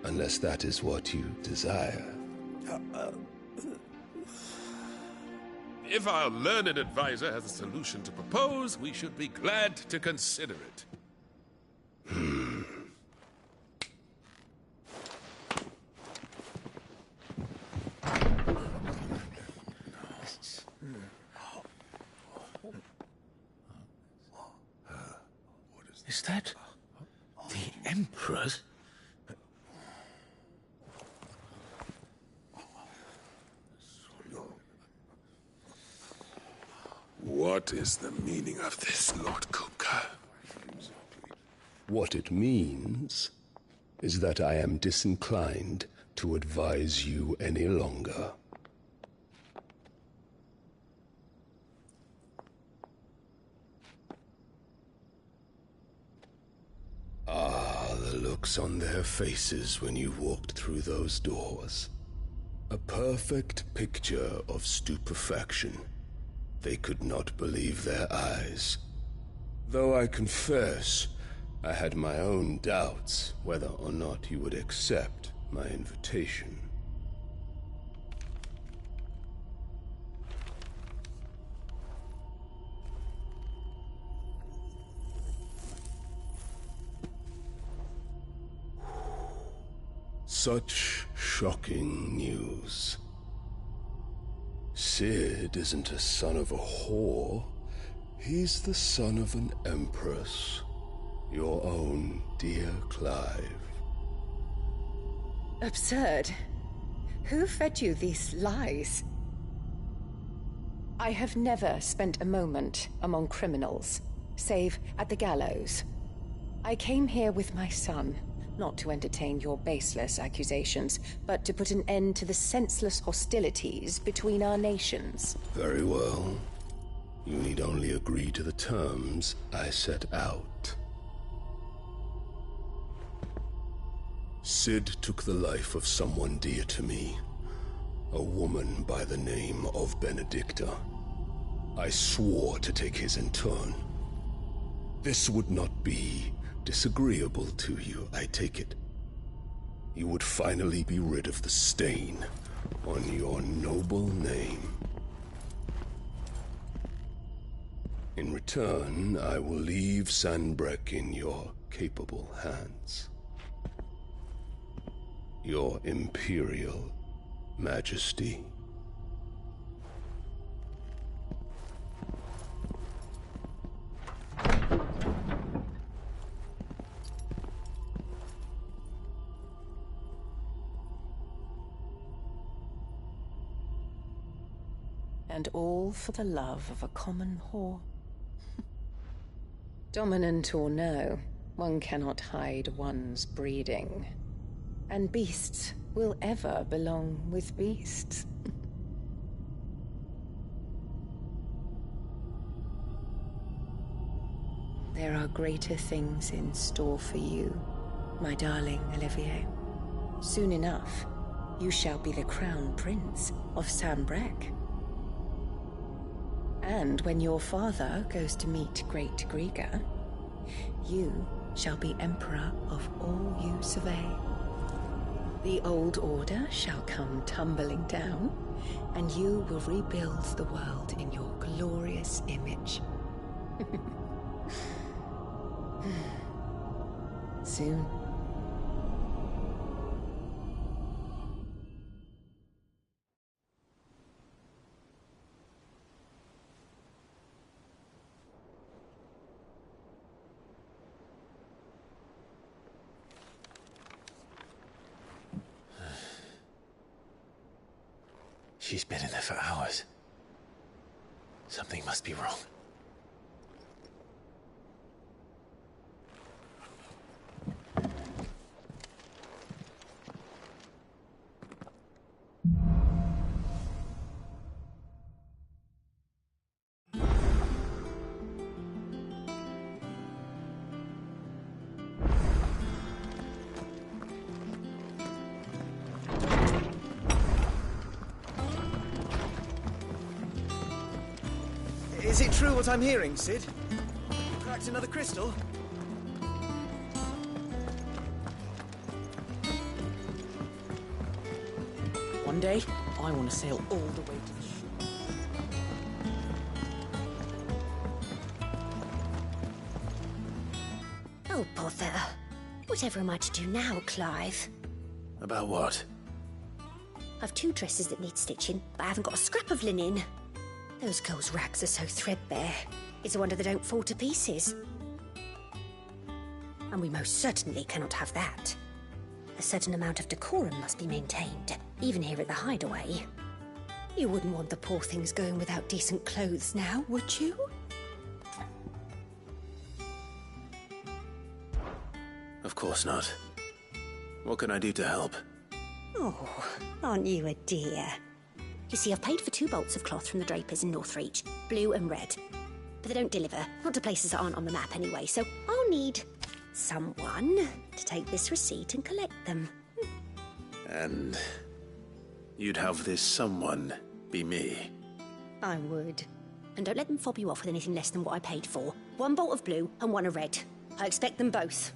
Unless that is what you desire. If our learned advisor has a solution to propose, we should be glad to consider it. Is that the Emperor's? What is the meaning of this, Lord Kupka? What it means is that I am disinclined to advise you any longer. Ah, the looks on their faces when you walked through those doors. A perfect picture of stupefaction. They could not believe their eyes. Though I confess, I had my own doubts whether or not you would accept my invitation. Such shocking news. Sid isn't a son of a whore. He's the son of an empress. Your own dear Clive. Absurd. Who fed you these lies? I have never spent a moment among criminals, save at the gallows. I came here with my son, not to entertain your baseless accusations, but to put an end to the senseless hostilities between our nations. Very well. You need only agree to the terms I set out. Sid took the life of someone dear to me, a woman by the name of Benedicta. I swore to take his in turn. This would not be disagreeable to you, I take it. You would finally be rid of the stain on your noble name. In return, I will leave Sanbreque in your capable hands. Your Imperial Majesty. And all for the love of a common whore. Dominant or no, one cannot hide one's breeding. And beasts will ever belong with beasts. There are greater things in store for you, my darling Olivier. Soon enough, you shall be the crown prince of Sanbreque. And when your father goes to meet Great Griga, you shall be emperor of all you survey. The old order shall come tumbling down, and you will rebuild the world in your glorious image. Soon. She's been in there for hours. Something must be wrong. Is it true what I'm hearing, Sid? You cracked another crystal? One day, I want to sail all the way to the shore. Oh, bother. Whatever am I to do now, Clive? About what? I've 2 dresses that need stitching, but I haven't got a scrap of linen. Those girls' rags are so threadbare. It's a wonder they don't fall to pieces. And we most certainly cannot have that. A certain amount of decorum must be maintained, even here at the Hideaway. You wouldn't want the poor things going without decent clothes now, would you? Of course not. What can I do to help? Oh, aren't you a dear? You see, I've paid for 2 bolts of cloth from the drapers in Northreach, blue and red. But they don't deliver, not to places that aren't on the map anyway, so I'll need someone to take this receipt and collect them. And you'd have this someone be me? I would. And don't let them fob you off with anything less than what I paid for. 1 bolt of blue and 1 of red. I expect them both.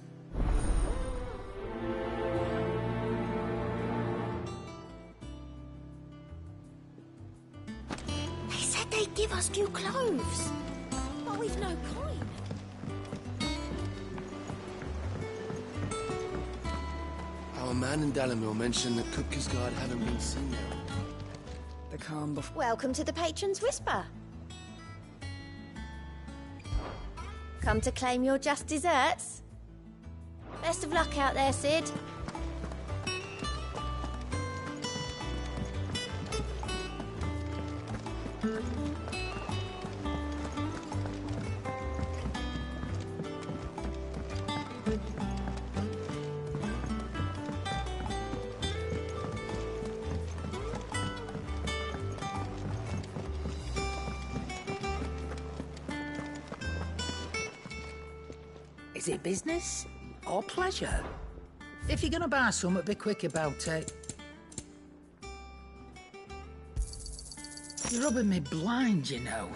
They said they'd give us new clothes. But we've no coin. Our man in Dalamil mentioned that Kupka's guard haven't been seen yet. The calm before. Welcome to the Patron's Whisper. Come to claim your just desserts? Best of luck out there, Sid. Is it business or pleasure? If you're gonna buy something, be quick about it. You're rubbing me blind, you know.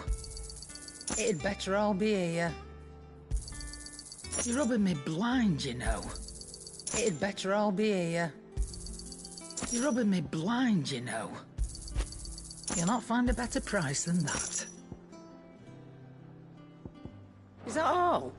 It'd better all be here. You're rubbing me blind, you know. It'd better all be here. You're rubbing me blind, you know. You'll not find a better price than that. Is that all?